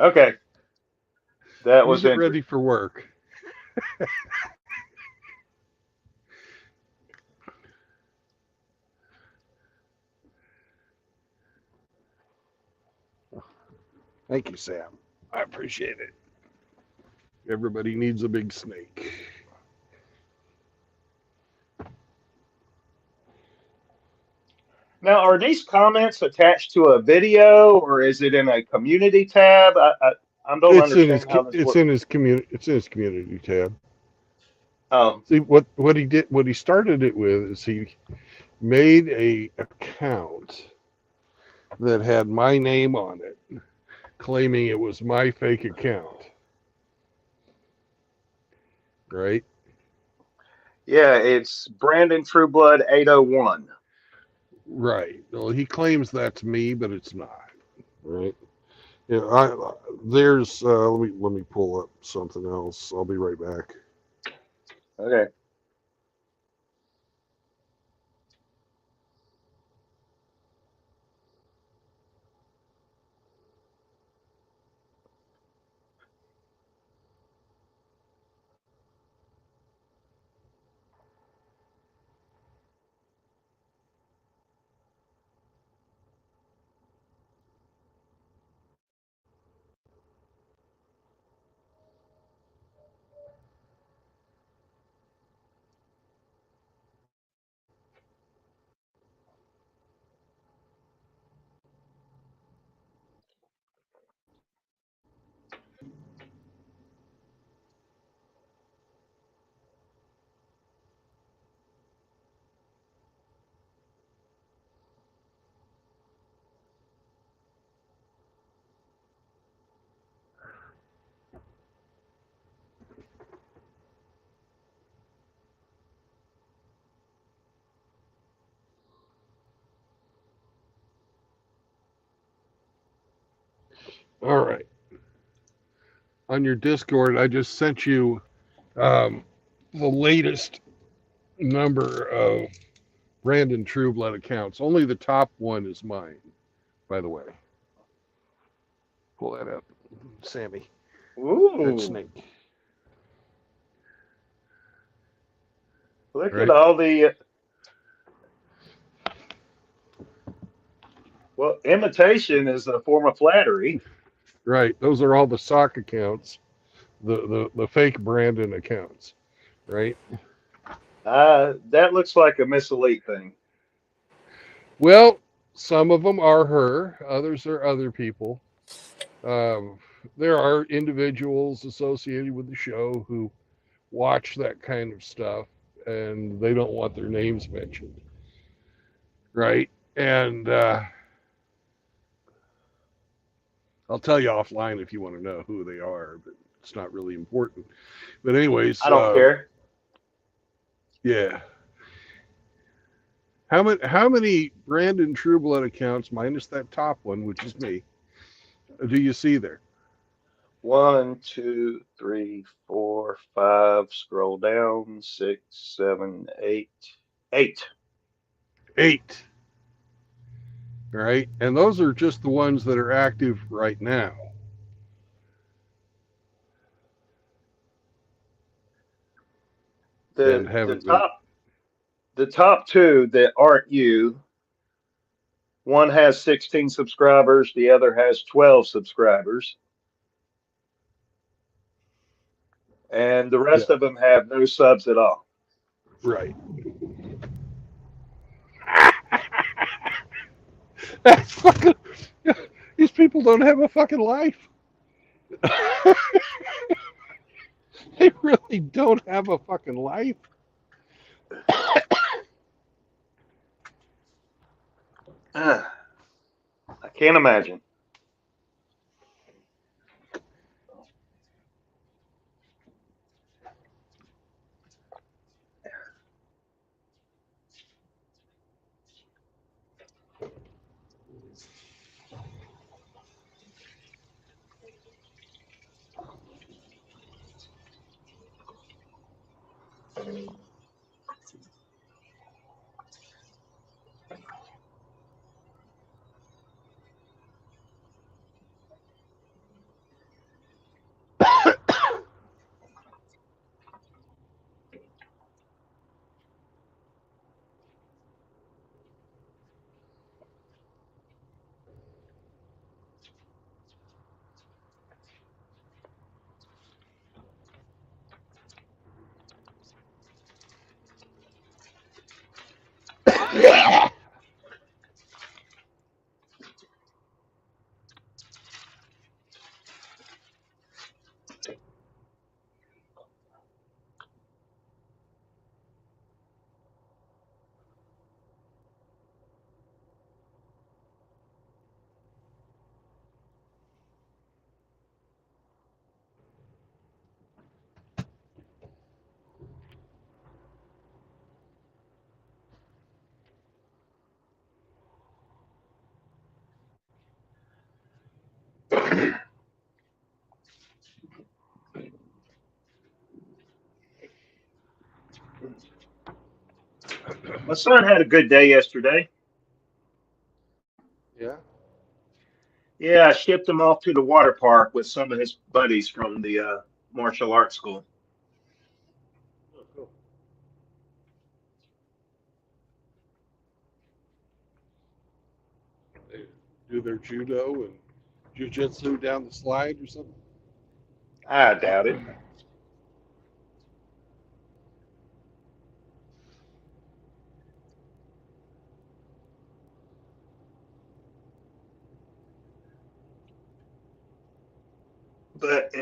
Okay. That was get ready for work. Thank you, Sam. I appreciate it. Everybody needs a big snake. Now, are these comments attached to a video or is it in a community tab? I don't understand how this works. It's in his community tab. Oh, See what he did. What he started it with is he made a account that had my name on it, claiming it was my fake account. Right? yeah, it's Brandon Trueblood 801. Right. Well, he claims that's me, but it's not. Right. Yeah. There's. Let me pull up something else. I'll be right back. Okay. All right. On your Discord, I just sent you the latest number of Brandon Trueblood accounts. Only the top one is mine, by the way. Pull that up, Sammy. Ooh, Red Snake. look Right. at all the. Well, imitation is a form of flattery. Right. Those are all the sock accounts, the fake Brandon accounts. Right. That looks like a Miss Elite thing. Well, some of them are her, others are other people. There are individuals associated with the show who watch that kind of stuff and they don't want their names mentioned. Right. And I'll tell you offline if you want to know who they are, but it's not really important. But anyways, I don't care. Yeah. How many Brandon Trueblood accounts minus that top one, which is me, do you see there? 1, 2, 3, 4, 5. Scroll down. 6, 7, 8. 8. 8. Right? And those are just the ones that are active right now. And haven't been. The top 2 that aren't you. One has 16 subscribers. The other has 12 subscribers. And the rest of them have no subs at all. Right. That's fucking. These people don't have a fucking life. They really don't have a fucking life. I can't imagine. My son had a good day yesterday. Yeah. Yeah, I shipped him off to the water park with some of his buddies from the martial arts school. Oh, cool. They do their judo and jujitsu down the slide or something. I doubt it. But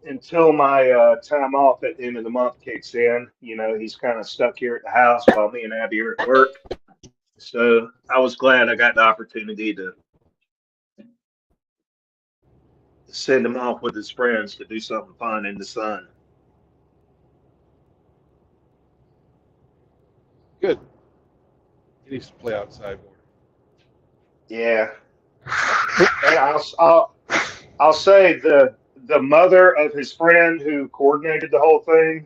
until my time off at the end of the month kicks in, he's kind of stuck here at the house while me and Abby are at work. So I was glad I got the opportunity to send him off with his friends to do something fun in the sun. Good. He needs to play outside more. Yeah. And I'll say the mother of his friend who coordinated the whole thing,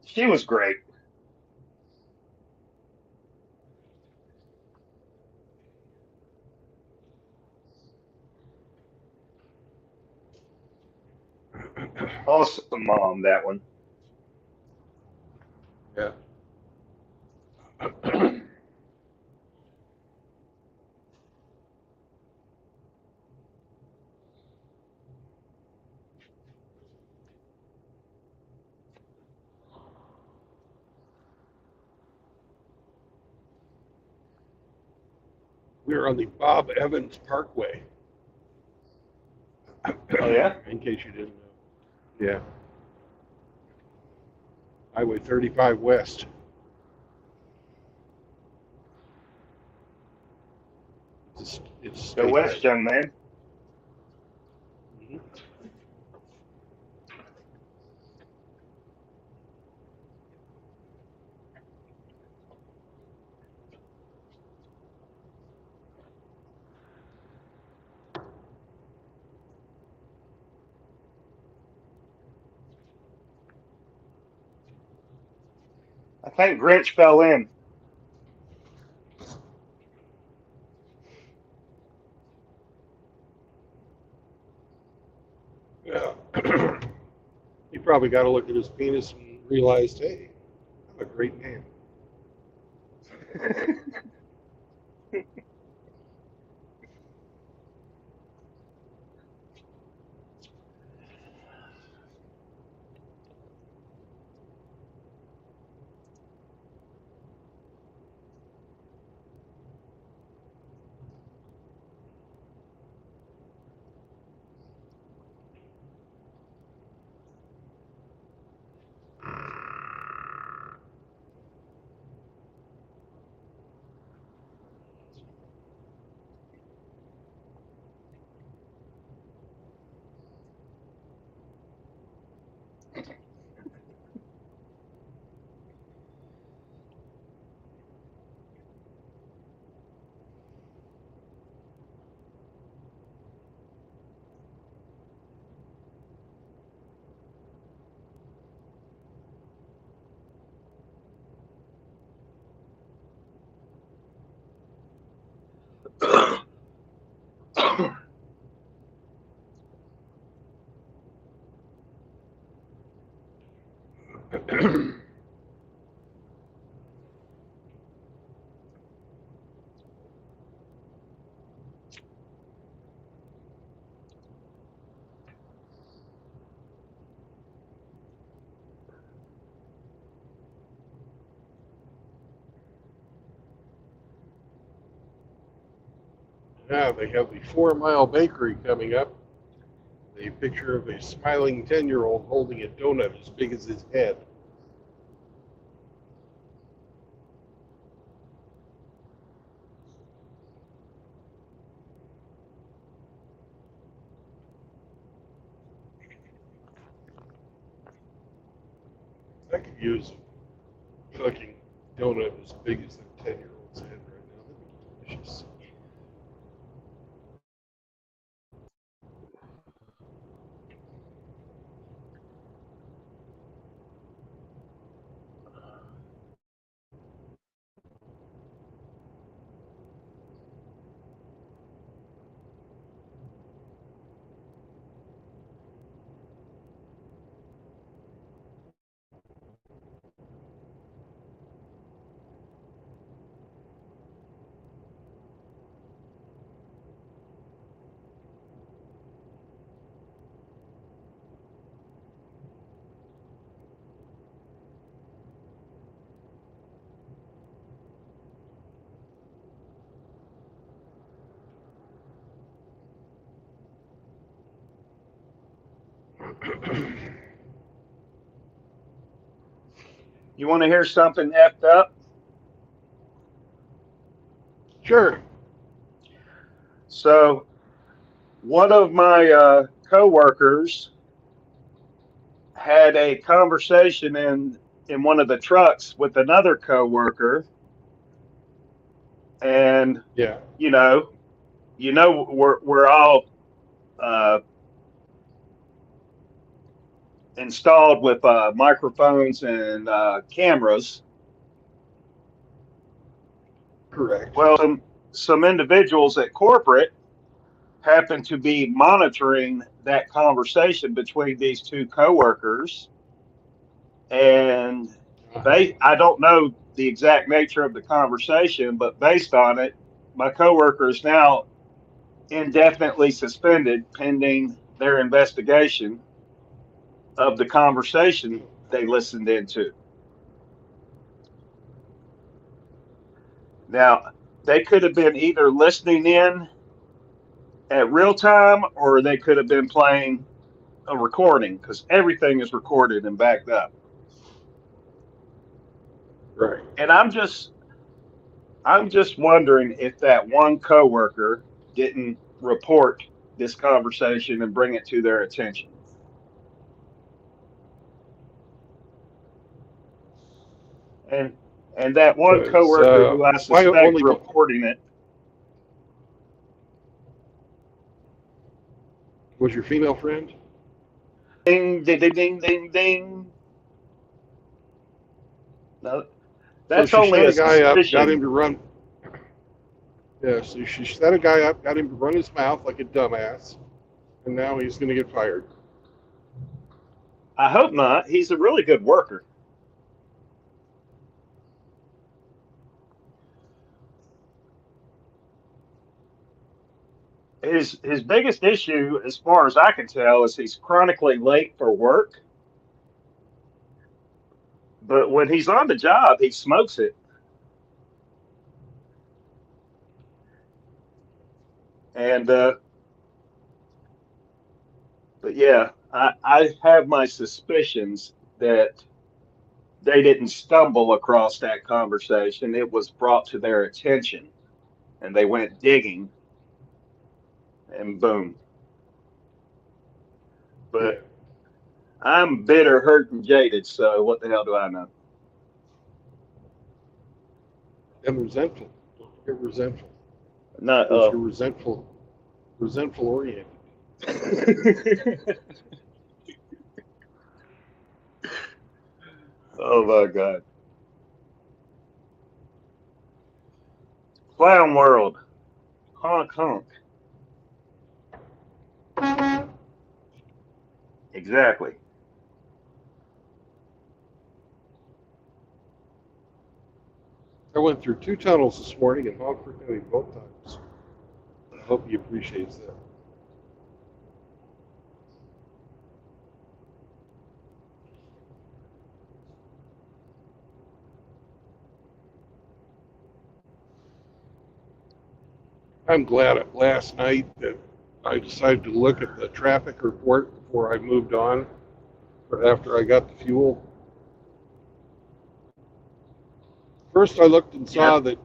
she was great. Awesome mom, that one. Yeah. We were on the Bob Evans Parkway. Oh yeah. In case you didn't know. Yeah. Highway 35 West. It's a Go state west, highway. young man. Mhm. I think Grinch fell in. Yeah. He probably got to look at his penis and realized, hey, I'm a great man. Yeah, they have the 4 Mile Bakery coming up. A picture of a smiling 10-year-old holding a donut as big as his head. I could use a fucking donut as big as that 10-year-old's head right now. That'd be delicious. You want to hear something effed up? Sure. So, one of my coworkers had a conversation in one of the trucks with another coworker, and Yeah. you know, we're all uh, installed with microphones and cameras. Correct. Well, some individuals at corporate happen to be monitoring that conversation between these two coworkers, and I don't know the exact nature of the conversation, but based on it, my coworker is now indefinitely suspended pending their investigation of the conversation they listened into. Now, they could have been either listening in at real time or they could have been playing a recording, because everything is recorded and backed up. Right. And I'm just wondering if that one coworker didn't report this conversation and bring it to their attention. And that one coworker who I Why suspect only reporting it was your female friend? ding ding ding ding ding ding. No, So that's she only set a a guy up, got him suspicion. to run. Yeah, so she set a guy up, got him to run his mouth like a dumbass, and now he's going to get fired. I hope not. He's a really good worker. His biggest issue, as far as I can tell, is he's chronically late for work. But when he's on the job, he smokes it. And but yeah, I have my suspicions that they didn't stumble across that conversation. It was brought to their attention, and they went digging, and boom. Yeah. But I'm bitter, hurt, and jaded. So what the hell do I know? And resentful. Don't get resentful. Not Because you're resentful oriented. Oh my God. Clown world. Honk honk. Exactly. I went through 2 tunnels this morning and honked for Dewey both times. I hope he appreciates that. I'm glad last night that I decided to look at the traffic report before I moved on, or after I got the fuel. First, I looked and saw that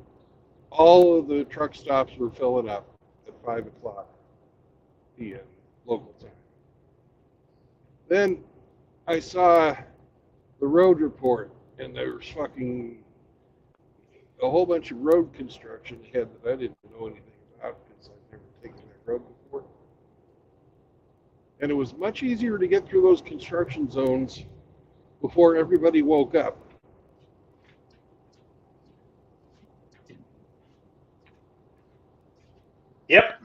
all of the truck stops were filling up at 5 o'clock p.m. local time. Then I saw the road report, and there was fucking a whole bunch of road construction ahead that I didn't know anything about because I've never taken that road before. And it was much easier to get through those construction zones before everybody woke up. Yep.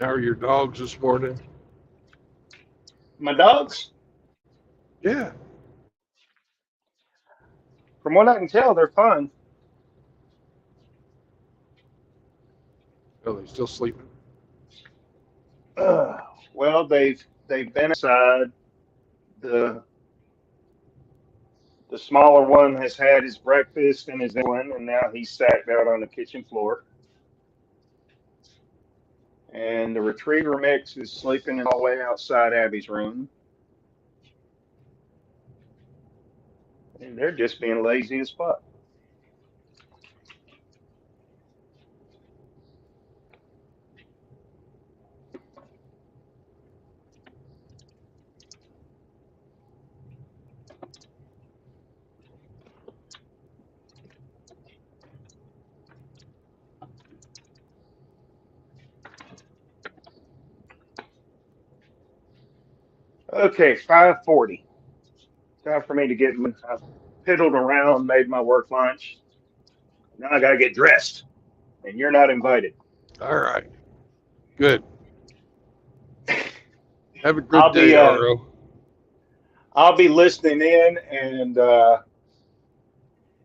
How are your dogs this morning? My dogs, Yeah. from what I can tell, they're fine. Are they still sleeping? Uh, well, they've been outside. The the smaller one has had his breakfast and his one, and now he's sat out on the kitchen floor. And the retriever mix is sleeping in the hallway outside Abby's room, and they're just being lazy as fuck. Okay, 5:40. Time for me to get. I've piddled around, made my work lunch. Now I gotta get dressed, and you're not invited. All right. Good. Have a good I'll be day, Aro. I'll be listening in, and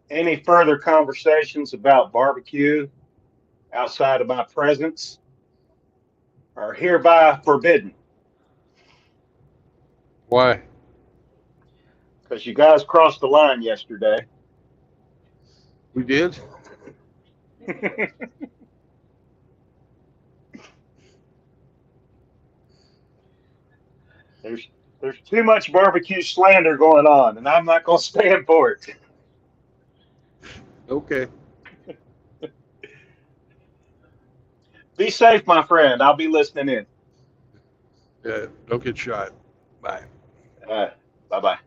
any further conversations about barbecue outside of my presence are hereby forbidden Why? because you guys crossed the line yesterday. We did? there's there's too much barbecue slander going on, and I'm not gonna stand for it. Okay. Be safe, my friend. I'll be listening in. Don't get shot. Bye. Uh, bye bye.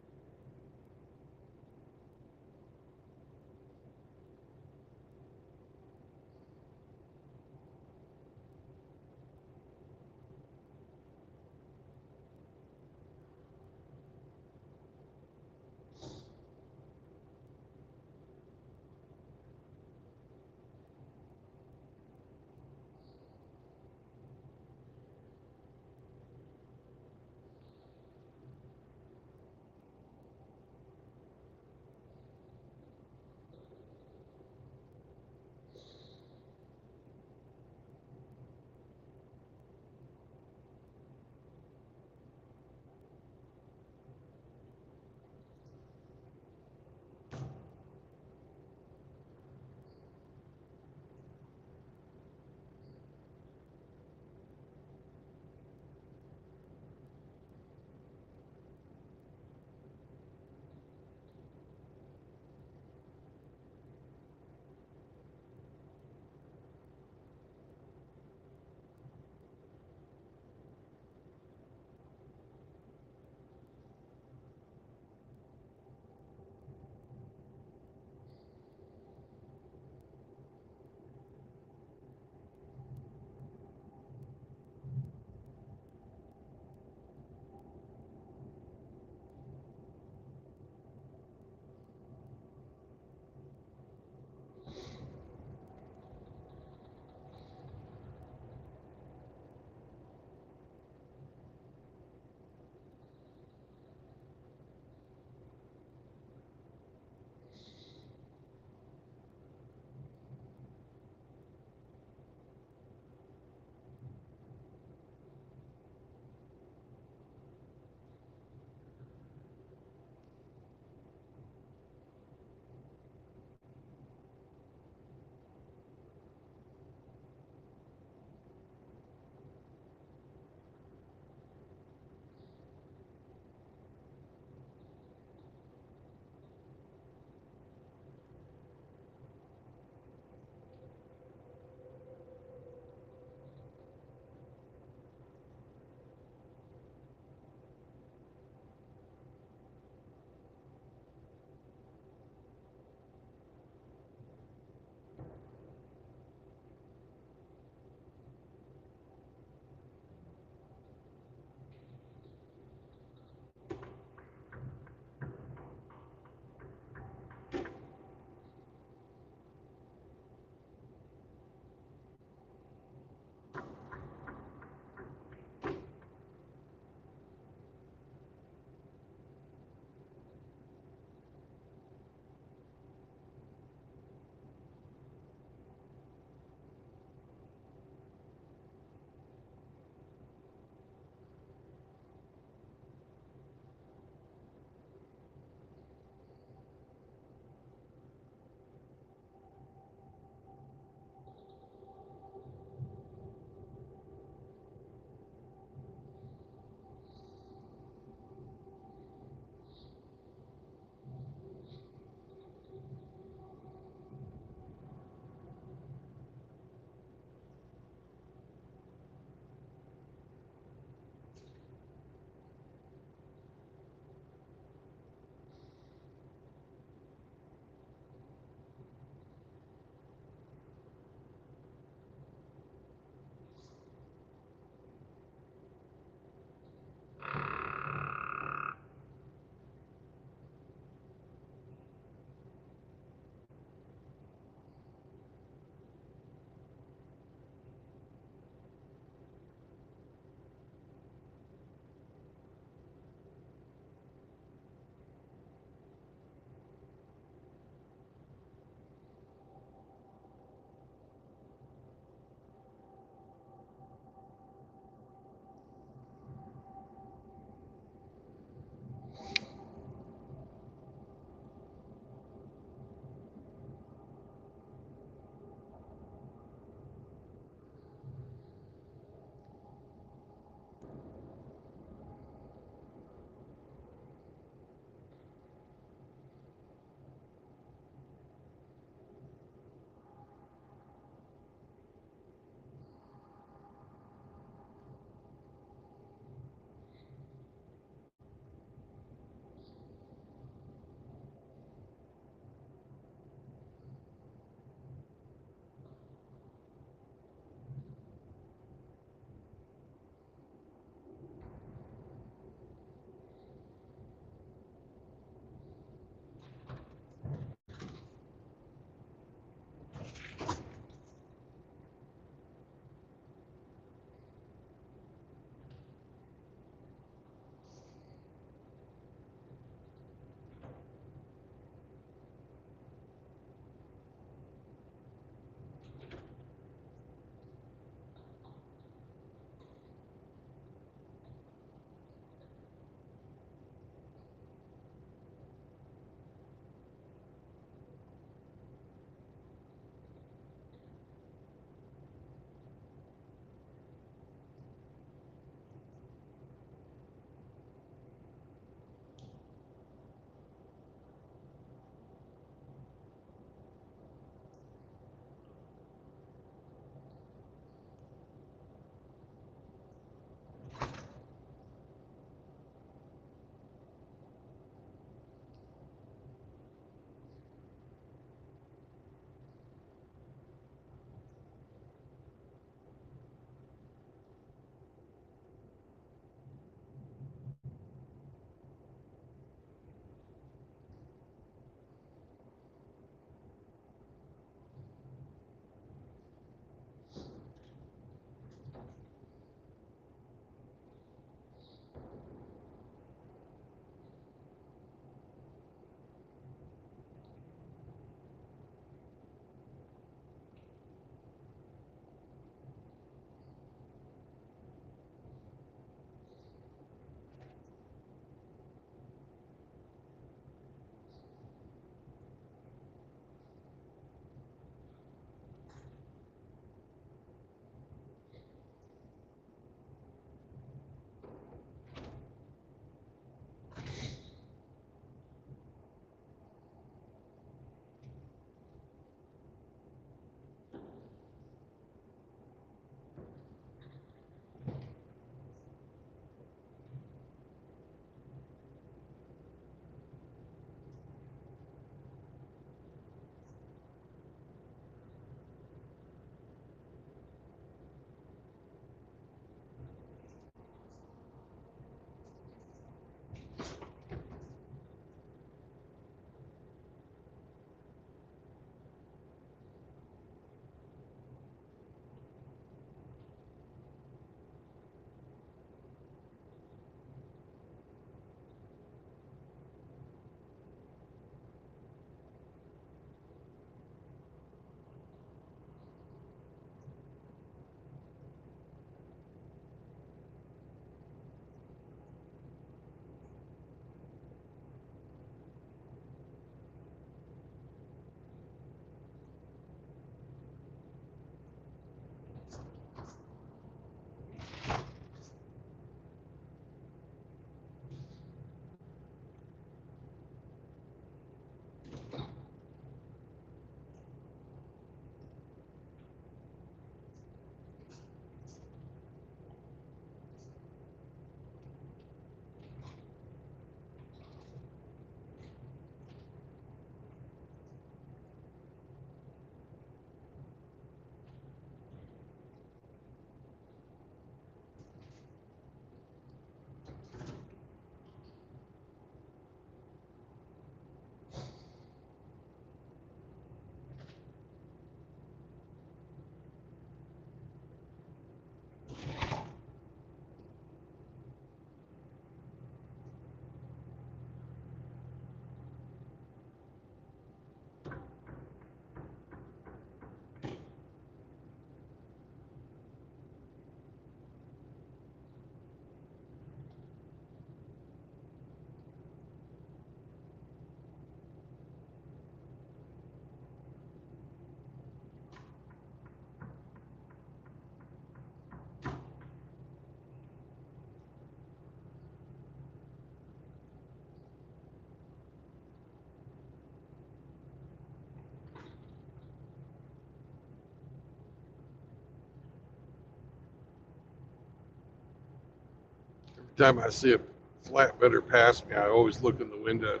Time I see a flatbedder pass me, I always look in the window,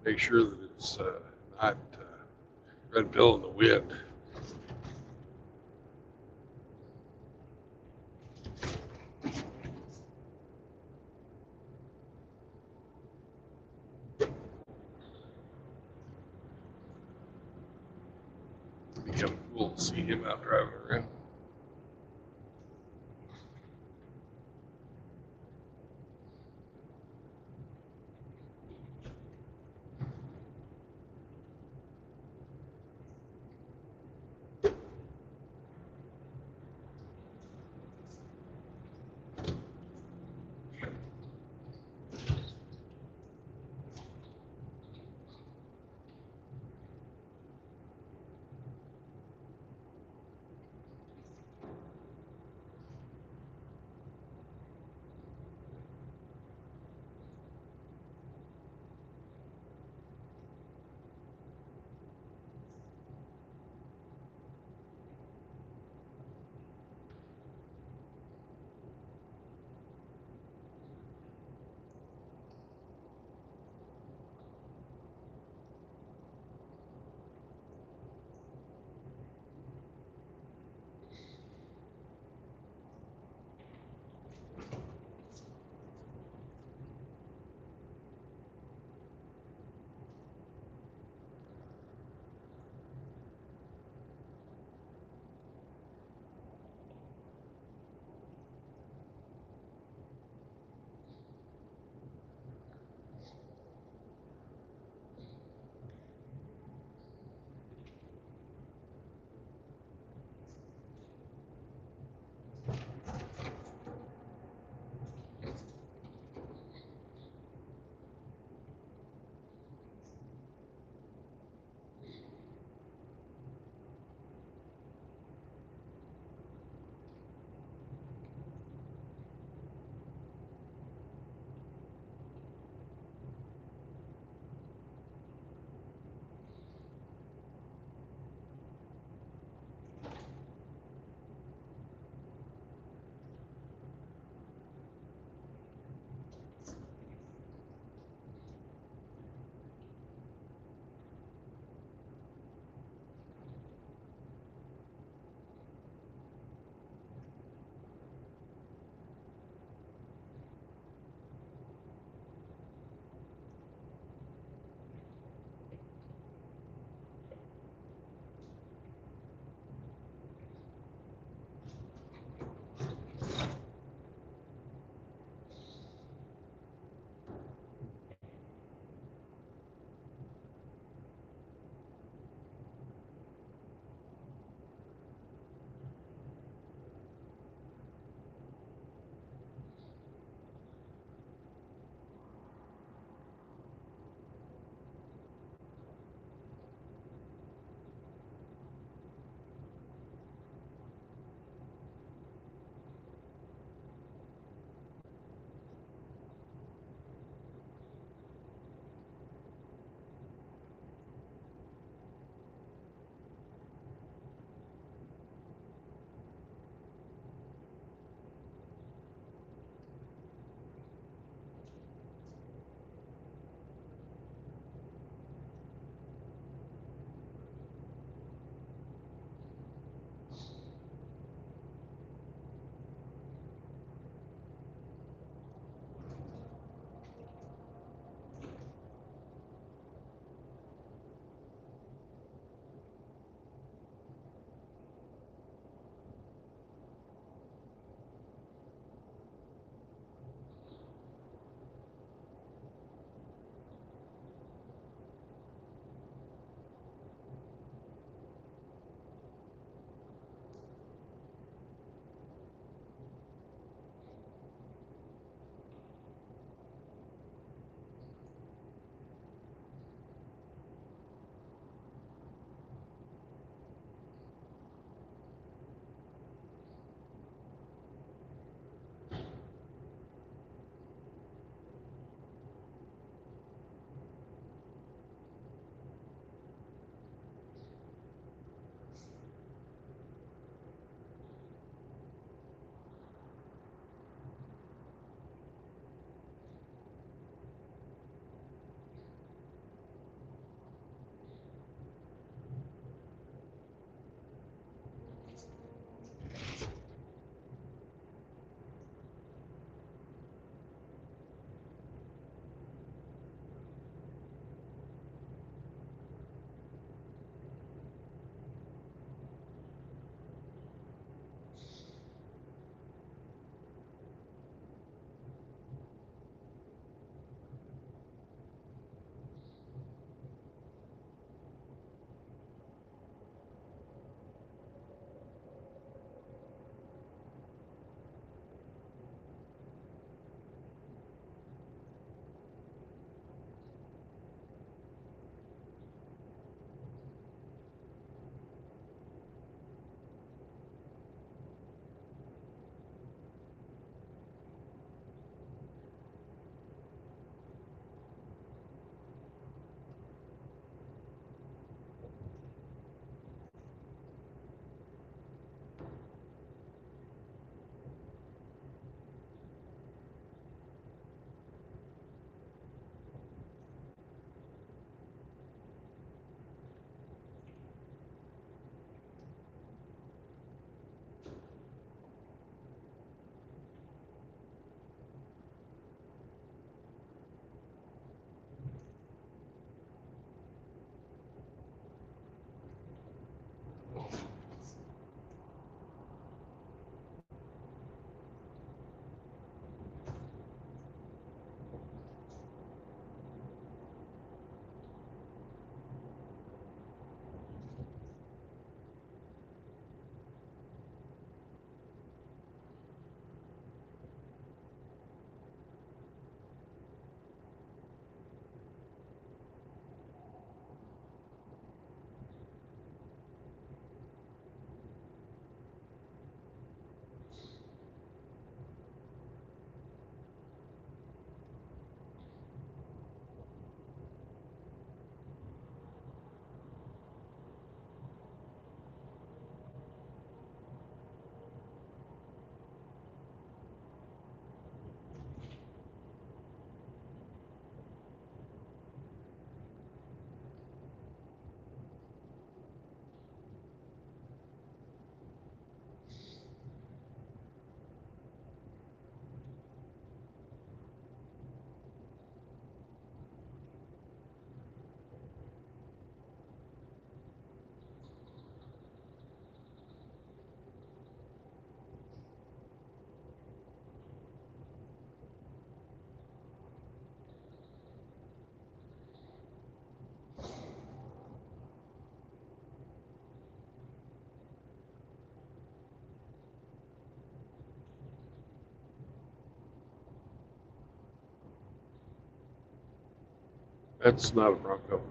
make sure that it's not red bill in the wind. It'd be kind of cool to see him out driving around. That's not a Bronco.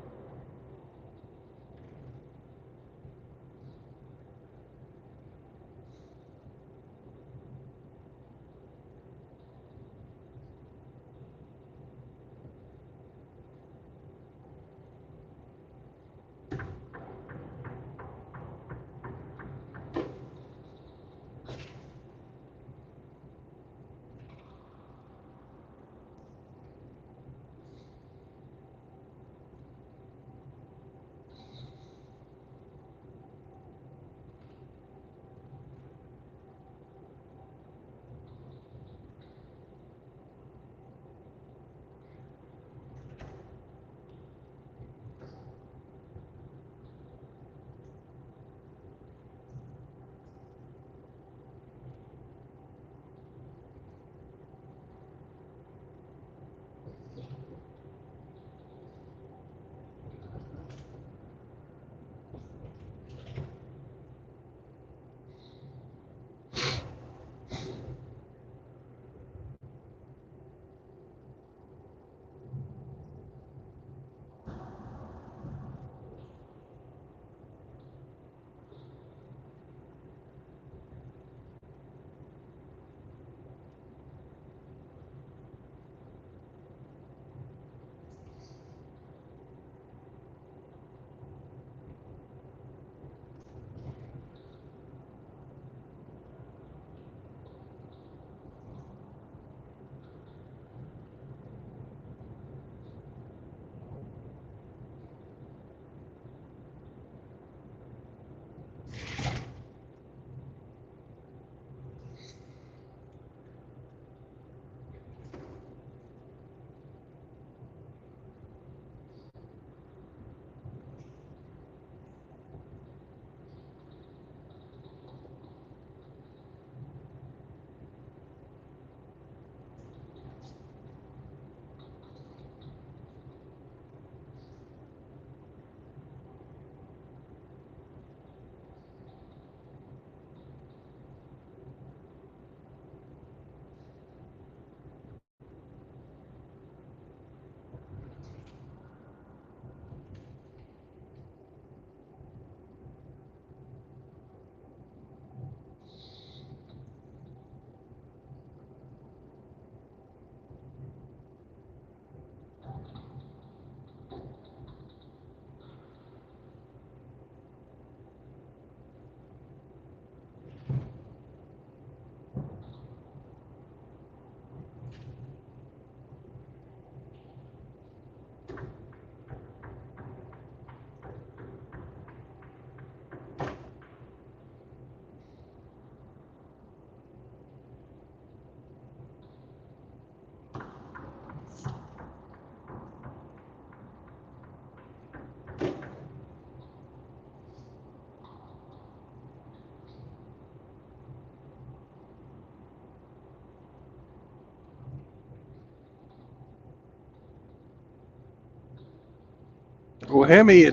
Oh, Hemi,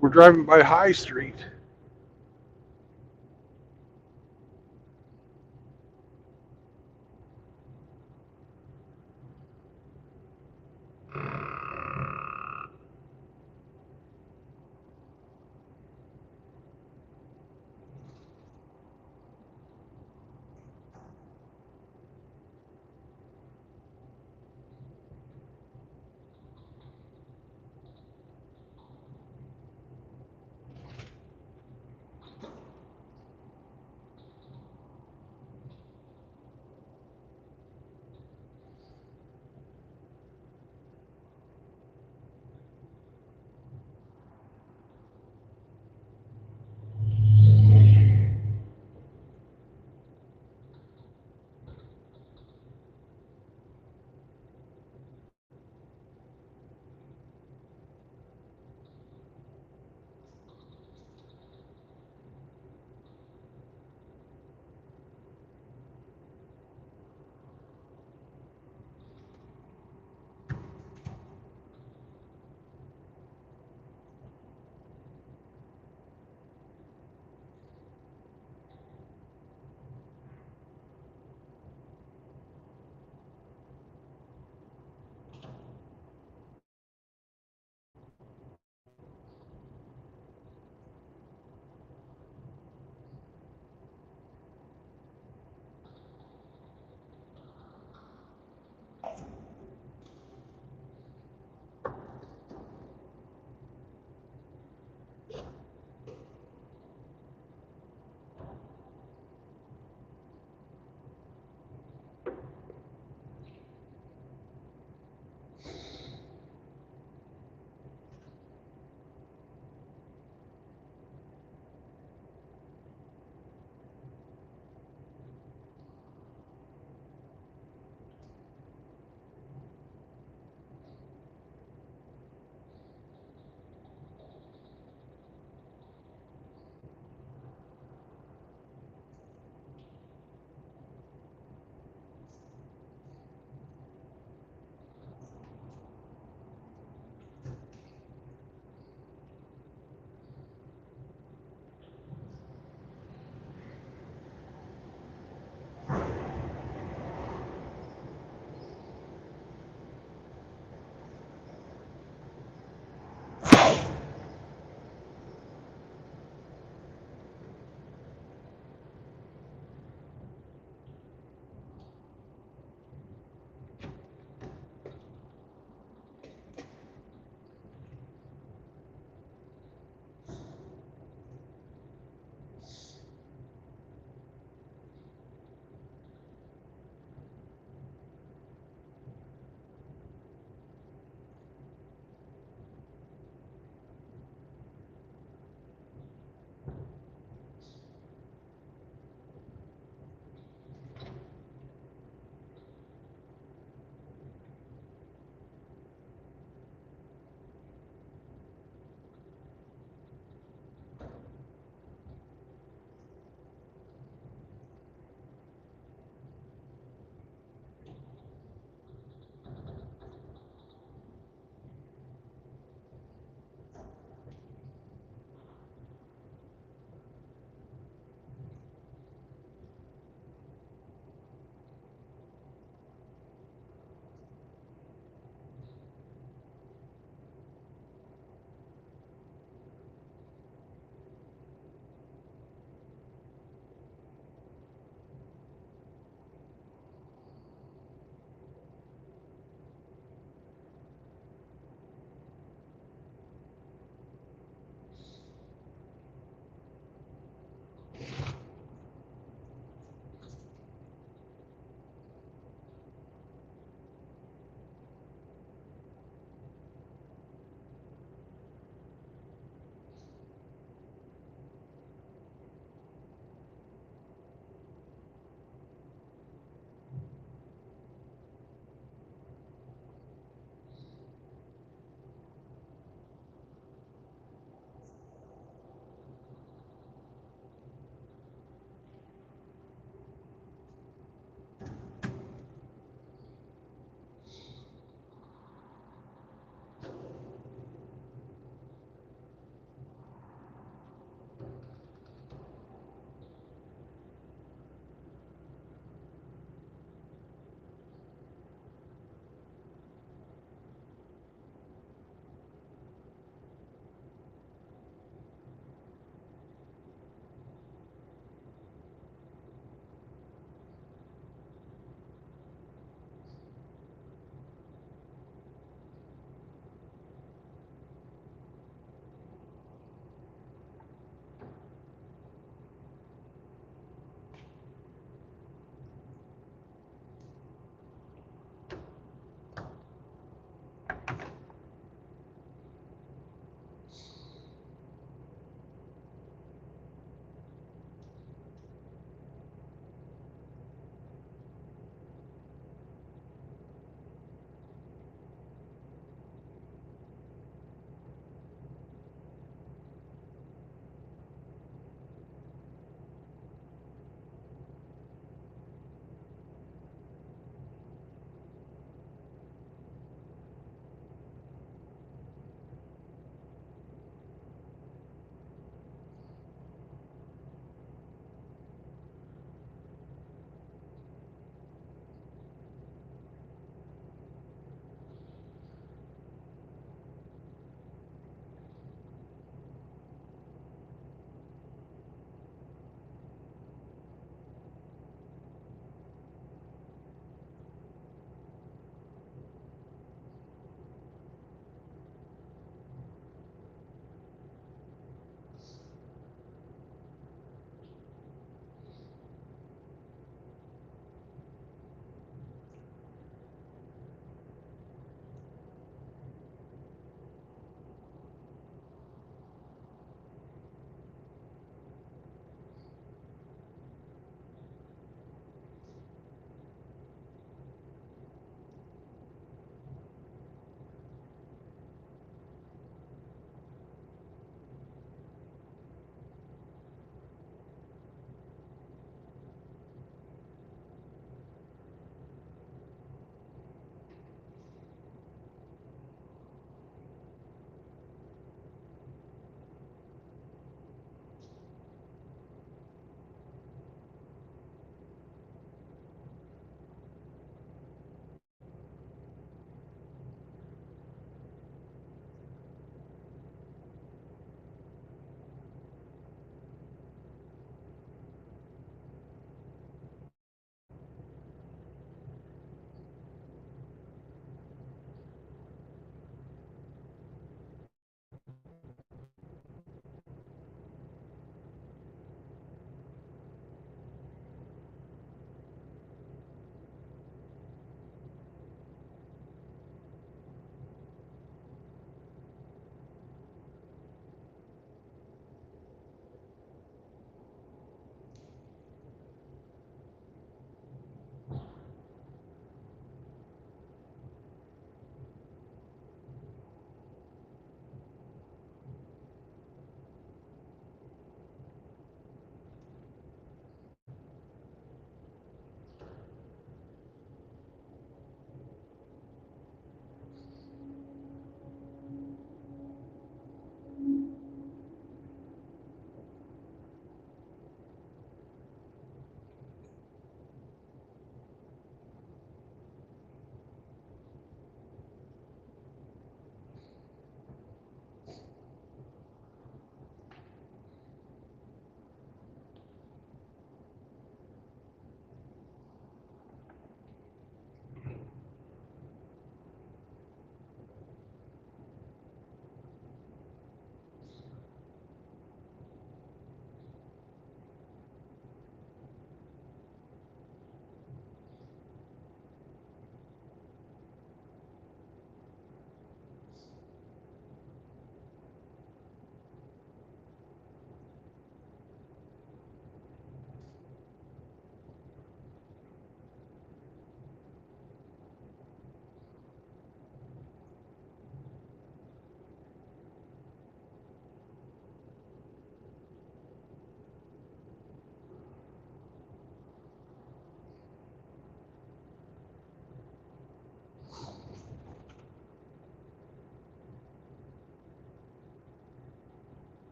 we're driving by High Street.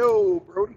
Yo, Brody.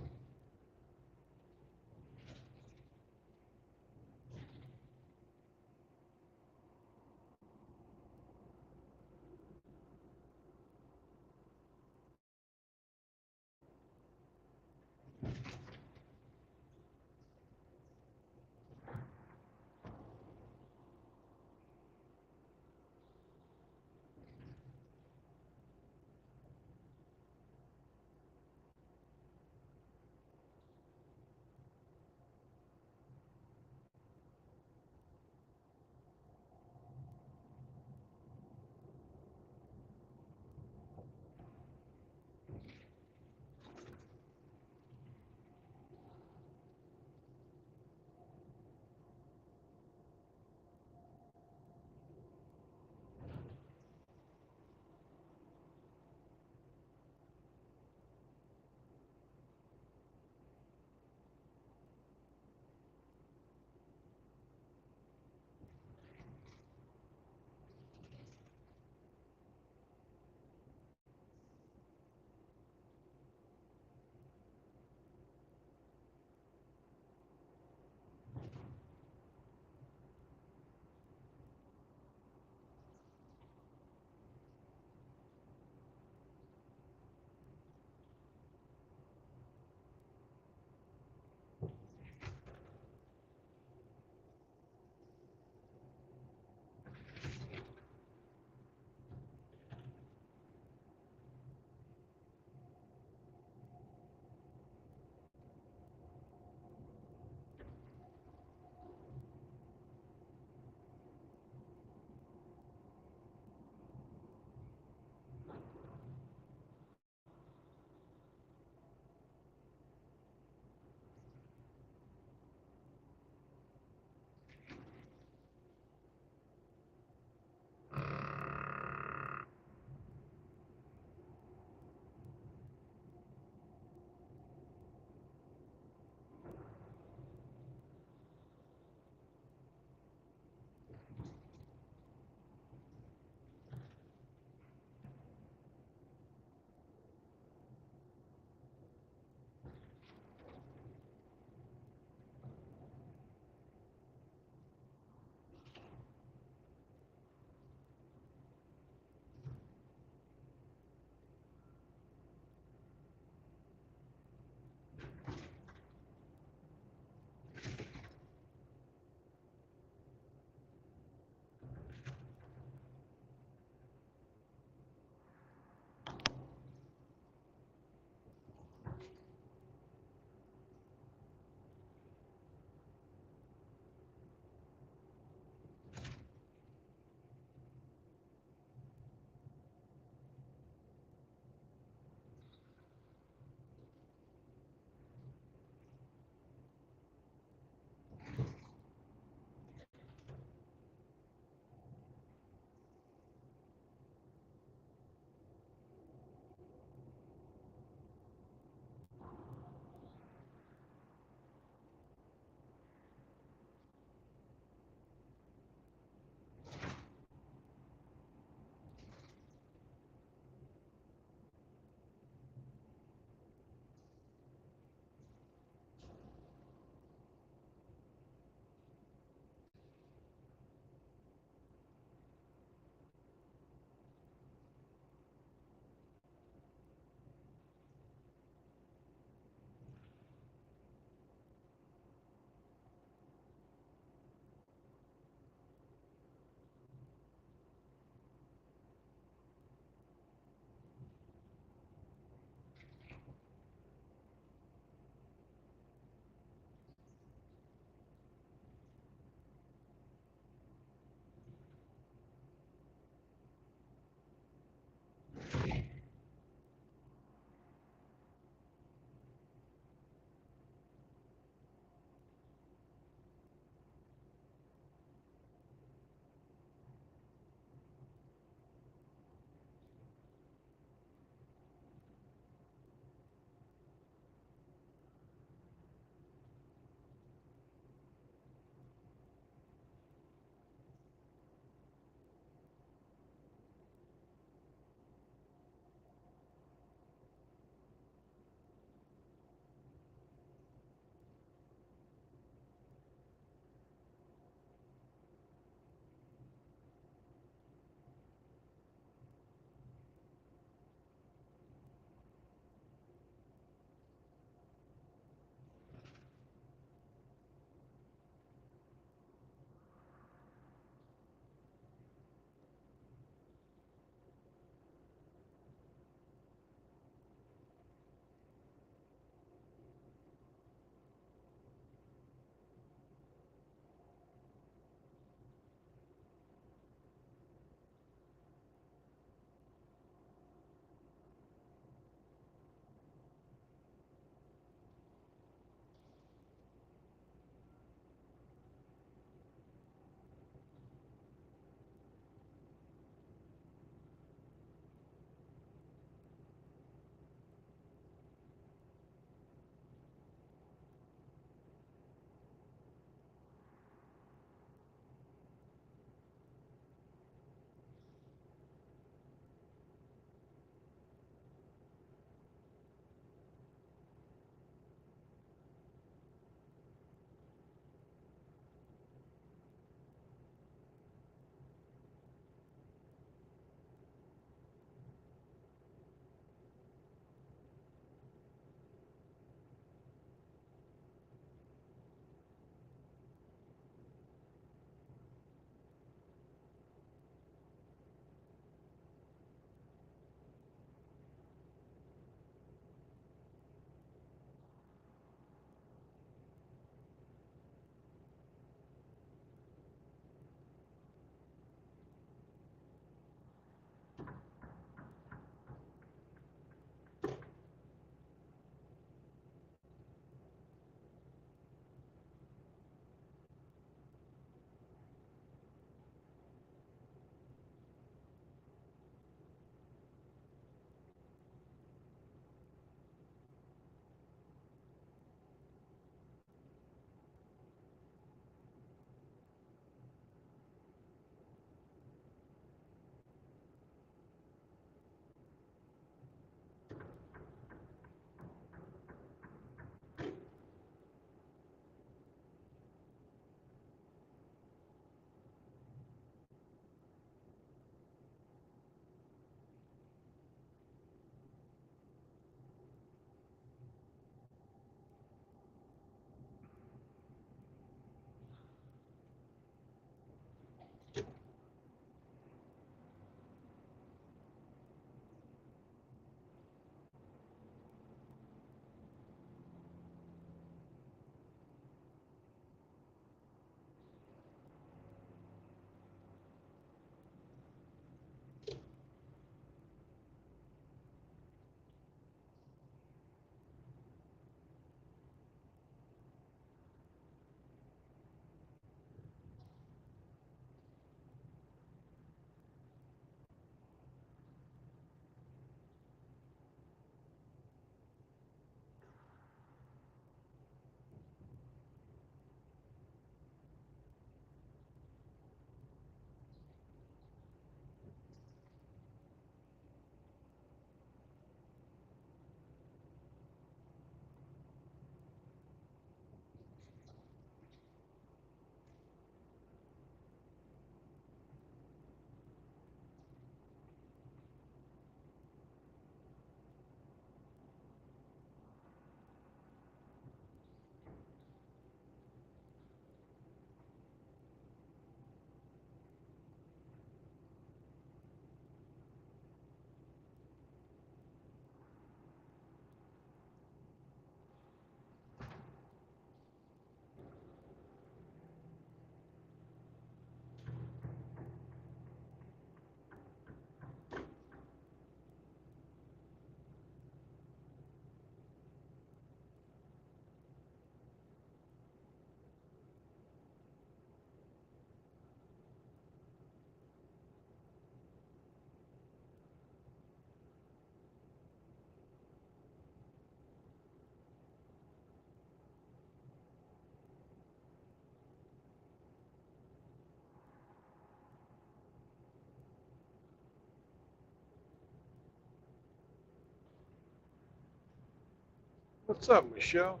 What's up, Michelle?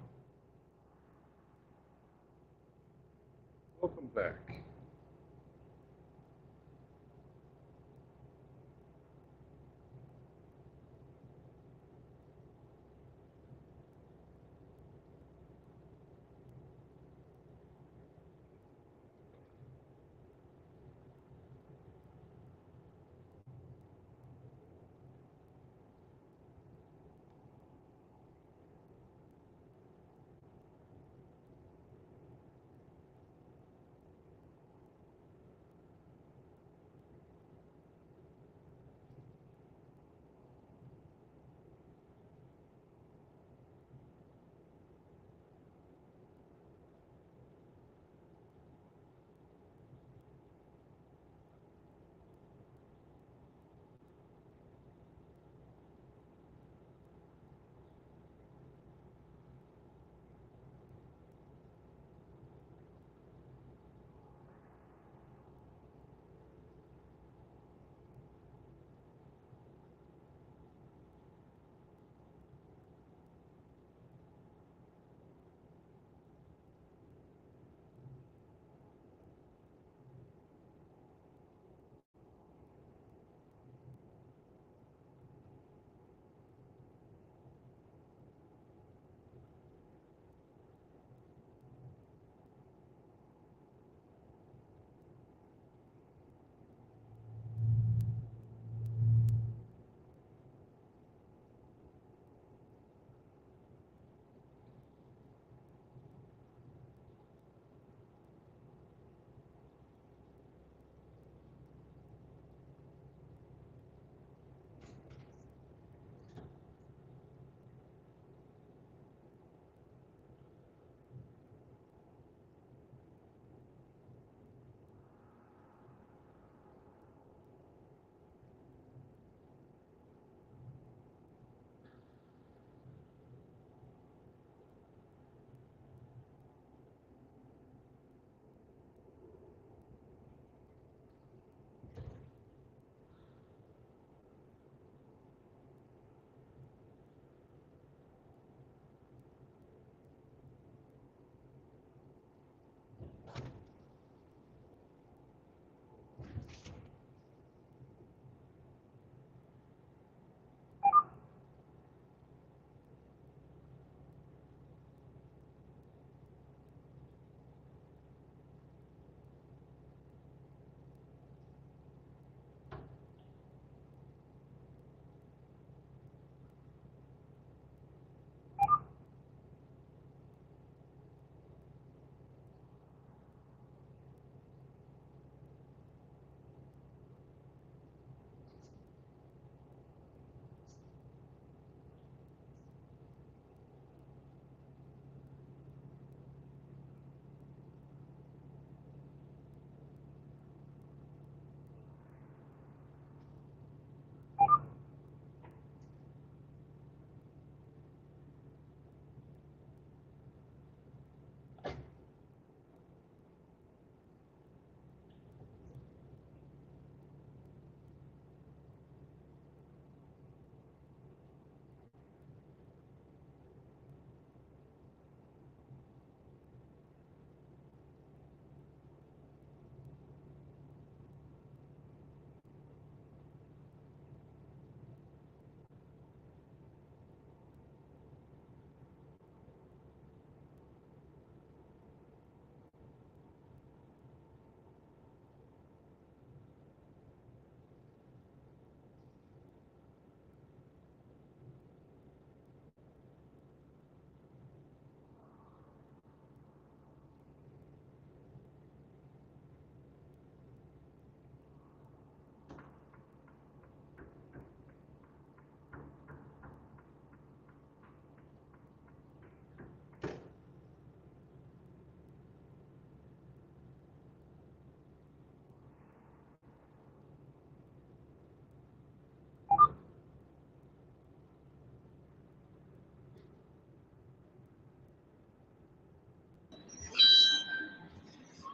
Welcome back.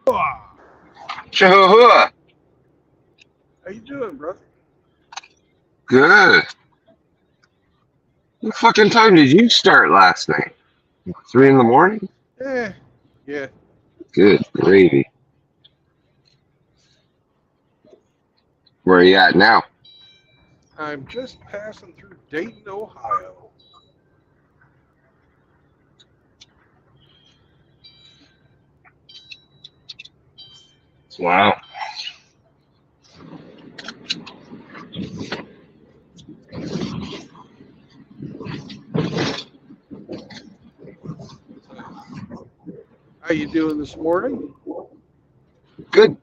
Ah, Chahua. how you doing, brother? Good. What fucking time did you start last night? 3 in the morning? Yeah. Good gravy. Where are you at now? I'm just passing through Dayton, Ohio. Wow. How you doing this morning? Good.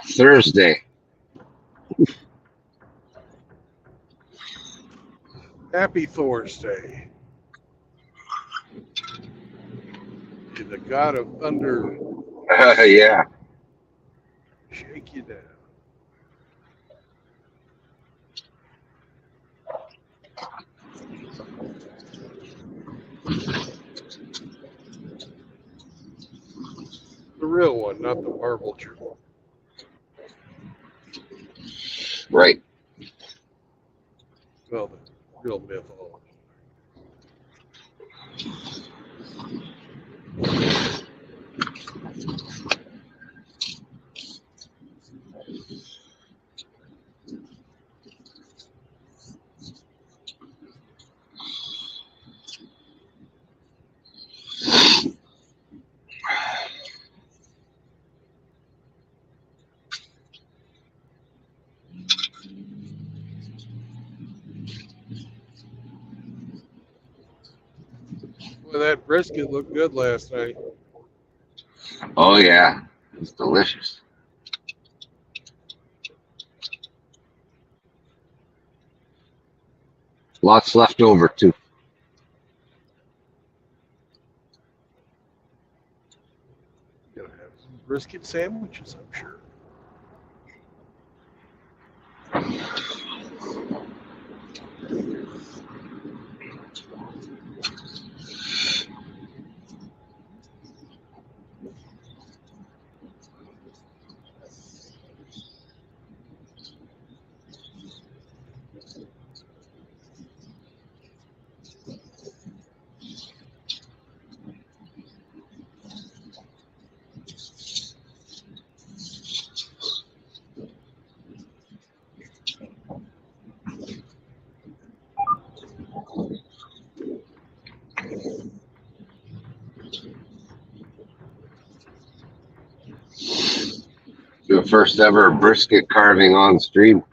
Thursday. Happy Thursday. To the God of Thunder, Yeah. shake you down. The real one, not the marble jewel. Right. Well, the real mythology. Well, that brisket looked good last night. Oh, yeah. It's delicious. Lots left over, too. Gonna have some brisket sandwiches, I'm sure. The first ever brisket carving on stream.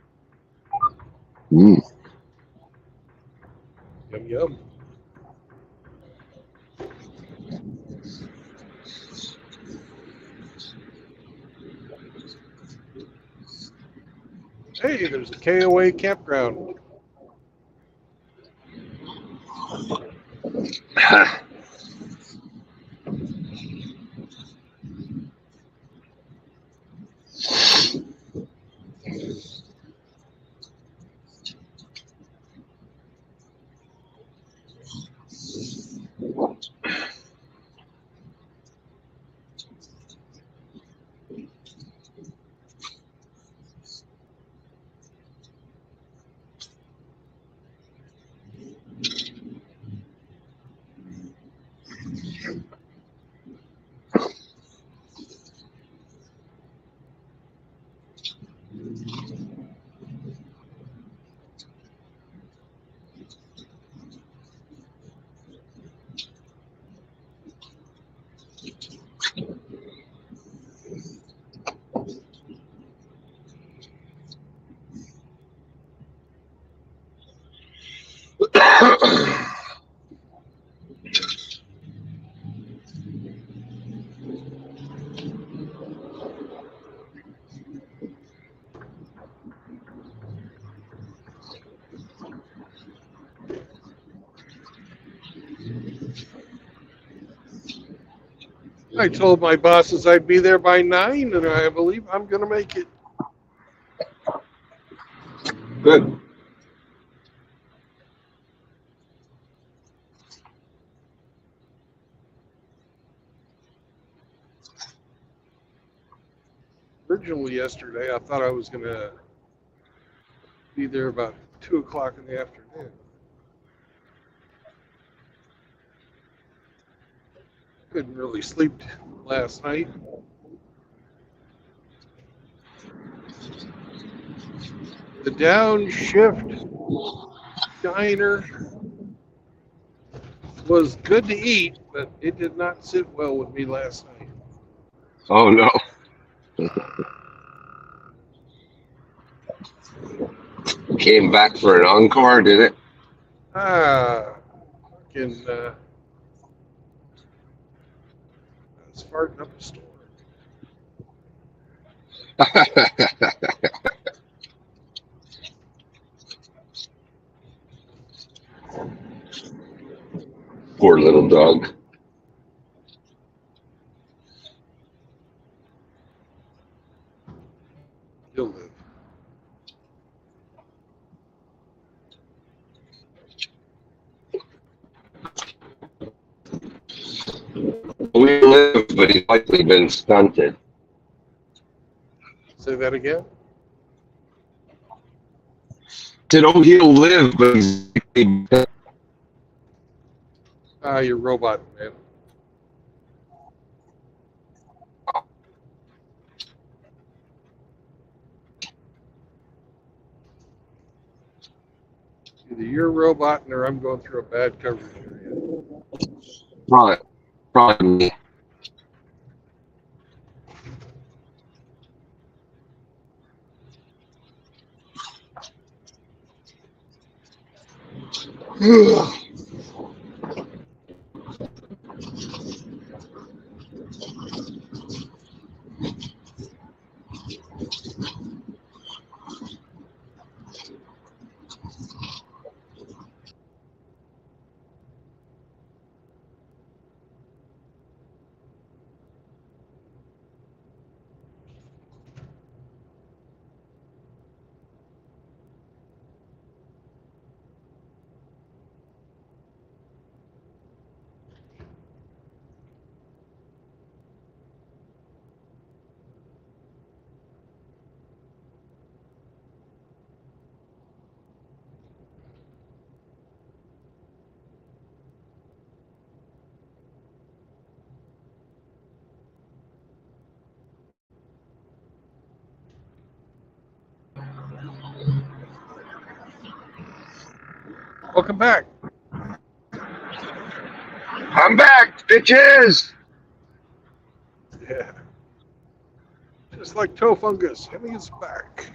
Mm. Yum yum. Hey, there's a KOA campground. I told my bosses I'd be there by 9, and I believe I'm gonna make it. Good. Originally yesterday, I thought I was gonna Be there about 2 o'clock in the afternoon. Couldn't really sleep last night. The downshift diner was good to eat, but it did not sit well with me last night. Oh no. Came back for an encore, did it? Fucking, I was farting up a storm. Poor little dog. He'll live. We live, but he's likely been stunted. Say that again? Said, oh, he'll live, but he's likely You're robot, man. Either you're roboting or I'm going through a bad coverage area. probably me. Welcome back. I'm back, bitches! Yeah. Just like toe fungus, Hemi is back.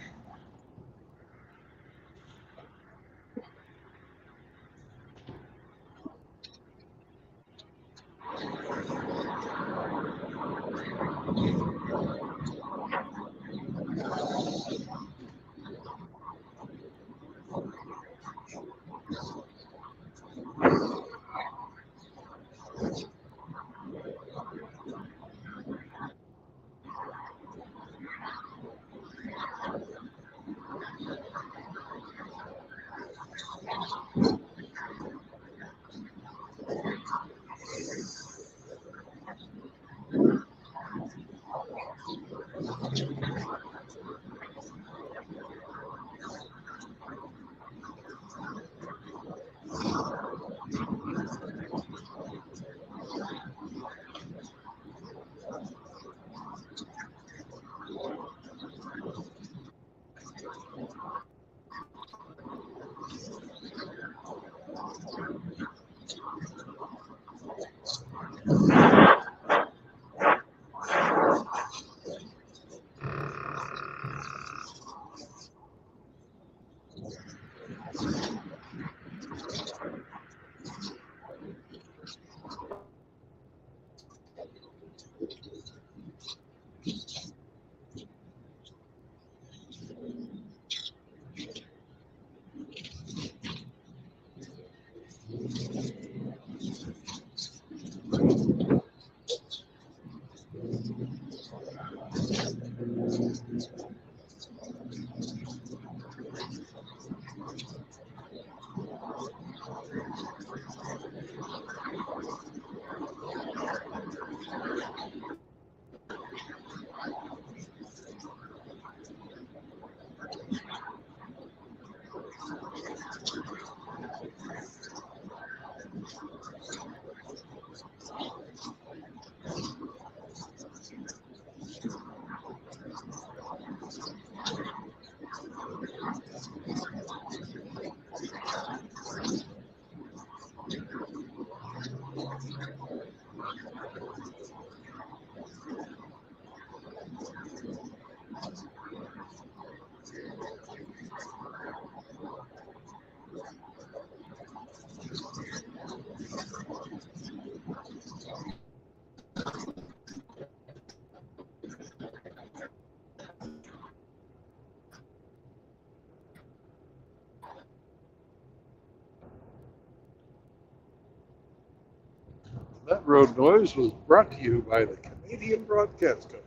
Road Noise was brought to you by the Canadian Broadcast Company.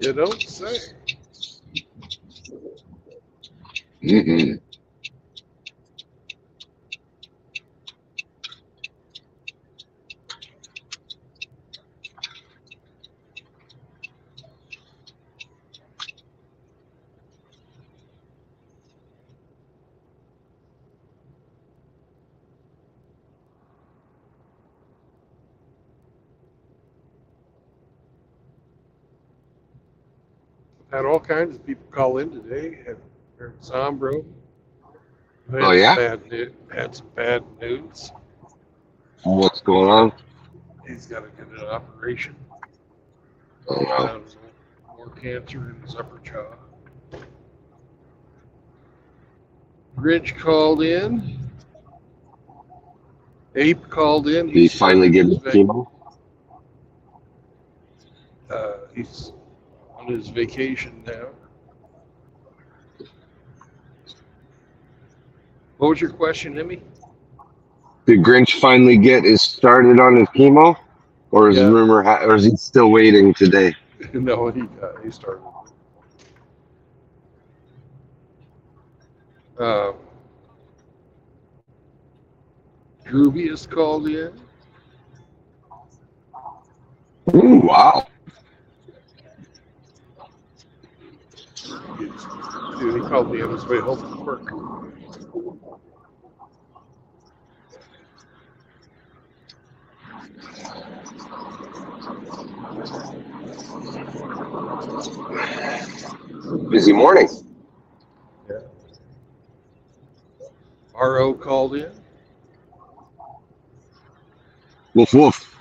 You don't say. Mm-mm. Had all kinds of people call in today. Had Eric Zombro. Oh, yeah? Had some bad news. What's going on? He's got to get an operation. Oh, no. Found more cancer in his upper jaw. Rich called in. Ape called in. Did he finally get his chemo? He's on his vacation now. What was your question, Emmy? Did Grinch finally get his started on his chemo, or is Yeah. rumor, or is he still waiting today? No, he started. Uh, Groovy is called in. Ooh, wow. Dude, he called me on his way home from work. Busy morning. Yeah. RO called in. Woof woof.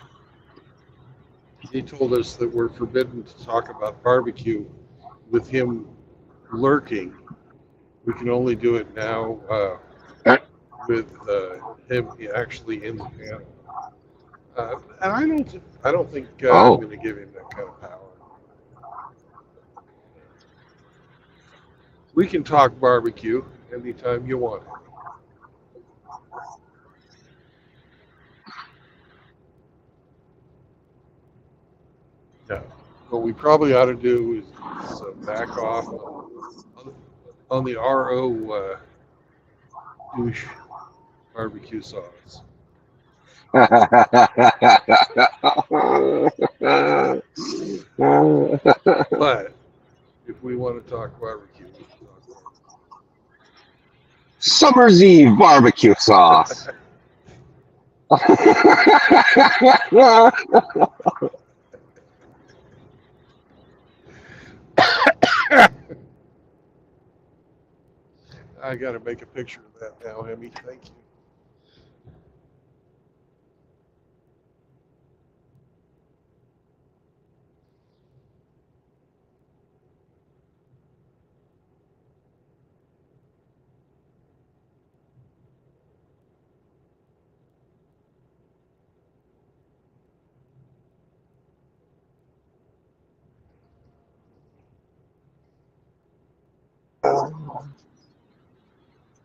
He told us that we're forbidden to talk about barbecue with him lurking. We can only do it now with him actually in the panel. And I don't think I'm Oh. going to give him that kind of power. We can talk barbecue anytime you want. No. What we probably ought to do is back off on the RO douche barbecue sauce. But if we want to talk barbecue, we can talk barbecue. Summer's Eve barbecue sauce. I got to make a picture of that now, Hemi. Thank you.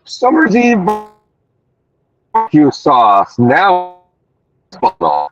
Summer's Eve barbecue sauce. Now it's all.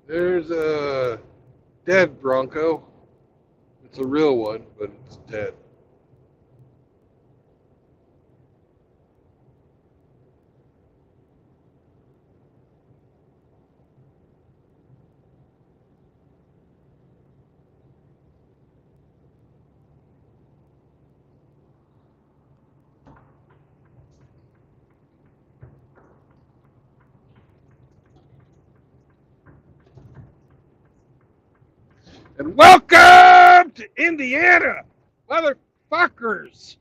There's a dead Bronco. It's a real one, but it's dead. And welcome to Indiana, motherfuckers.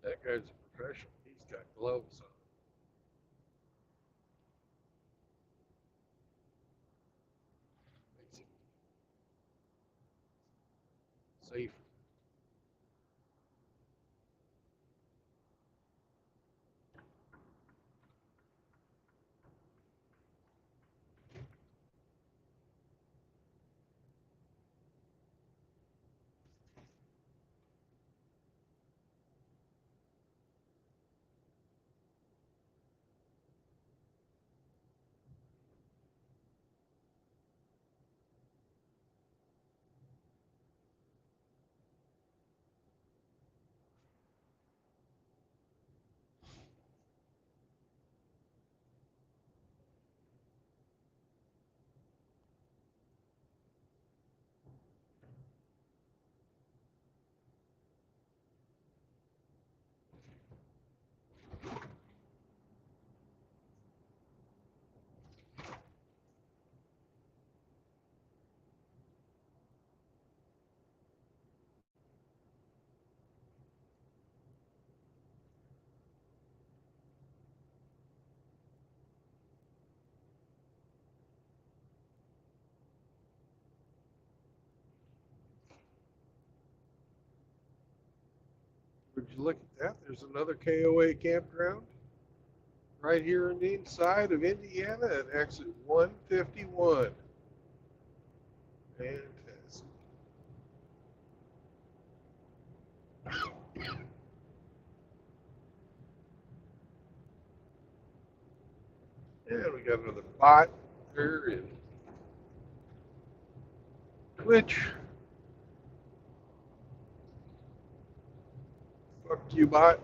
That guy's a professional. He's got gloves on. Makes it safe. Would you look at that? There's another KOA campground right here on the inside of Indiana at exit 151. Fantastic. And we got another bot there in Twitch. Fuck you, bot.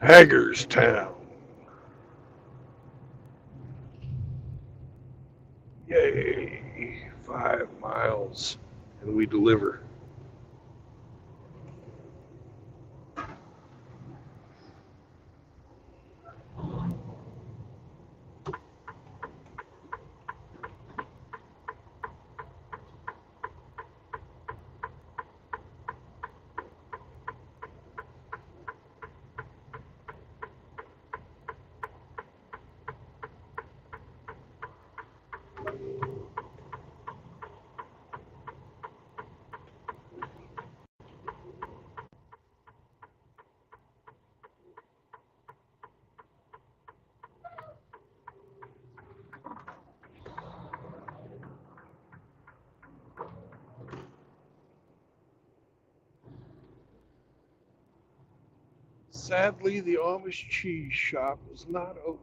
Hagerstown. Yay. 5 miles. And we deliver. Sadly, the Amish cheese shop is not open.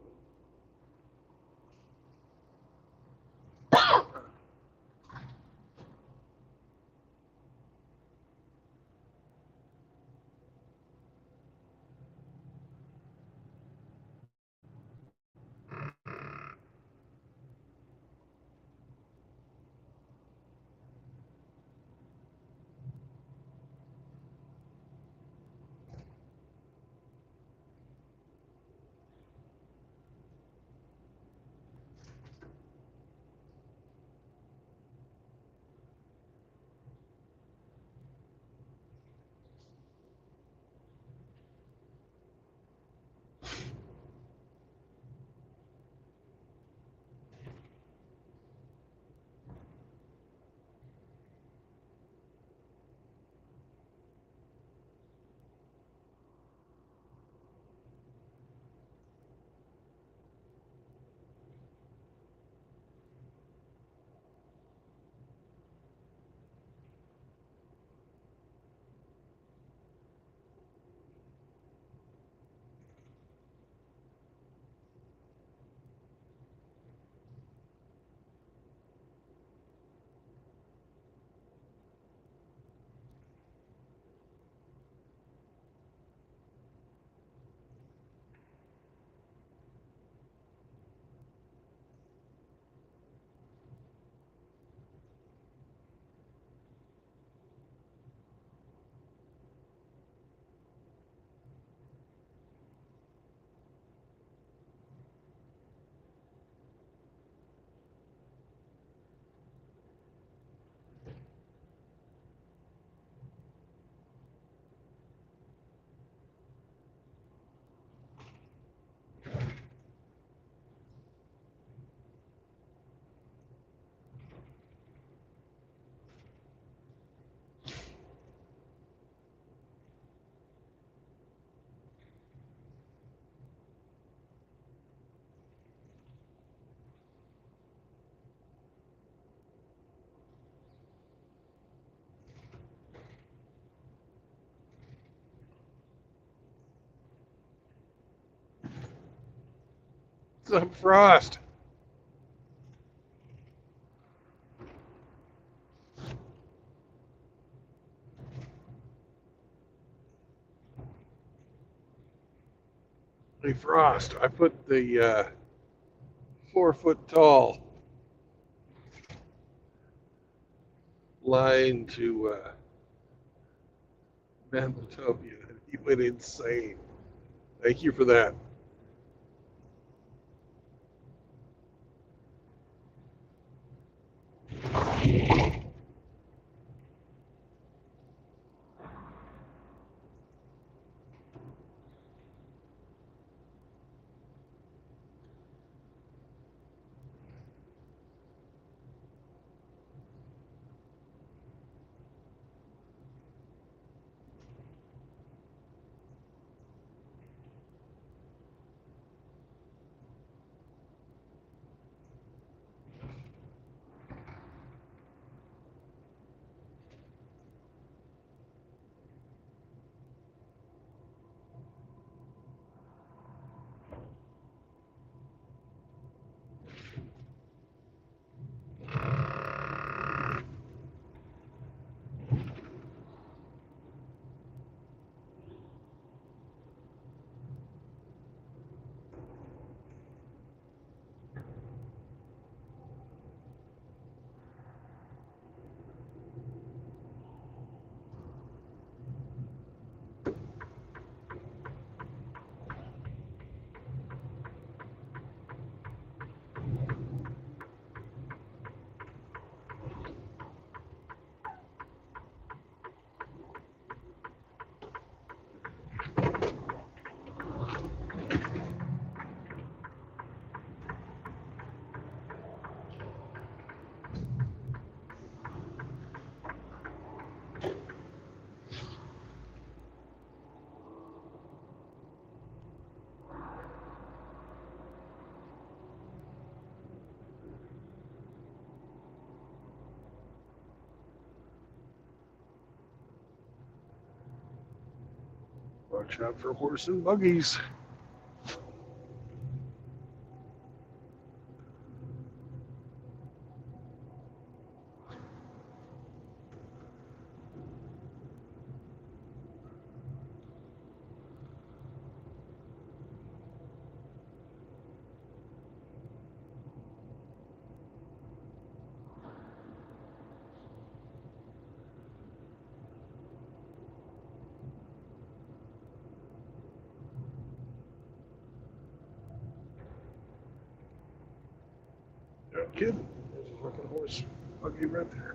Some frost. Hey, Frost, I put the 4 foot tall line to Manitobia. He went insane. Thank you for that. Watch out for horse and buggies. Yeah, kid, there's a fucking horse buggy right there.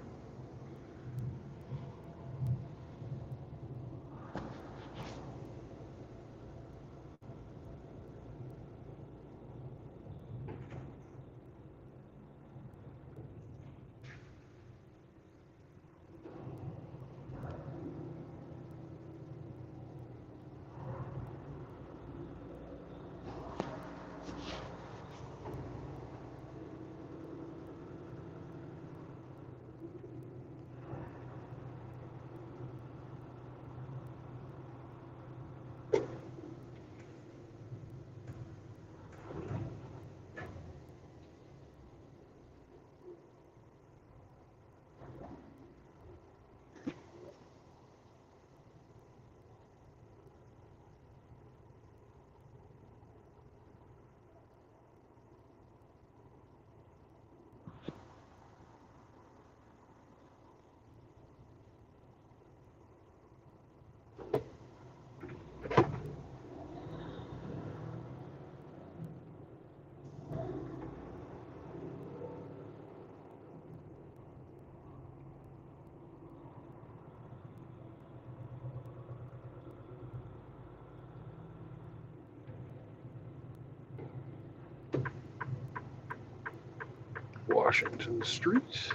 Washington Street.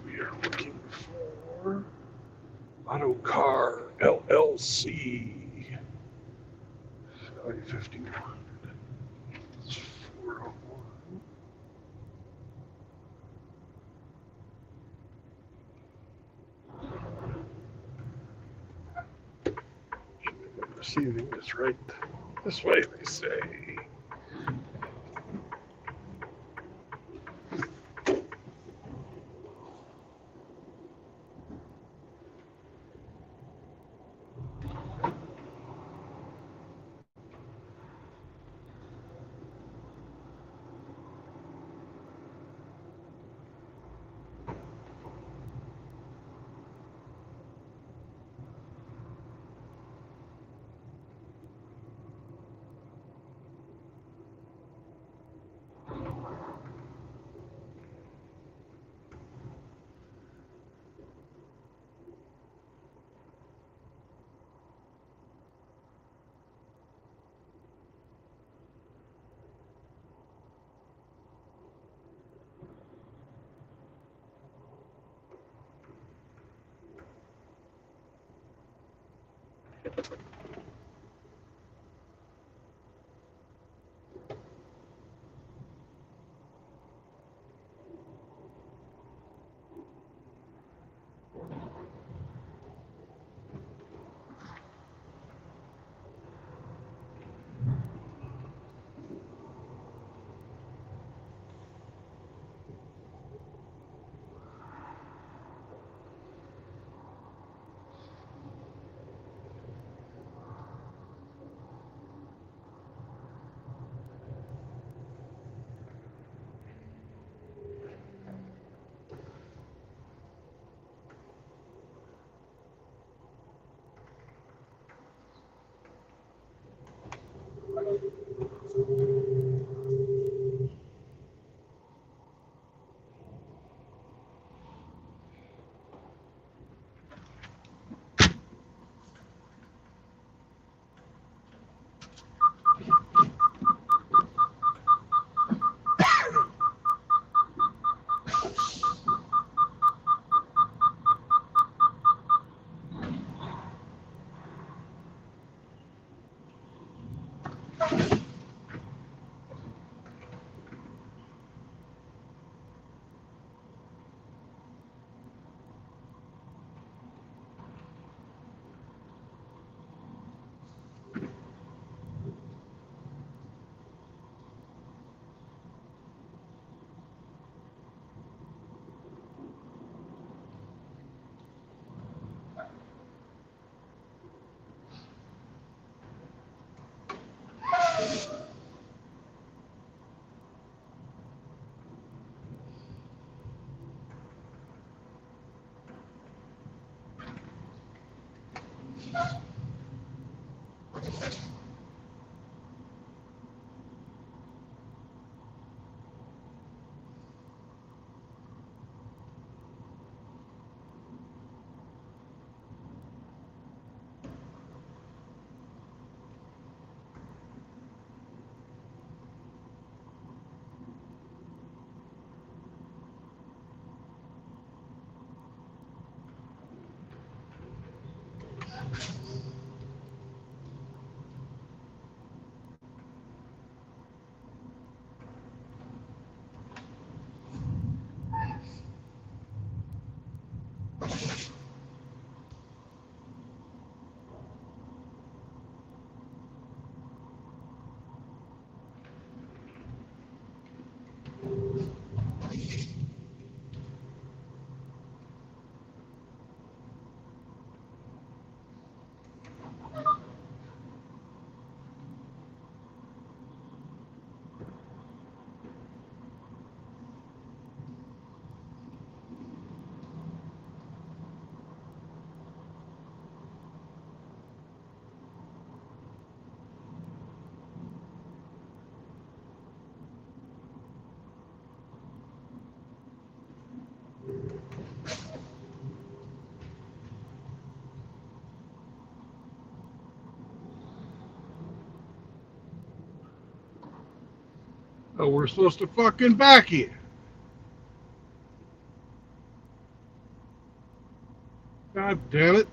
We are looking for Auto Car LLC. Sky 51. It's 401. Receiving is right this way, they say. Oh, we're supposed to fucking back here. God damn it.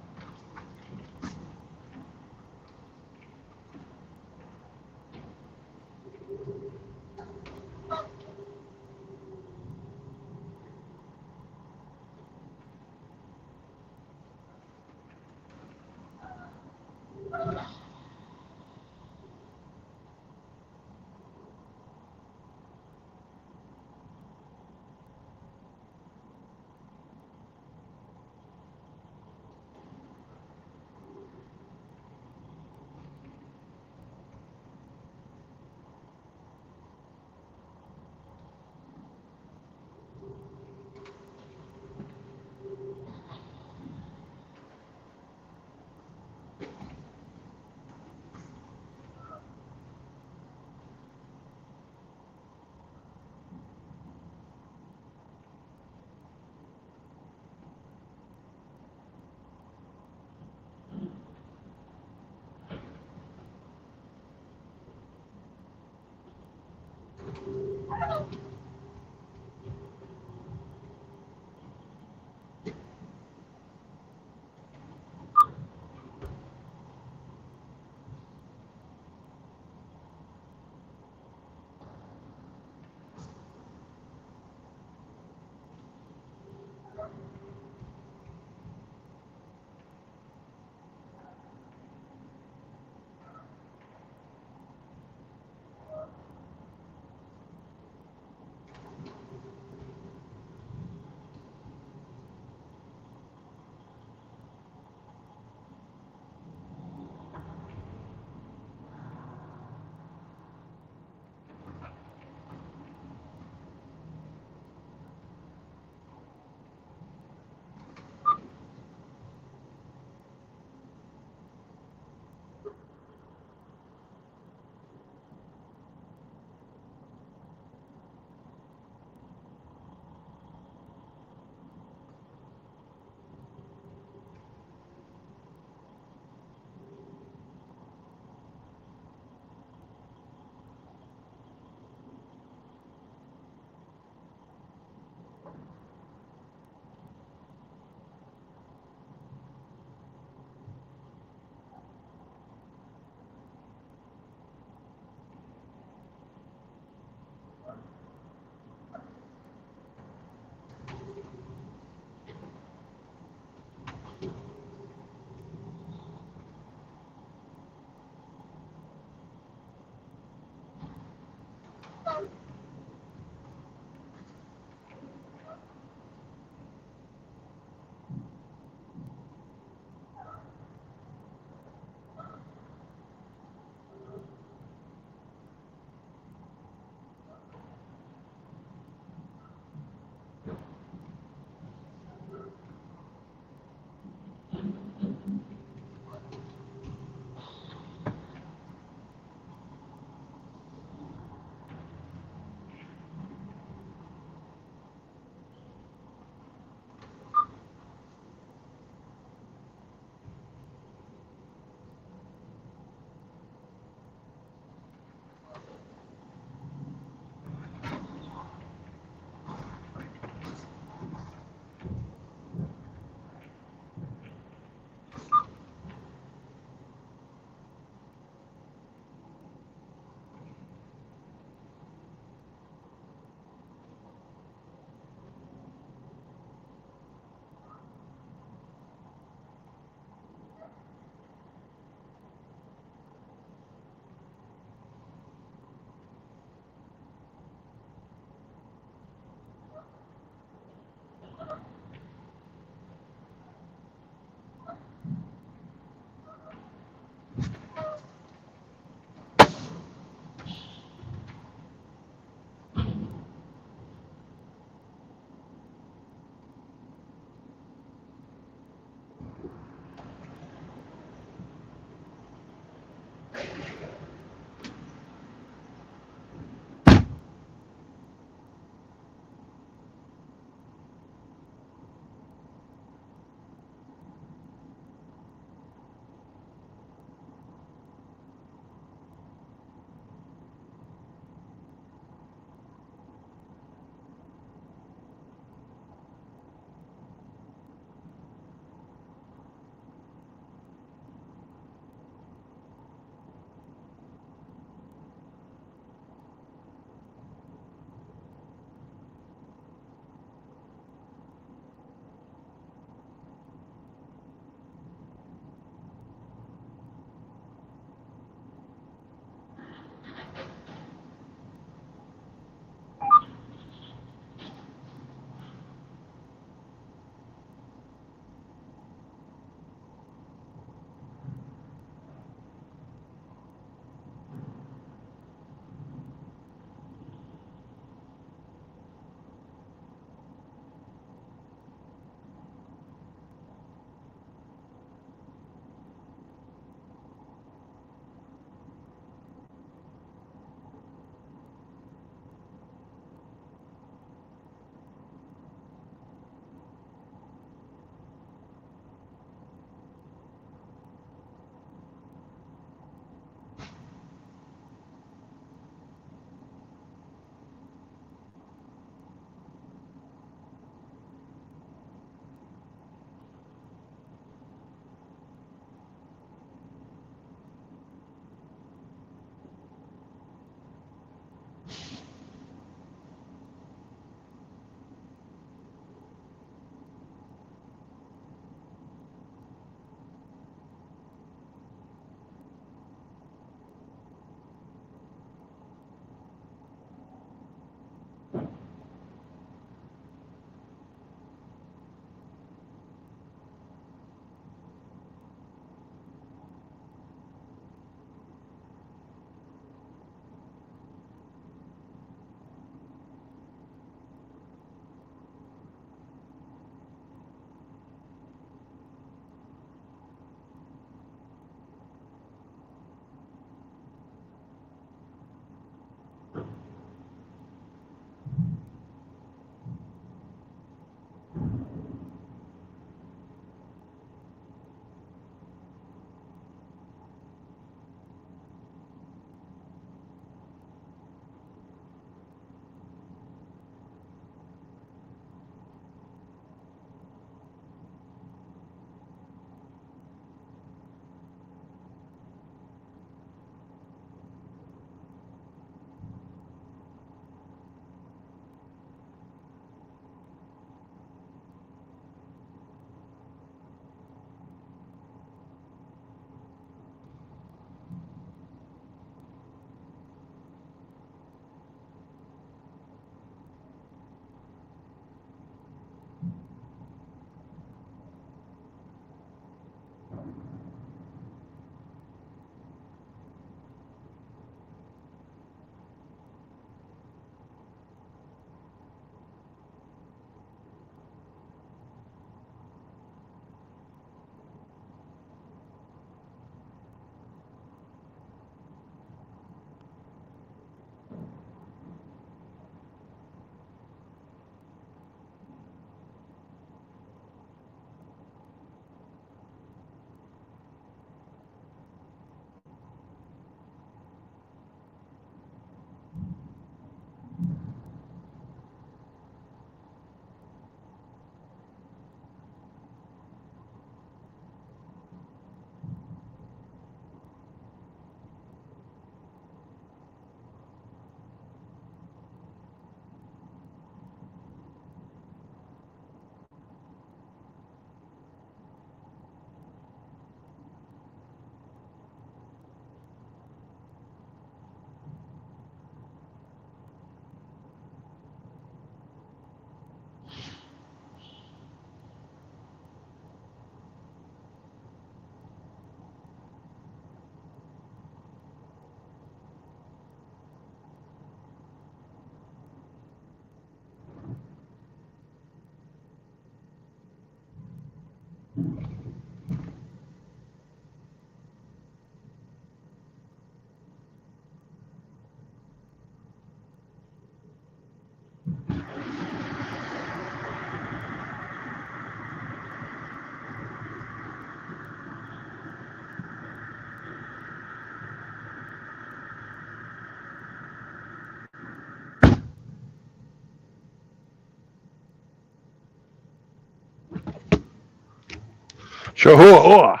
Shahua.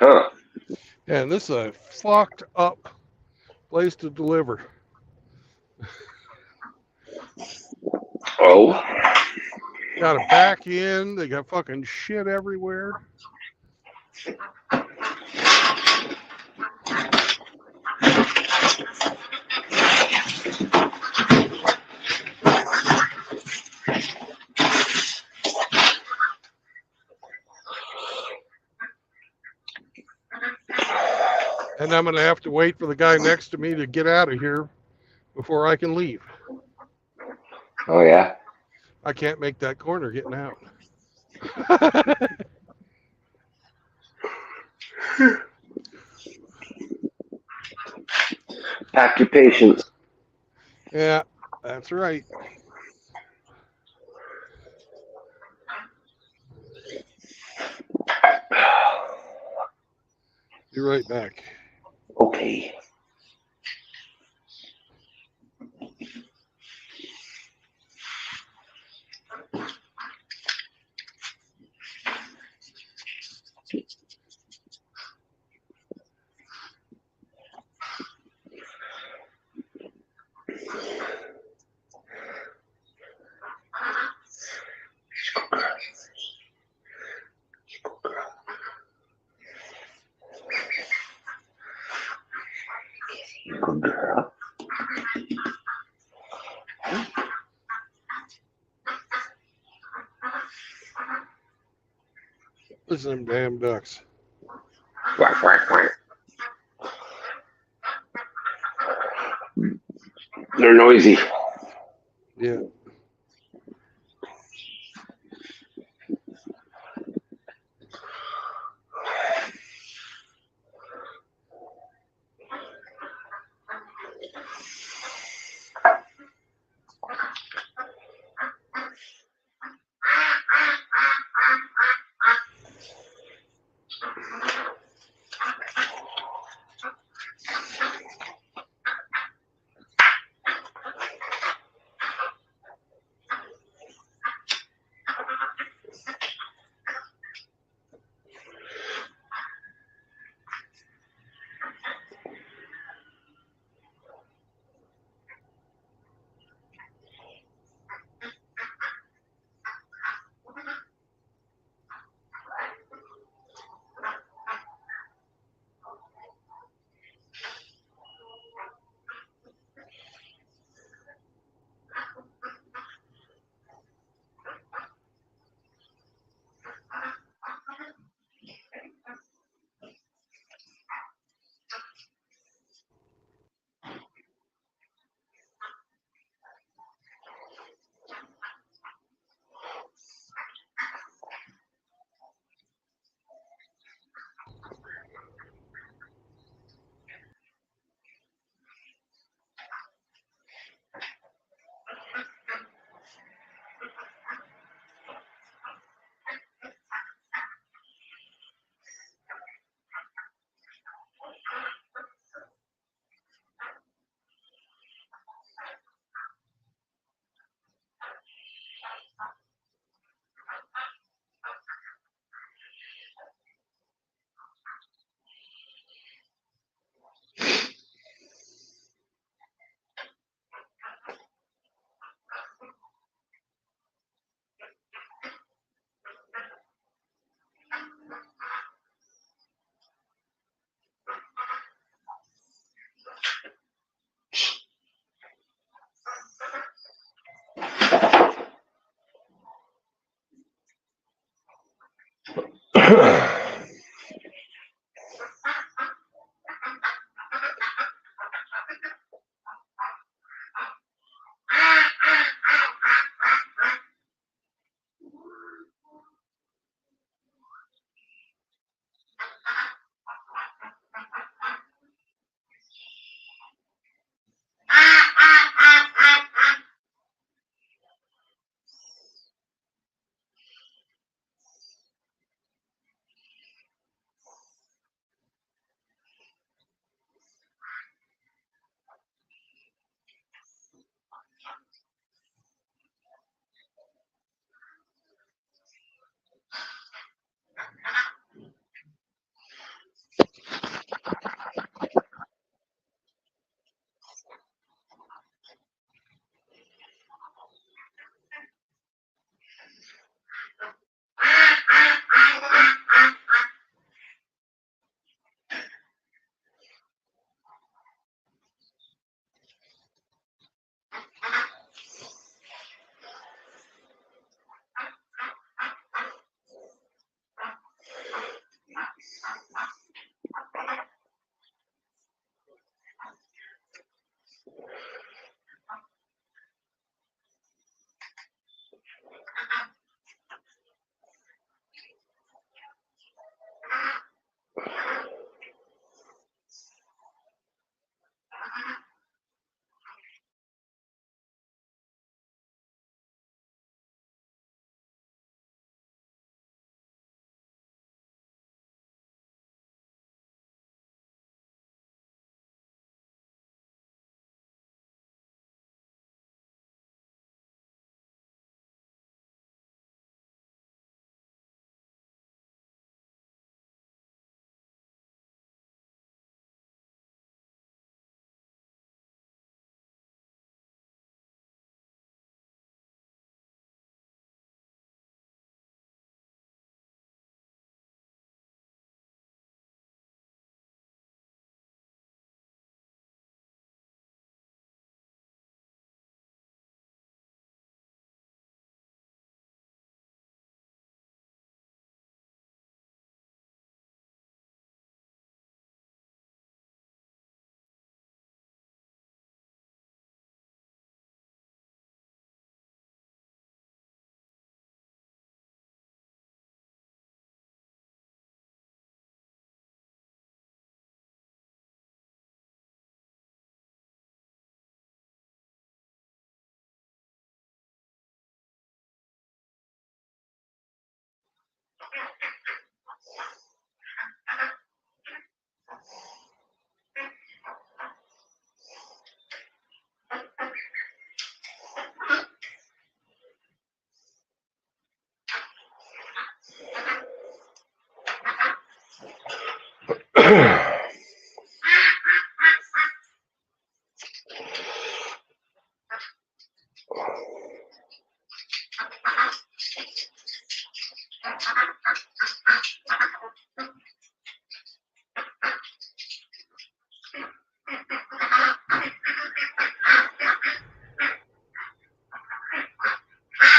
Huh. And this is a fucked up place to deliver. Oh. Got a back end. They got fucking shit everywhere. And I'm going to have to wait for the guy next to me to get out of here before I can leave. Oh yeah. I can't make that corner getting out. Pack your patience. Yeah, that's right. Be right back. Okay. Good girl. Listen to them damn ducks. Quack, quack, quack. They're noisy. Yeah.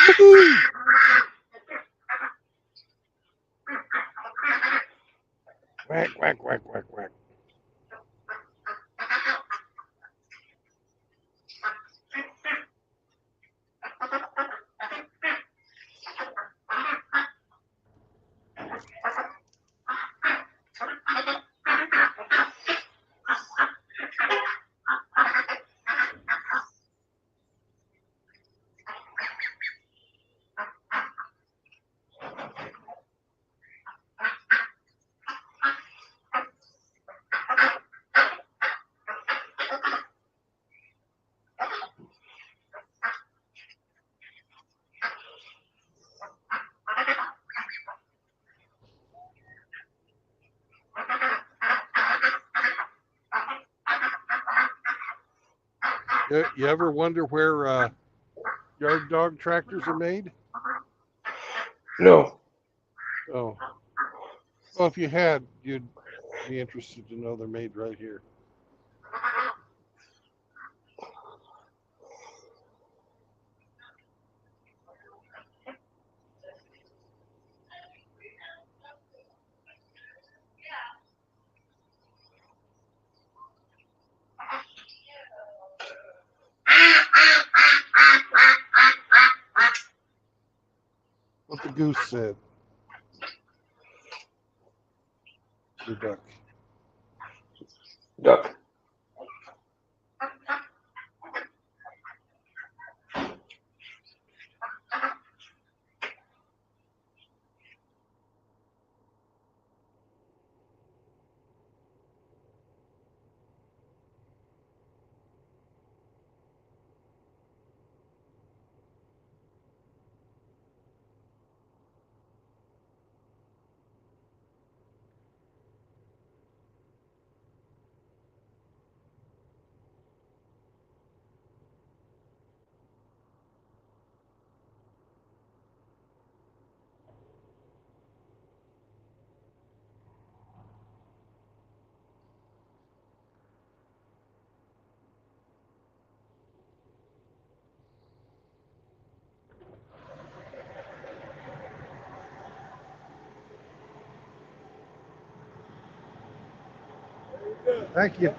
Woohoo! Whack, whack, whack, whack, whack. You ever wonder where yard dog tractors are made? No. Oh, well, if you had, you'd be interested to know they're made right here. What the goose said. The duck. Duck. Thank you.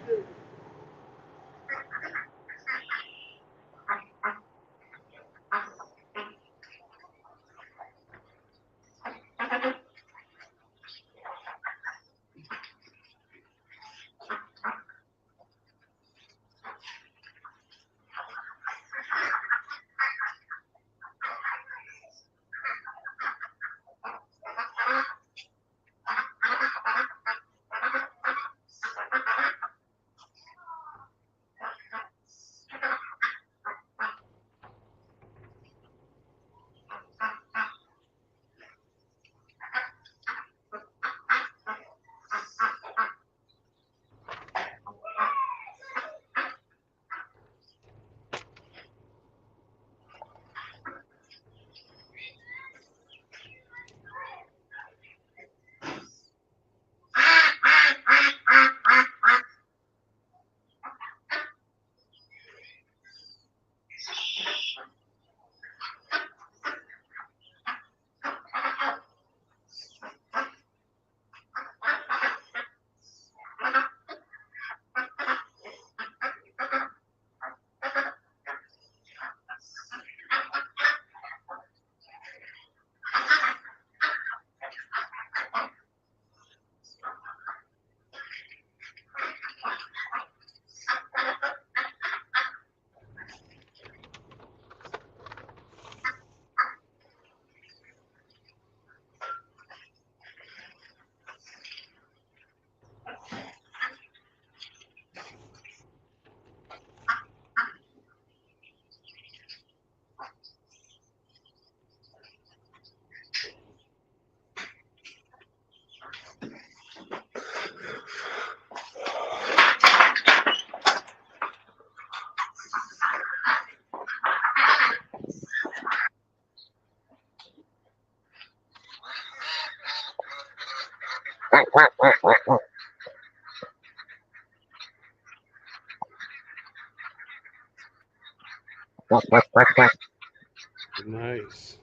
Nice.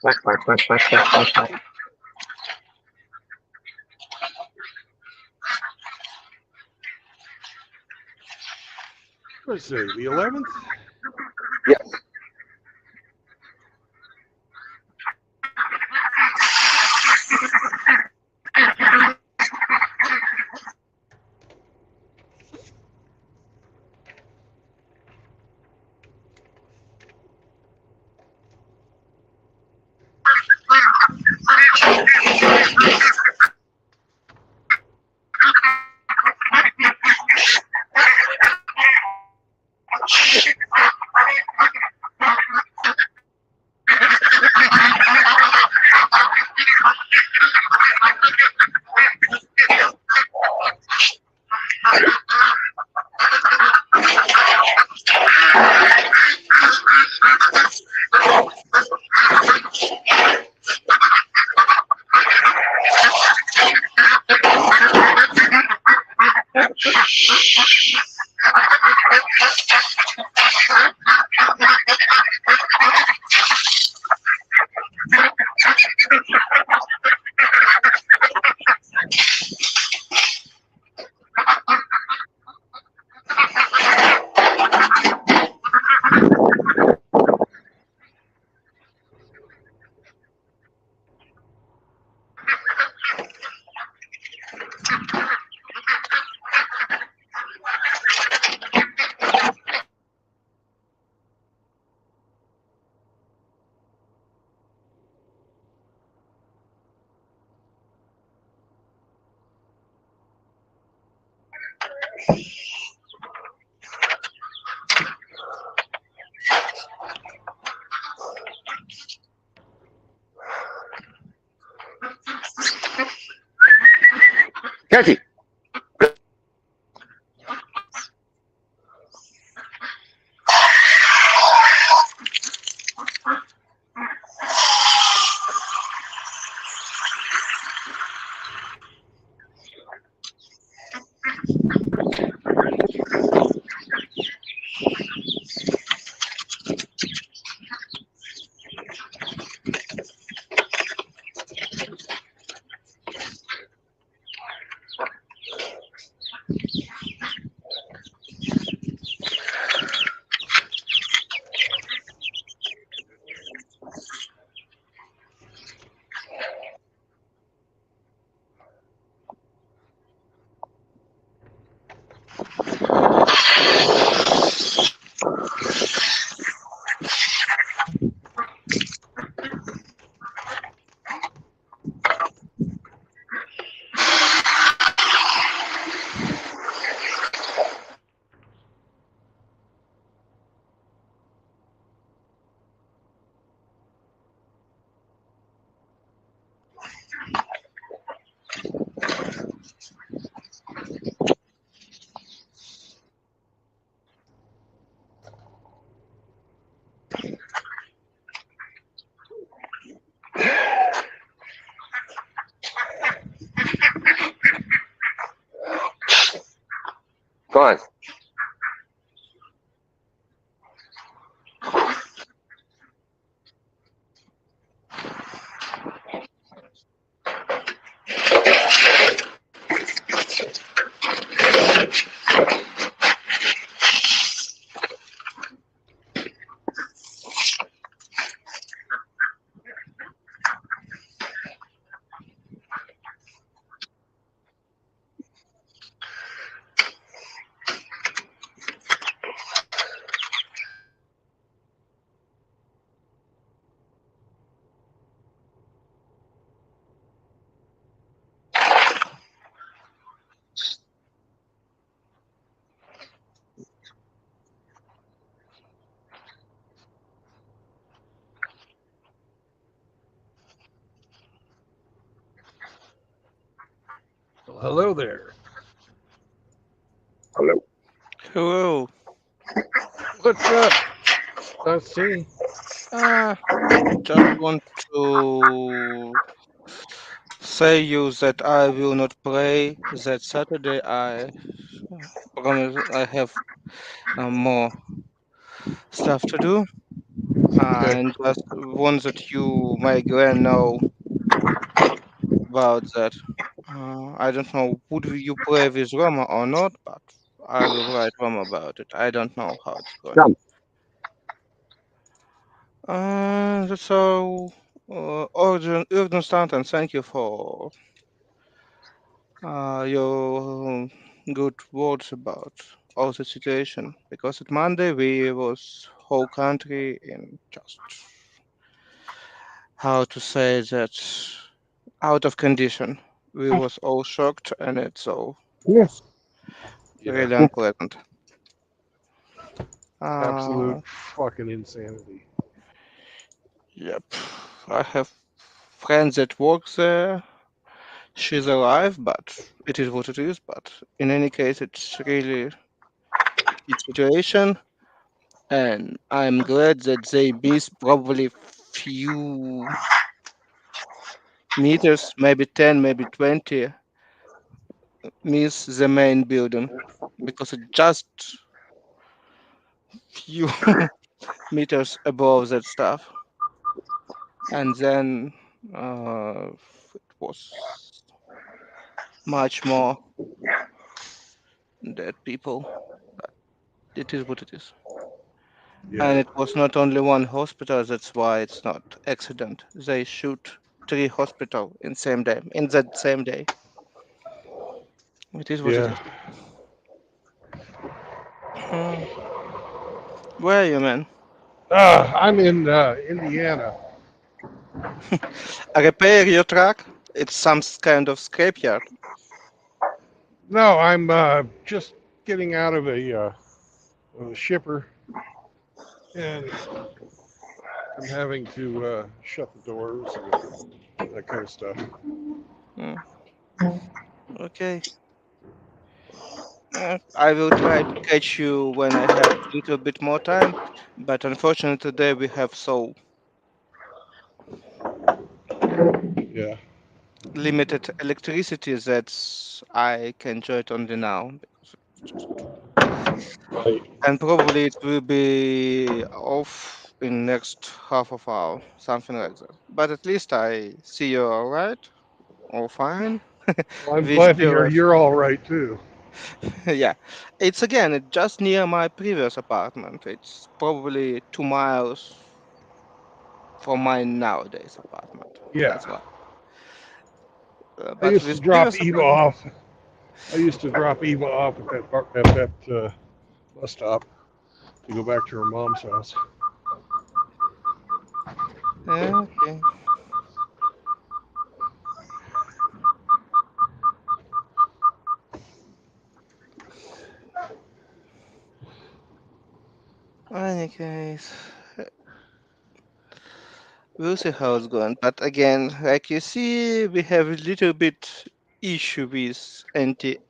What's today? The 11th? Yes. Catchy. Go on. Well, hello there. Hello. Hello. What's up? Let's see. Just want to say you that I will not play that Saturday. I promise I have more stuff to do. Okay. And just want that you, my grand, know about that. I don't know, would you play with Roma or not, but I will write Roma about it. I don't know how it's going. Jump. That's all. Urgent start, and thank you for your good words about all the situation. Because at Monday we was whole country in just how to say that out of condition. We was all shocked, and it's all Yes. Yeah. really unpleasant. Uh, Absolute fucking insanity. yep. I have friends that work there. She's alive, but it is what it is. But in any case, it's really its situation, and I'm glad that they missed probably few meters, maybe 10, maybe 20, miss the main building because it just few meters above that stuff, and then it was much more dead people. But it is what it is. And Yeah. it was not only one hospital. That's why it's not accident. They shoot 3 hospital in same day. In that same day, it is what it Yeah. is. Hmm. Where are you, man? I'm in Indiana. Repair your truck. It's some kind of scrapyard. No, I'm just getting out of a shipper, and I'm having to shut the doors and that kind of stuff. Hmm. Okay. I will try to catch you when I have a little bit more time, but unfortunately today we have so Yeah. limited electricity that I can join it only now. Right. And probably it will be off in next half of hour, something like that. But at least I see you're all right, all fine. Well, I'm We glad to still hear have, you're all right too. yeah. It's again, it's just near my previous apartment. It's probably 2 miles from my nowadays apartment. Yeah. That's why. I But used to with drop previous Eva apartment, off. I used to drop Eva off at that bus stop to go back to her mom's house. okay. In any case, we'll see how it's going. But again, like you see, we have a little bit issue with anti-missiles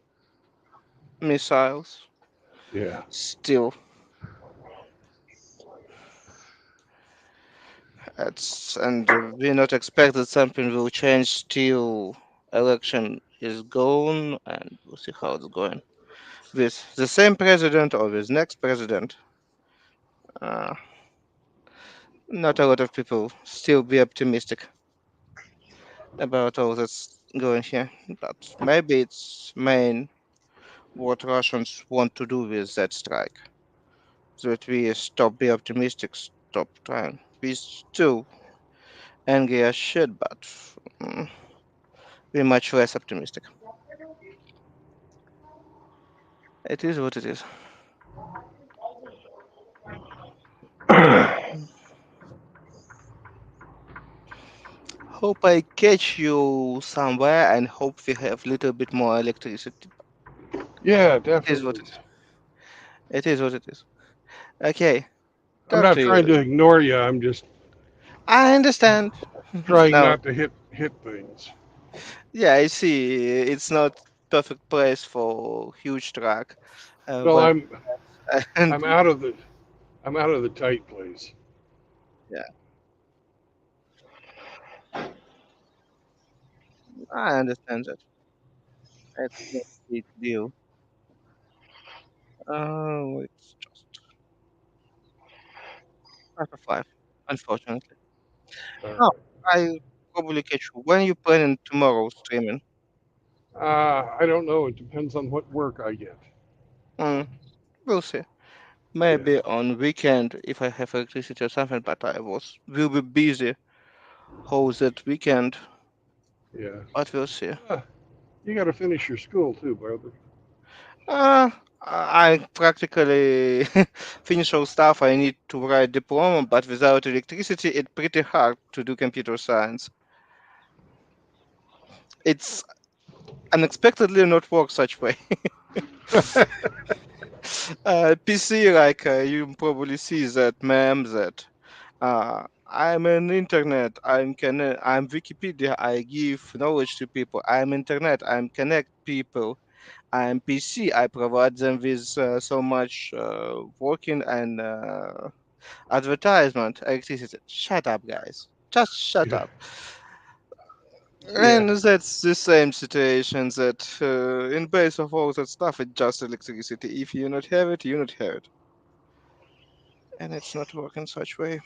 Yeah. still. And we not expect that something will change till election is gone, and we'll see how it's going with the same president or with next president. Uh, Not a lot of people still be optimistic about all that's going here, but maybe it's main what Russians want to do with that strike. That we stop be optimistic, stop trying. We still angry as shit, but mm, we're much less optimistic. It is what it is. Hope I catch you somewhere and hope we have little bit more electricity. Yeah, It is what definitely. it is. It is what it is. Okay, I'm talk not to you. trying to ignore you. I'm just I understand. trying No, not to hit things. yeah, I see. It's not perfect place for huge truck, Well, but I'm and I'm out of the I'm out of the tight place. yeah, I understand that. It's no big deal. It's just after 5, unfortunately. All Oh, right. I probably catch you. When you planning tomorrow streaming? I don't know. It depends on what work I get. Mm, we'll see. Yeah. Maybe on weekend if I have electricity or something, but will be busy whole that weekend, Yeah. but we'll see. You got to finish your school too, brother. I practically finish all stuff. I need to write diploma, but without electricity, it's pretty hard to do computer science. It's unexpectedly not work such way. PC, like you probably see that meme that I'm an internet. I'm Wikipedia. I give knowledge to people. I'm internet. I'm connect people. I'm PC. I provide them with so much working and advertisement, electricity. Shut up, guys. Just shut Yeah. up. Yeah. And that's the same situation that in base of all that stuff, it's just electricity. If you not have it, you not have it. And it's not working such way.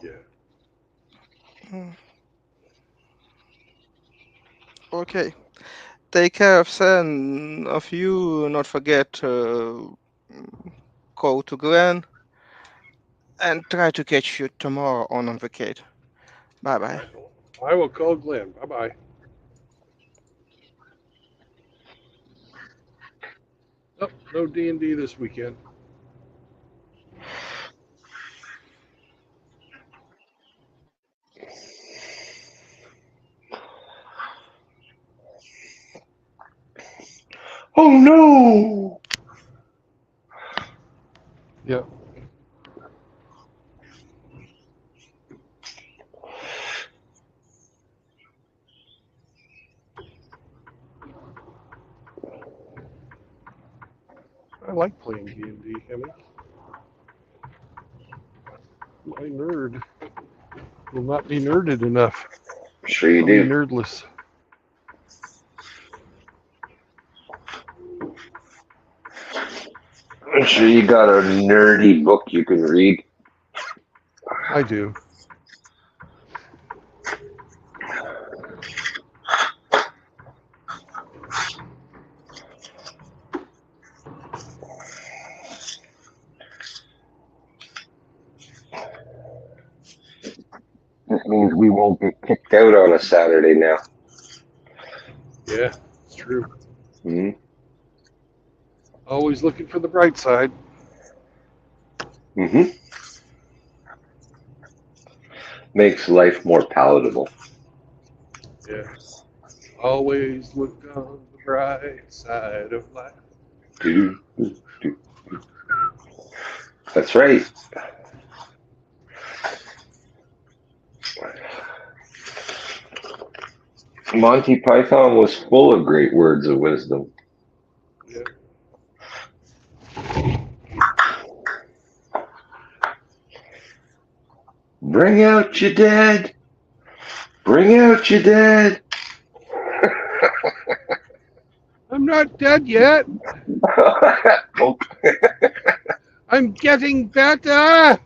Yeah. Hmm. Okay. Take care of Sen, of you. Not forget call to Glenn and try to catch you tomorrow on Vacate. Bye All bye. right. I will call Glenn. Bye bye. Nope. No D&D this weekend. Oh no! Yep. I like playing D&D. I mean, my nerd will not be nerded enough. Sure you I'll be do. nerdless. I'm sure you got a nerdy book you can read. I do. This means we won't get kicked out on a Saturday now. Yeah, it's true. Hmm. Always looking for the bright side. Mm-hmm. Makes life more palatable. Yeah. Always look on the bright side of life. Do, do. That's right. Monty Python was full of great words of wisdom. Yeah. Bring out your dead. Bring out your dead. I'm not dead yet. Oh. I'm getting better.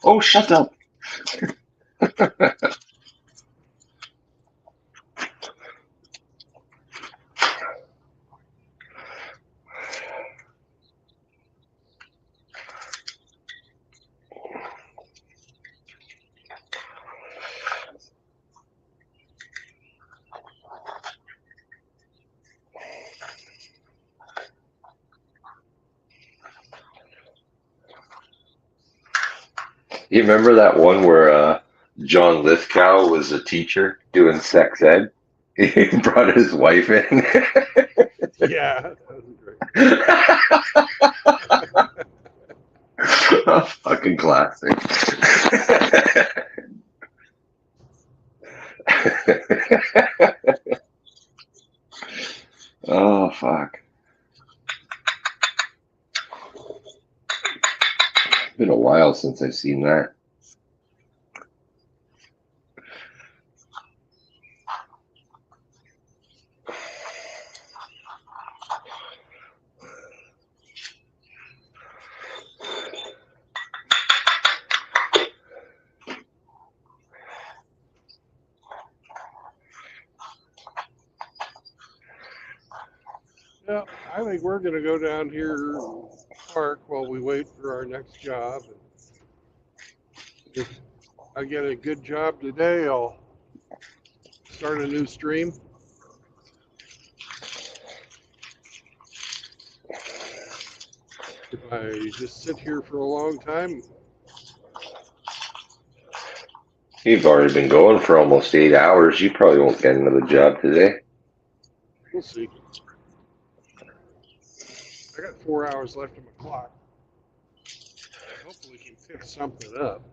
Oh, shut up. You remember that one where John Lithgow was a teacher doing sex ed? He brought his wife in. Yeah, that was great. A fucking classic. Oh, fuck. Been a while since I've seen that. Yeah, I think we're gonna go down here and park while we wait for our next job. And if I get a good job today, I'll start a new stream. If I just sit here for a long time, You've already been going for almost 8 hours. You probably won't get another job today. we'll see. I got 4 hours left on my clock. Hopefully, we can pick something up.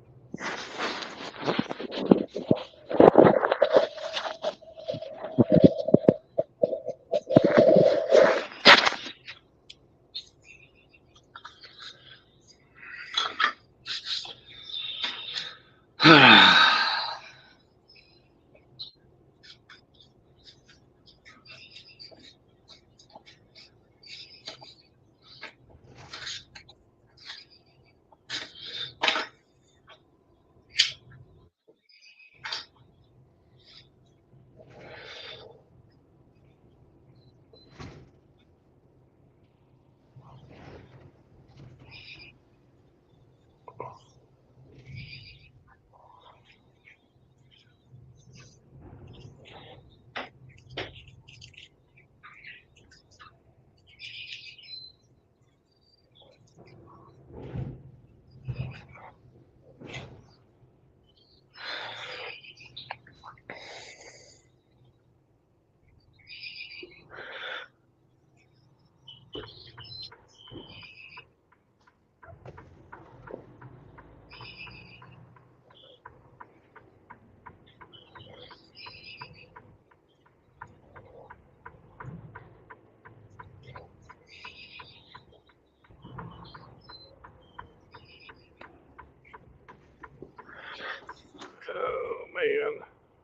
Oh man,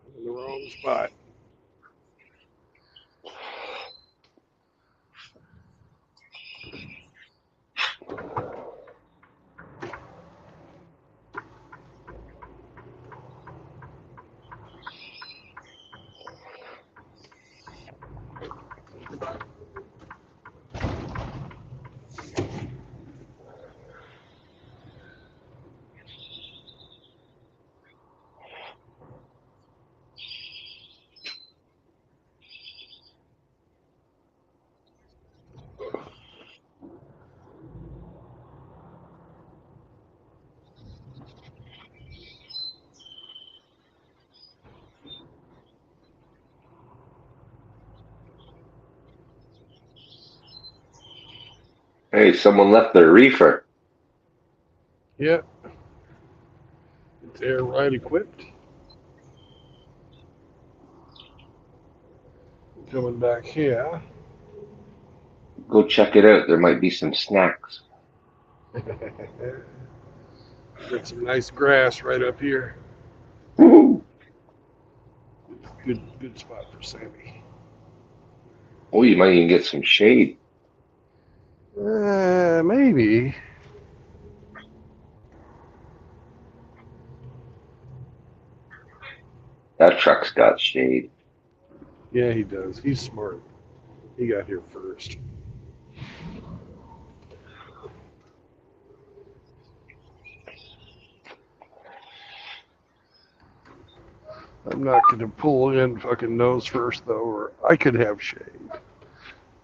I'm in the wrong spot. Hey, someone left their reefer. Yeah, it's air right equipped. Coming back here. Go check it out. There might be some snacks. Got some nice grass right up here. Woo-hoo. Good spot for Sammy. Oh, you might even get some shade. Maybe. That truck's got shade. Yeah, he does. He's smart. He got here first. I'm not going to pull in fucking nose first, though, or I could have shade.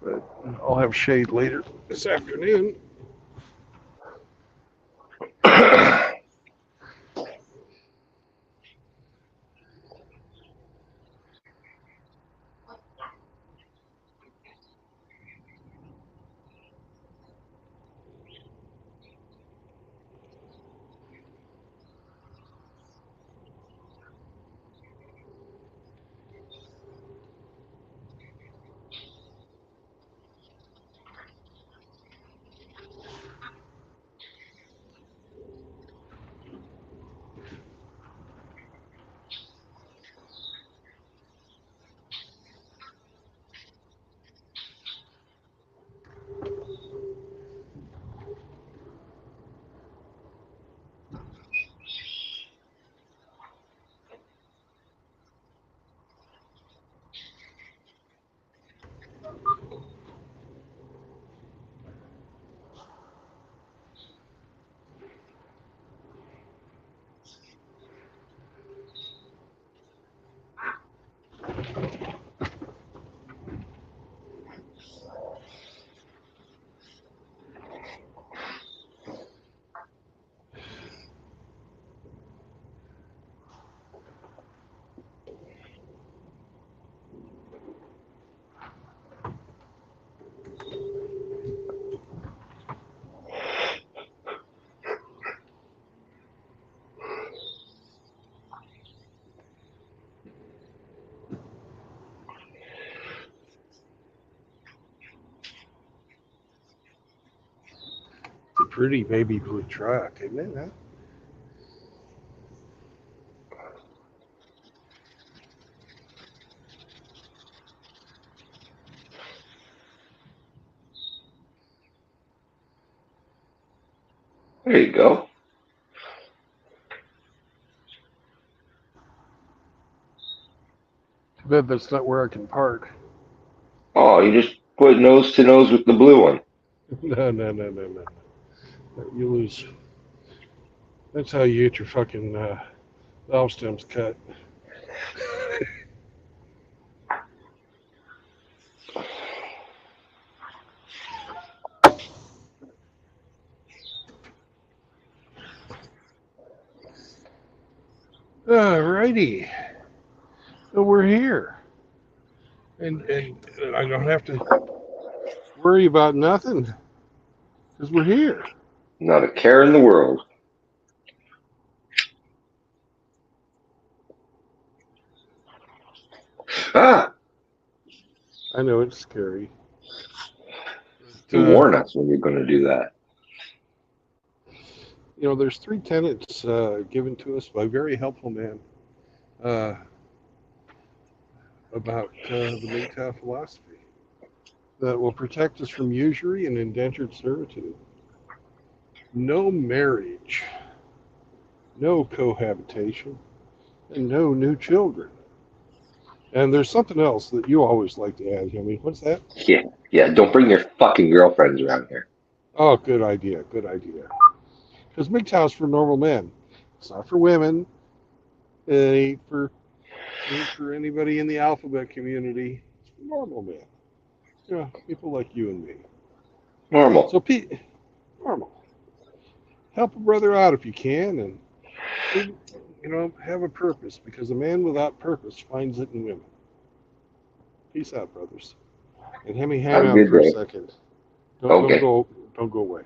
But I'll have shade later this afternoon. pretty baby blue truck, isn't it? Huh? There you go. Too bad that's not where I can park. Oh, you just put nose to nose with the blue one. No. You lose. That's how you get your fucking valve stems cut. Alrighty. So we're here. And I don't have to worry about nothing because we're here. Not a care in the world. Ah, I know it's scary. you warn us when you're going to do that. You know, there's 3 tenets given to us by a very helpful man about the MGTOW philosophy that will protect us from usury and indentured servitude. No marriage, no cohabitation, and no new children. And there's something else that you always like to add, Hemi. What's that? Yeah. Don't bring your fucking girlfriends around here. Oh, good idea. Because MGTOW's for normal men. It's not for women. It ain't for anybody in the alphabet community. It's for normal men. Yeah, people like you and me. Normal. So, normal. Help a brother out if you can, and have a purpose. Because a man without purpose finds it in women. Peace out, brothers. And Hemi, hang Have a out good for a day. second. Okay. Don't go away.